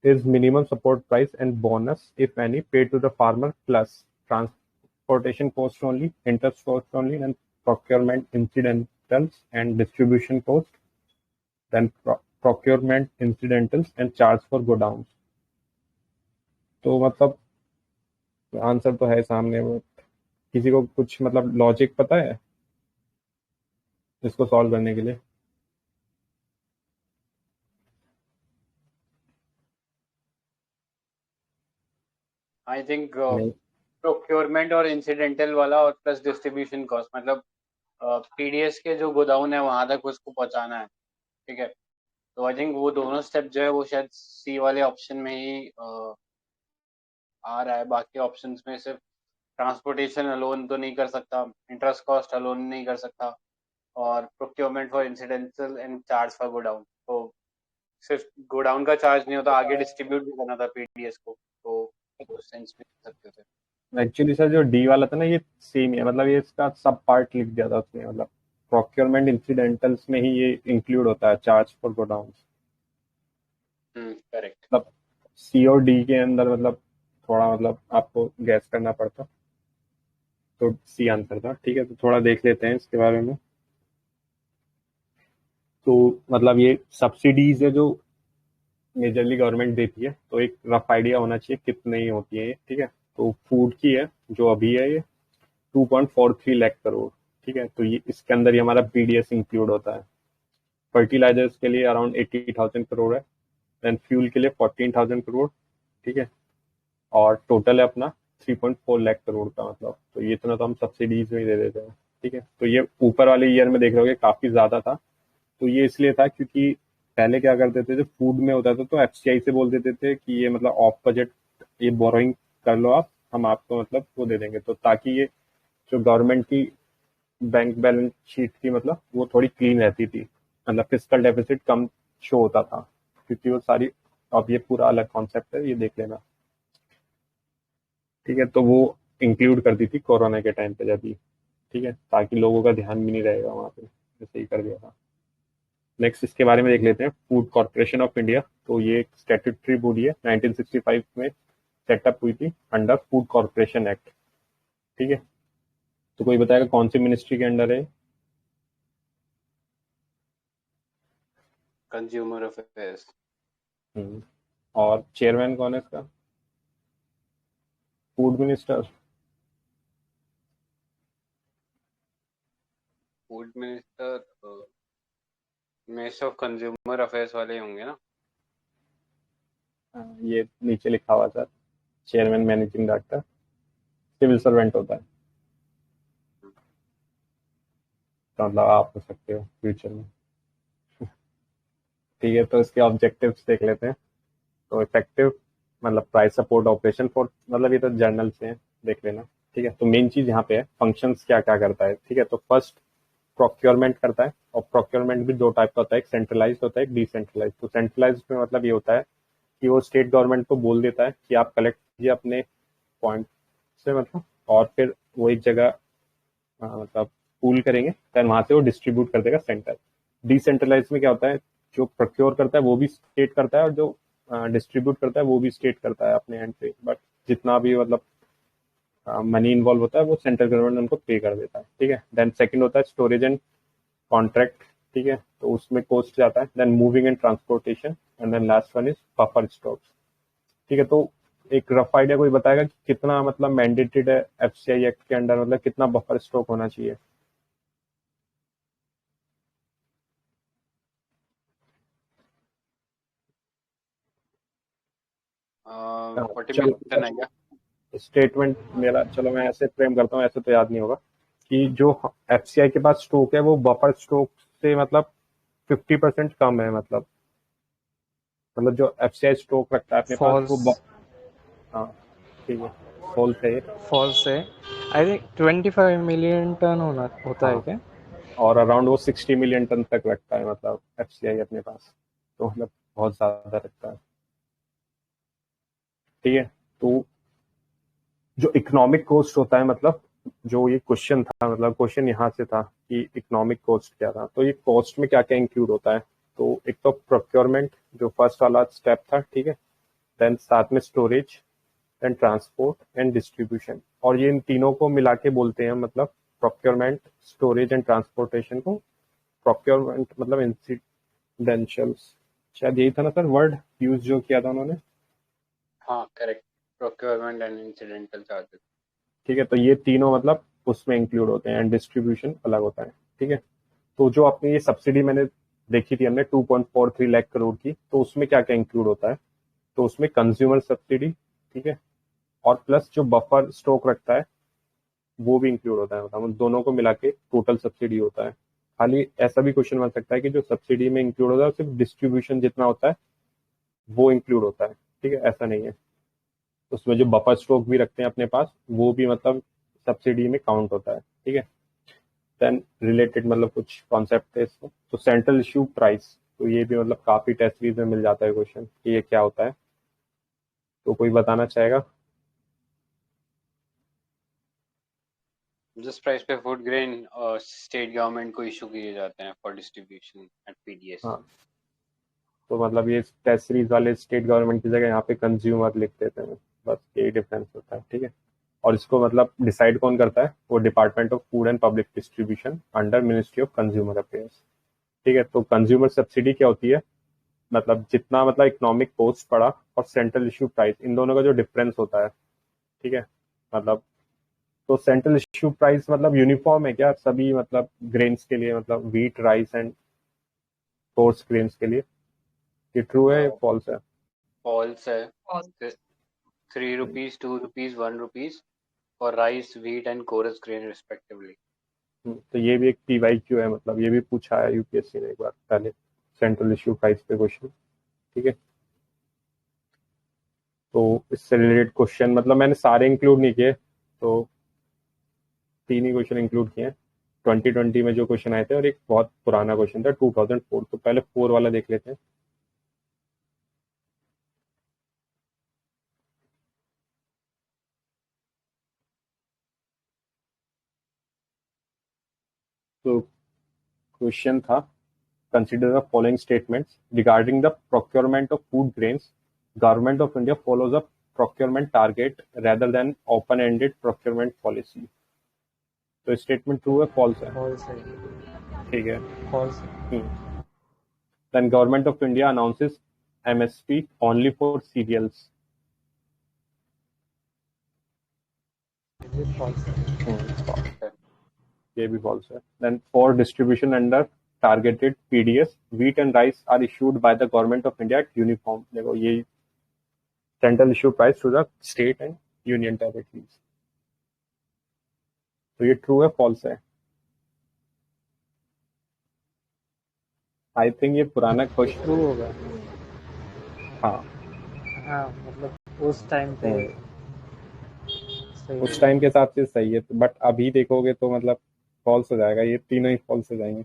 is minimum support price and bonus, if any, paid to the farmer plus transportation cost only, interest cost only, and procurement incidentals and distribution cost, then procurement incidentals and charge for godowns। तो मतलब answer तो है सामने, वो किसी को कुछ मतलब लॉजिक पता है इसको सॉल्व करने के लिए? आई थिंक नहीं। प्रोक्योरमेंट और इंसिडेंटल वाला और प्लस डिस्ट्रीब्यूशन कॉस्ट, मतलब PDS के जो गोदाउन है वहां तक उसको पहुंचाना है, ठीक है। तो आई थिंक वो दोनों स्टेप जो है वो शायद C वाले ऑप्शन में ही आ रहा है। बाकी ऑप्शंस में सिर्फ ट्रांसपोर्टेशन अलोन तो नहीं कर सकता, इंटरेस्ट कॉस्ट अलोन नहीं कर सकता, और procurement for incidental and charge for godown. तो सिर्फ गोडाउन का चार्ज नहीं होता, आगे डिस्ट्रीब्यूट भी करना था PDS को, तो उस सेंस में कर सकते थे। एक्चुअली सर जो डी वाला था ना ये सेम ही है, मतलब ये इसका सब पार्ट लिख दिया था उसने, मतलब प्रोक्योरमेंट इंसिडेंटल्स में ही ये इंक्लूड होता है चार्ज फॉर गोडाउन। करेक्ट। मतलब C और D के अंदर मतलब थोड़ा मतलब आपको गैस करना पड़ता, तो C आंसर था, ठीक है। तो थोड़ा देख लेते हैं इसके बारे में। तो मतलब ये सब्सिडीज है जो मेजरली गवर्नमेंट देती है, तो एक रफ आइडिया होना चाहिए कितनी होती है ये, ठीक है। तो फूड की है जो अभी है ये 2.43 लाख करोड़, ठीक है। तो ये इसके अंदर ही हमारा PDS इंक्लूड होता है। फर्टिलाइजर्स के लिए अराउंड 80,000 करोड़ है, देन फ्यूल के लिए 14,000 करोड़, ठीक है। और टोटल है अपना 3.4 लाख करोड़ का, मतलब तो ये इतना तो हम सब्सिडीज में ही दे देते हैं, ठीक है। तो ये ऊपर वाले ईयर में देख रहे हो काफी ज्यादा था, तो ये इसलिए था क्योंकि पहले क्या करते थे, जब फूड में होता था तो FCI से बोल देते थे कि ये मतलब ऑफ बजट ये बोरोइंग कर लो आप, हम आपको मतलब वो दे देंगे, तो ताकि ये जो गवर्नमेंट की बैंक बैलेंस शीट थी मतलब वो थोड़ी क्लीन रहती थी, मतलब फिजिकल डेफिसिट कम शो होता था, क्योंकि वो सारी, अब ये पूरा अलग कॉन्सेप्ट है, ये देख लेना, ठीक है। तो वो इंक्लूड करती थी कोरोना के टाइम पे जब भी, ठीक है, ताकि लोगों का ध्यान भी नहीं रहेगा वहां पे, ऐसे ही कर दिया था। नेक्स्ट इसके बारे में देख लेते हैं, फूड कॉर्पोरेशन ऑफ इंडिया। तो ये एक स्टैट्यूटरी बॉडी है, 1965 में सेटअप हुई थी अंडर फूड कॉर्पोरेशन एक्ट, ठीक है। तो कोई बताएगा कौन सी मिनिस्ट्री के अंडर है? Consumer affairs. और चेयरमैन कौन है इसका? Food minister. Food minister minister of consumer affairs वाले होंगे ना? ये नीचे लिखा हुआ sir, chairman managing director, civil servant होता है, तो मतलब आप हो सकते हो फ्यूचर में, ठीक है। तो इसके ऑब्जेक्टिव्स देख लेते हैं। तो इफेक्टिव मतलब प्राइस सपोर्ट ऑपरेशन फॉर, मतलब ये तो जर्नल से हैं, देख लेना, ठीक है। तो मेन चीज यहाँ पे है फंक्शंस क्या क्या करता है, ठीक है। तो फर्स्ट प्रोक्योरमेंट करता है, और प्रोक्योरमेंट भी दो टाइप का होता है, एक सेंट्रलाइज होता है, एक डिसेंट्रलाइज। तो सेंट्रलाइज में मतलब ये होता है कि वो स्टेट गवर्नमेंट को बोल देता है कि आप कलेक्ट कीजिए अपने पॉइंट से, मतलब, और फिर वो एक जगह मतलब पूल करेंगे, देन वहां से वो डिस्ट्रीब्यूट कर देगा सेंटर। डिसेंट्रलाइज में क्या होता है, जो प्रोक्योर करता है वो भी स्टेट करता है, और जो डिस्ट्रीब्यूट करता है वो भी स्टेट करता है अपने एंड से, बट जितना भी मतलब मनी इन्वॉल्व होता है वो सेंट्रल गवर्नमेंट उनको पे कर देता है, ठीक है। देन सेकंड होता है स्टोरेज एंड कॉन्ट्रैक्ट, ठीक है, तो उसमें कॉस्ट जाता है। Then moving and transportation, and then last one is buffer stocks, ठीक है। तो एक रफ आइडिया कोई बताएगा कि कितना मतलब मैंडेटेड है एफसीआई एक्ट के अंडर, मतलब कितना बफर स्टॉक होना चाहिए? हाँ, 40 चलो मिलियन है क्या? स्टेटमेंट मेरा, चलो मैं ऐसे फ्रेम करता हूँ, ऐसे तो याद नहीं होगा, कि जो एफसीआई के पास स्टॉक है वो बफर स्टॉक से मतलब 50% कम है, मतलब जो एफसीआई स्टॉक रखता है अपने पास वो फॉल्स हाँ ठीक है, फॉल्स है ये। फॉल्स है। आई थिंक 25 मिलियन टन होता है हाँ, क्या? और अराउंड वो 60 मिलियन टन तक रखता है मतलब एफसीआई अपने पास, तो मतलब बहुत ज्यादा रखता है, ठीक है। तो जो इकोनॉमिक कॉस्ट होता है, मतलब जो ये क्वेश्चन था, मतलब क्वेश्चन यहाँ से था कि इकोनॉमिक कॉस्ट क्या था, तो ये कॉस्ट में क्या क्या इंक्लूड होता है। तो एक तो प्रोक्योरमेंट, जो फर्स्ट वाला स्टेप था, ठीक है। देन साथ में storage, then transport and distribution, और ये इन तीनों को मिला के बोलते हैं मतलब प्रोक्योरमेंट, स्टोरेज एंड ट्रांसपोर्टेशन को। प्रोक्योरमेंट मतलब इंसिडेंशियल्स, शायद यही था ना सर वर्ड यूज जो किया था उन्होंने? हाँ correct, procurement and incidental charges. ठीक है, तो ये तीनों मतलब उसमें इंक्लूड होते हैं, एंड डिस्ट्रीब्यूशन अलग होता है, ठीक है। तो जो अपनी ये सब्सिडी मैंने देखी थी हमने 2.43 लाख करोड़ की, तो उसमें क्या क्या इंक्लूड होता है। तो उसमें कंज्यूमर सब्सिडी, ठीक है, और प्लस जो बफर स्टॉक रखता है वो भी इंक्लूड होता है, मतलब उन दोनों को मिला के टोटल सब्सिडी होता है। खाली ऐसा भी क्वेश्चन बन सकता है कि जो सब्सिडी में इंक्लूड होता है सिर्फ डिस्ट्रीब्यूशन जितना होता है वो इंक्लूड होता है, ठीक है, ऐसा नहीं है। उसमें जो बफर स्टॉक भी रखते हैं अपने पास वो भी मतलब सब्सिडी में काउंट होता है, ठीक है। देन रिलेटेड मतलब कुछ कॉन्सेप्ट है इसमें, तो सेंट्रल इश्यू प्राइस, तो ये भी मतलब काफी टेस्ट सीरीज में मिल जाता है क्वेश्चन कि ये क्या होता है, तो कोई बताना चाहेगा? जिस प्राइस पे फूड ग्रेन स्टेट गवर्नमेंट को इशू किए जाते हैं फॉर डिस्ट्रीब्यूशन एट पीडीएस। हाँ, तो मतलब ये टेस्ट सीरीज वाले स्टेट गवर्नमेंट की जगह यहाँ पे कंज्यूमर लिख देते हैं, बस यही डिफरेंस होता है, ठीक है। और इसको मतलब डिसाइड कौन करता है, वो department of food and public distribution under ministry of consumer affairs, ठीक है। तो कंज्यूमर सब्सिडी क्या होती है, मतलब जितना मतलब इकोनॉमिक कॉस्ट पड़ा और सेंट्रल इश्यू प्राइस, इन दोनों का जो डिफरेंस होता है, ठीक है, मतलब तो सेंट्रल इश्यू प्राइस मतलब यूनिफॉर्म है क्या सभी मतलब ग्रेन्स के लिए, मतलब wheat, rice and course grains के लिए? ये ट्रू है या फॉल्स है? फॉल्स है। और 3 rupees, 2 rupees, 1 rupees for rice, wheat and coarse grain respectively. तो ये भी एक पीवाईक्यू है, मतलब ये भी पूछा है यूपीएससी ने एक बार पहले, सेंट्रल इश्यू प्राइस पे क्वेश्चन, ठीक है। तो इससे रिलेटेड क्वेश्चन मतलब मैंने सारे इंक्लूड नहीं किए, तो 3 ही क्वेश्चन इंक्लूड किए हैं 2020 में जो क्वेश्चन आए थे, और एक बहुत पुराना क्वेश्चन था 2004। तो पहले 4 वाला देख लेते हैं। तो क्वेश्चन था, consider the following statements regarding the procurement of food grains. Government of India follows a procurement target rather than open-ended procurement policy. तो स्टेटमेंट ट्रू है फॉल्स है? फॉल्स है। ठीक है। False Then government of India announces MSP only for cereals. है। False है। ये भी फॉल्स है। Then for distribution under targeted PDS, wheat and rice are issued by the government of India at uniform. देखो ये central issue price to the state and union territories. तो ये true है फॉल्स है? आई थिंक ये पुराना question true होगा। हाँ। हाँ मतलब उस टाइम पे सही उस होगा। टाइम के हिसाब से सही है, बट अभी देखोगे तो मतलब फॉल्स हो जाएगा, ये तीनों ही फॉल्स हो जाएंगे।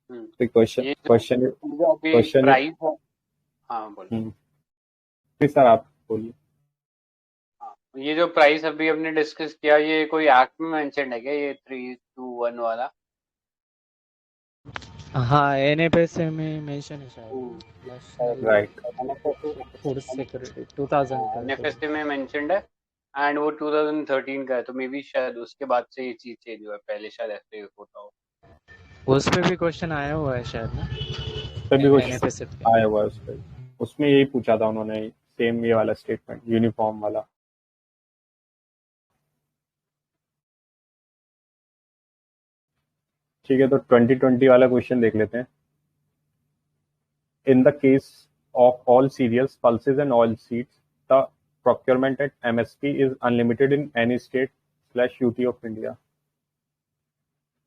हम्म, तो क्वेश्चन ये क्वेश्चन जो अभी क्वेश्चन प्राइस है, हाँ बोल। प्लीज सर आप बोलिए। हाँ, ये जो प्राइस अभी हमने डिस्कस किया, ये कोई एक्ट में मेंशन है क्या, ये 3-2-1 वाला? हाँ, एनएफएसए में मेंशन है शायद, नेशनल राइट, फूड सिक्योरिटी 2000 का तो। एनएफएसए में मेंशनड है, एंड वो 2013 का है, तो मे बी शायद उसके बाद से ये चीज चेंज हुआ है, पहले शायद ऐसे होता हो। उस पे भी क्वेश्चन आया हुआ है शायद ना, उस पर भी कुछ एनएफएसए पे। आया हुआ है उस पर, उसमें यही पूछा था उन्होंने, सेम ये वाला स्टेटमेंट, यूनिफॉर्म वाला। ठीक है, तो 2020 वाला क्वेश्चन देख लेते हैं। In the case of all cereals, pulses and oil seeds, the procurement at MSP is unlimited in any state/UT of India.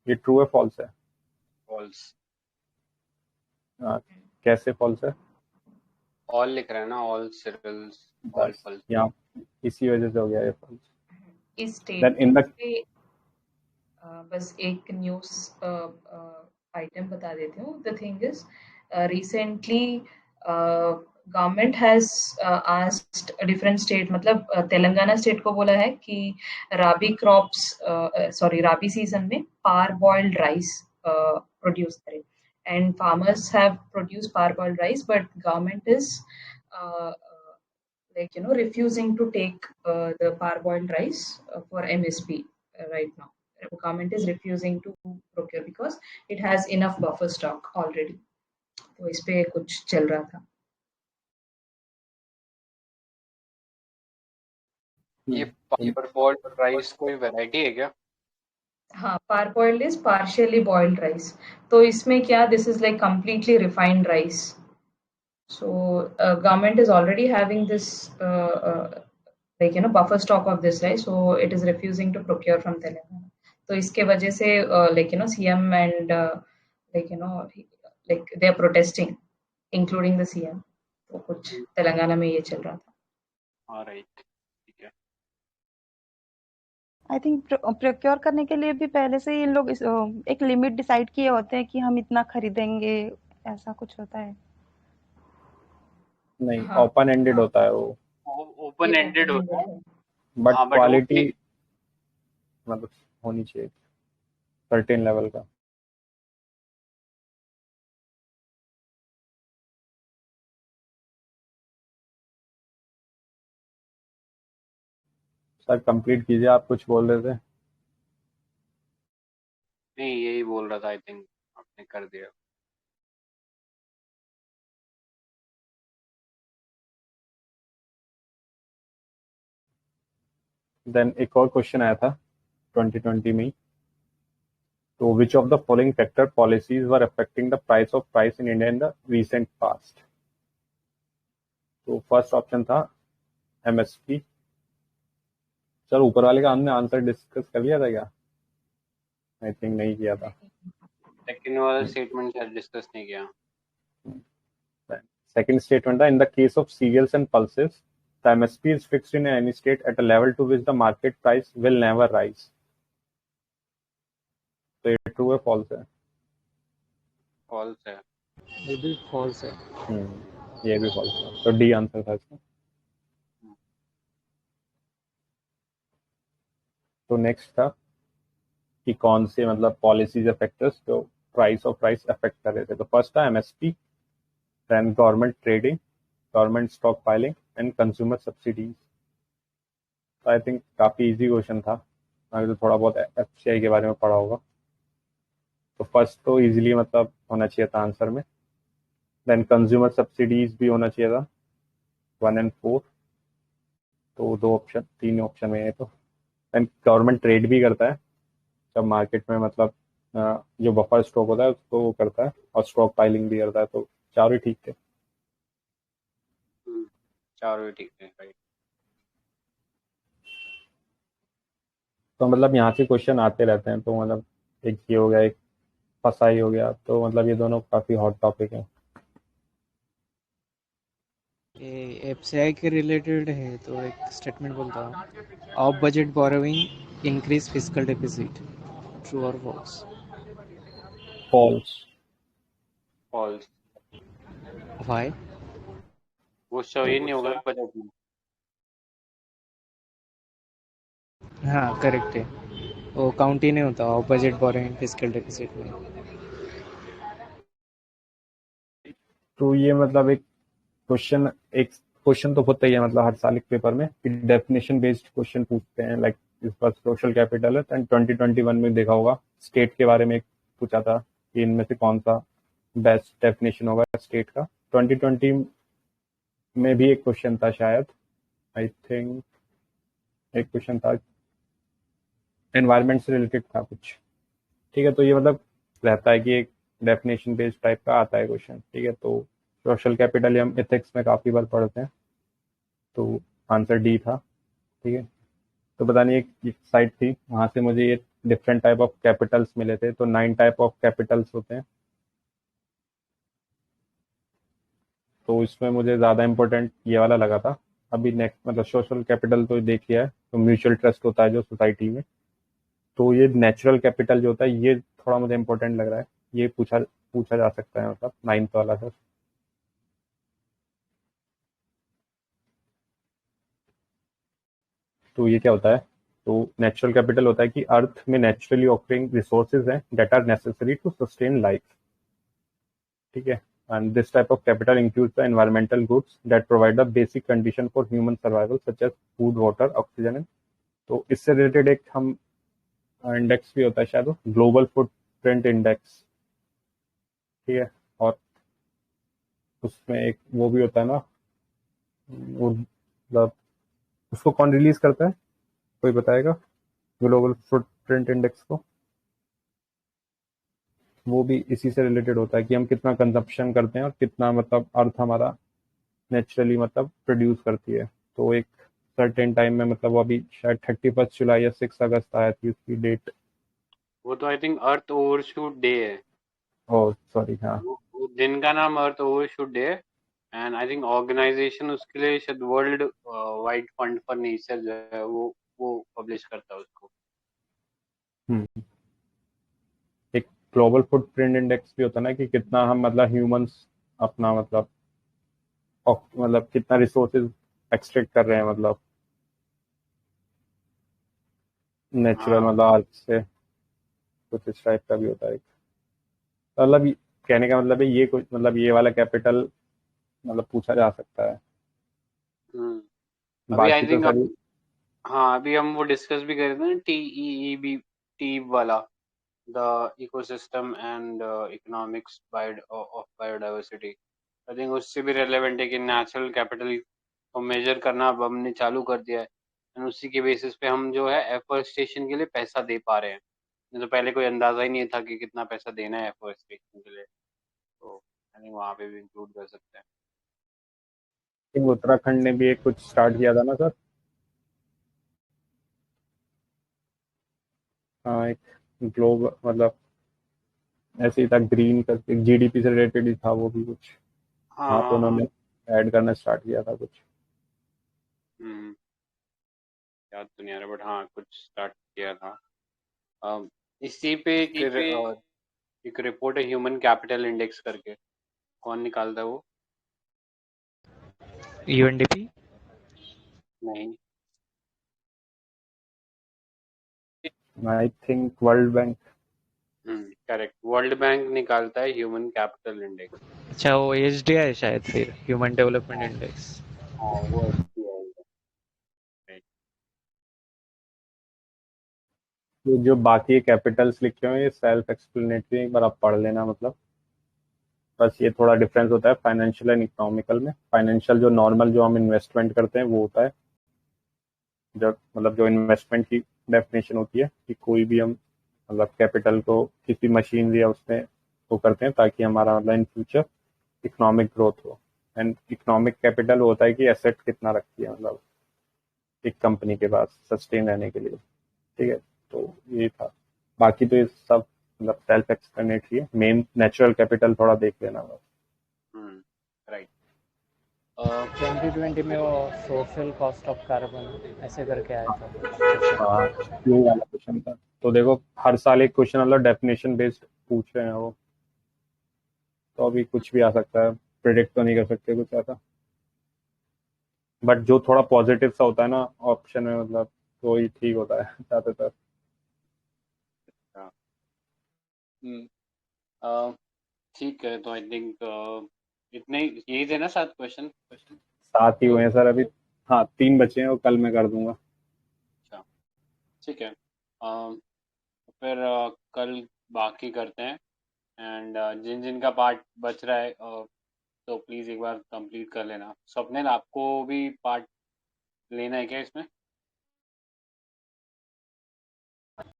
ये ट्रू है फॉल्स है? फॉल्स। कैसे फॉल्स है? ऑल लिख रहा है ना, ऑल सीरियल्स, ऑल बस पल्स। यहाँ इसी वजह से हो गया ये फॉल्स। इस Then in स्टेटमेंट the पे बस एक न्यूज़ आइटम बता देती हूँ। The thing is recently government has asked different state, मतलब तेलंगाना स्टेट को बोला है कि rabi crops, sorry rabi season में पार बॉइल्ड राइस प्रोड्यूस करें, and farmers have produce parboiled rice, but government is like refusing to take the parboiled rice for MSP right now. The government is refusing to procure because it has enough buffer stock already. तो इस पे कुछ चल रहा था। ये पारबॉइल्ड rice कोई variety है क्या? हाँ, parboiled is partially boiled rice. तो इसमें क्या, this is like completely refined rice. So government is already having this like buffer stock of this rice, so it is refusing to procure from Telangana. तो इसके वजह से like CM and like they are protesting, including the CM. तो कुछ तेलंगाना में ये चल रहा था। ऑलराइट, ठीक है। आई थिंक प्रोक्योर करने के लिए भी पहले से ही इन लोग एक लिमिट डिसाइड किए होते हैं कि हम इतना खरीदेंगे, ऐसा कुछ होता है। नहीं, हाँ, ओपन एंडेड होता है वो, ओपन एंडेड होता है, बट हाँ, बट वो क्वालिटी मतलब होनी चाहिए सर्टेन लेवल का। सर कंप्लीट कीजिए, आप कुछ बोल रहे थे। नहीं, यही बोल रहा था, आई थिंक आपने कर दिया। देन एक और क्वेश्चन आया था 2020 में, तो which of the following factor policies were affecting the price of price in India in the recent past? तो फर्स्ट ऑप्शन था एमएसपी। सर ऊपर वाले का हमने आंसर डिस्कस कर लिया था क्या? आई थिंक नहीं किया था। सेकंड वाला स्टेटमेंट शायद डिस्कस नहीं किया। सेकंड स्टेटमेंट था, in the case of cereals and pulses the MSP is fixed in any state at a level to which the market price will never rise. तो ये ट्रू है false है? False है। ये भी फॉल्स है। ये भी फॉल्स है, तो डी आंसर था इसका। तो नेक्स्ट था कि कौन से मतलब पॉलिसीज फैक्टर्स जो प्राइस ऑफ प्राइस अफेक्ट कर रहे थे। तो फर्स्ट था MSP, then government trading, government stock filing and consumer subsidies. I think काफी इजी क्वेश्चन था, मैंने तो थोड़ा बहुत एफसीआई के बारे में पढ़ा होगा। तो फर्स्ट तो इजीली मतलब होना चाहिए था आंसर में। देन कंज्यूमर सब्सिडीज भी होना चाहिए था 1 और 4, तो 2 ऑप्शन, 3 ऑप्शन में है। तो देन गवर्नमेंट ट्रेड भी करता है जब मार्केट में मतलब जो बफर स्टॉक होता है उसको वो करता है, और स्टॉक फाइलिंग भी करता है। तो चारों ही ठीक थे। चारों ही ठीक थे, राइट। तो मतलब यहाँ से क्वेश्चन आते रहते हैं, तो मतलब एक ये हो गया, एक फसाई हो गया, तो मतलब ये दोनों काफी हॉट टॉपिक है। ये एफसीआई के रिलेटेड है, तो एक स्टेटमेंट बोलता हूँ, of budget borrowing increase fiscal deficit. True और फॉल्स? फॉल्स। फॉल्स। व्हाई? वो शो ही नहीं होगा बजट में। हाँ करेक्ट है, वो काउंट ही नहीं होता बजट बोरिंग फिजिकल डेफिसिट में। तो ये मतलब एक क्वेश्चन तो होता ही है, मतलब हर साल एक पेपर में डेफिनेशन बेस्ड क्वेश्चन पूछते हैं। लाइक इस बार सोशल कैपिटल है, एंड 2021 में देखा होगा स्टेट के बारे में एक पूछा था कि इनमें से कौन सा बेस्ट डेफिनेशन होगा स्टेट का। 2020 में भी एक क्वेश्चन था शायद, आई थिंक एक क्वेश्चन था एनवायरनमेंट से रिलेटेड था कुछ। ठीक है, तो ये मतलब रहता है कि एक डेफिनेशन बेस्ड टाइप का आता है क्वेश्चन। ठीक है, तो सोशल कैपिटल हम एथिक्स में काफी बार पढ़ते हैं, तो आंसर डी था। ठीक है, तो पता नहीं एक साइट थी, वहां से मुझे ये डिफरेंट टाइप ऑफ कैपिटल्स मिले थे, तो 9 टाइप ऑफ कैपिटल्स होते हैं। तो इसमें मुझे ज़्यादा इम्पोर्टेंट ये वाला लगा था। अभी नेक्स्ट मतलब सोशल कैपिटल तो देख लिया है, तो म्यूचुअल ट्रस्ट होता है जो सोसाइटी में, तो ये नेचुरल कैपिटल जो होता है ये थोड़ा मुझे इम्पोर्टेंट लग रहा है। ये पूछा पूछा जा सकता है, मतलब 9th वाला सर। तो ये क्या होता है, तो नेचुरल कैपिटल होता है कि अर्थ में नेचुरली ऑकरिंग रिसोर्सेज हैं that are necessary to sustain life. ठीक है, and this type of capital includes the environmental goods that provide the basic condition for human survival such as food, water, oxygen and तो इससे related एक हम index भी होता है शायद, ग्लोबल फुटप्रिंट इंडेक्स। ठीक है, और उसमें एक वो भी होता है ना, वो मतलब उसको कौन रिलीज करता है, कोई बताएगा ग्लोबल फुटप्रिंट इंडेक्स को? वो भी इसी से रिलेटेड होता है कि हम कितना कंजप्शन करते हैं और कितना मतलब अर्थ हमारा नेचुरली मतलब प्रोड्यूस करती है। तो एक सर्टेन टाइम में, मतलब वो अभी शायद 31 जुलाई या 6 अगस्त आया थी उसकी डेट। वो तो I think earth overshoot day है। ओह सॉरी, हाँ। वो दिन का नाम अर्थ ओवरशूट डे है, एंड आई थिंक ऑर्गेनाइजेशन उसके लिए शायद world wide fund for nature जो है वो पब्लिश करता है उसको। हम्म, एक ग्लोबल फुटप्रिंट इंडेक्स भी होता है ना, कि कितना हम मतलब ह्यूमंस अपना मतलब कितना रिसोर्सेज एक्सट्रैक्ट कर रहे हैं, मतलब नेचुरल हाँ मतलब अर्थ से। कुछ इस टाइप का भी होता है। मतलब कहने का मतलब है ये कुछ मतलब ये वाला कैपिटल मतलब पूछा जा सकता है। अभी आई बाकी तो थिंक सर हाँ अभी हम वो डिस्कस भी कर रहे थे ना, TEEB टी वाला, the ecosystem and economics of biodiversity. I think उससे भी रेलेवेंट है कि नेचुरल कैपिटल को मेजर करना अब हमने चालू कर दिया है, एंड उसी के बेसिस पे हम जो है एफोरेस्टेशन के लिए पैसा दे पा रहे हैं। नहीं तो पहले कोई अंदाजा ही नहीं था कि कितना पैसा देना है एफोरेस्टेशन के लिए, तो आई थिंक वहाँ पे भी इंक्लूड कर सकते हैं। उत्तराखंड ने भी एक कुछ स्टार्ट किया था ना सर। हाँ, एक ग्लोब मतलब ऐसे ही था, ग्रीन करके जीडीपी से रिलेटेड ही था वो भी कुछ। हाँ हाँ, तो हाँ हाँ। उन्होंने ऐड करना स्टार्ट किया था कुछ। हम्म, याद तो नहीं आ रहा बट हाँ कुछ स्टार्ट किया था। इसी पे एक रिपोर्ट है ह्यूमन कैपिटल इंडेक्स करके, कौन निकालता है वो? UNDP? नहीं। I think world bank. Correct, world bank निकालता है ह्यूमन कैपिटल इंडेक्स। अच्छा, वो HDI है शायद, फिर ह्यूमन डेवलपमेंट इंडेक्स। हाँ वो SBI है। जो बाकी कैपिटल्स लिखे हुए हैं ये सेल्फ एक्सप्लेनेटरी, एक बार आप पढ़ लेना। मतलब बस ये थोड़ा डिफरेंस होता है फाइनेंशियल एंड इकोनॉमिकल में। फाइनेंशियल जो नॉर्मल जो हम इन्वेस्टमेंट करते हैं वो होता है, जब मतलब जो इन्वेस्टमेंट की डेफिनेशन होती है कि कोई भी हम मतलब कैपिटल को किसी मशीन या उसमें वो करते हैं ताकि हमारा मतलब इन फ्यूचर इकोनॉमिक ग्रोथ हो। एंड इकोनॉमिक कैपिटल होता है कि एसेट कितना रखती है मतलब एक कंपनी के पास सस्टेन रहने के लिए। ठीक है, तो ये था। बाकी तो ये सब मतलब सेल्फ एक्सप्लेनेटरी है। मेन नेचुरल कैपिटल थोड़ा देख लेना बस। राइट। 2020 में वो सोशल कॉस्ट ऑफ कार्बन ऐसे करके आया था क्वेश्चन। हाँ यही वाला क्वेश्चन था। तो देखो हर साल एक क्वेश्चन मतलब डेफिनेशन बेस्ड पूछ रहे हैं वो, तो अभी कुछ भी आ सकता है, प्रिडिक्ट तो नहीं कर सकते कुछ ऐसा। बट जो थोड़ा पॉजिटिव सा होता है ना ऑप्शन में, मतलब तो ही ठीक होता है ज्यादातर। हम्म, ठीक है, तो आई थिंक इतने यही थे ना 7 क्वेश्चन। साथ ही हुए हैं सर अभी। हाँ 3 बचे हैं, वो कल मैं कर दूंगा। अच्छा, ठीक है। फिर कल बाकी करते हैं। एंड जिन जिन का पार्ट बच रहा है तो प्लीज़ एक बार कंप्लीट कर लेना। स्वप्निल, आपको भी पार्ट लेना है क्या इसमें?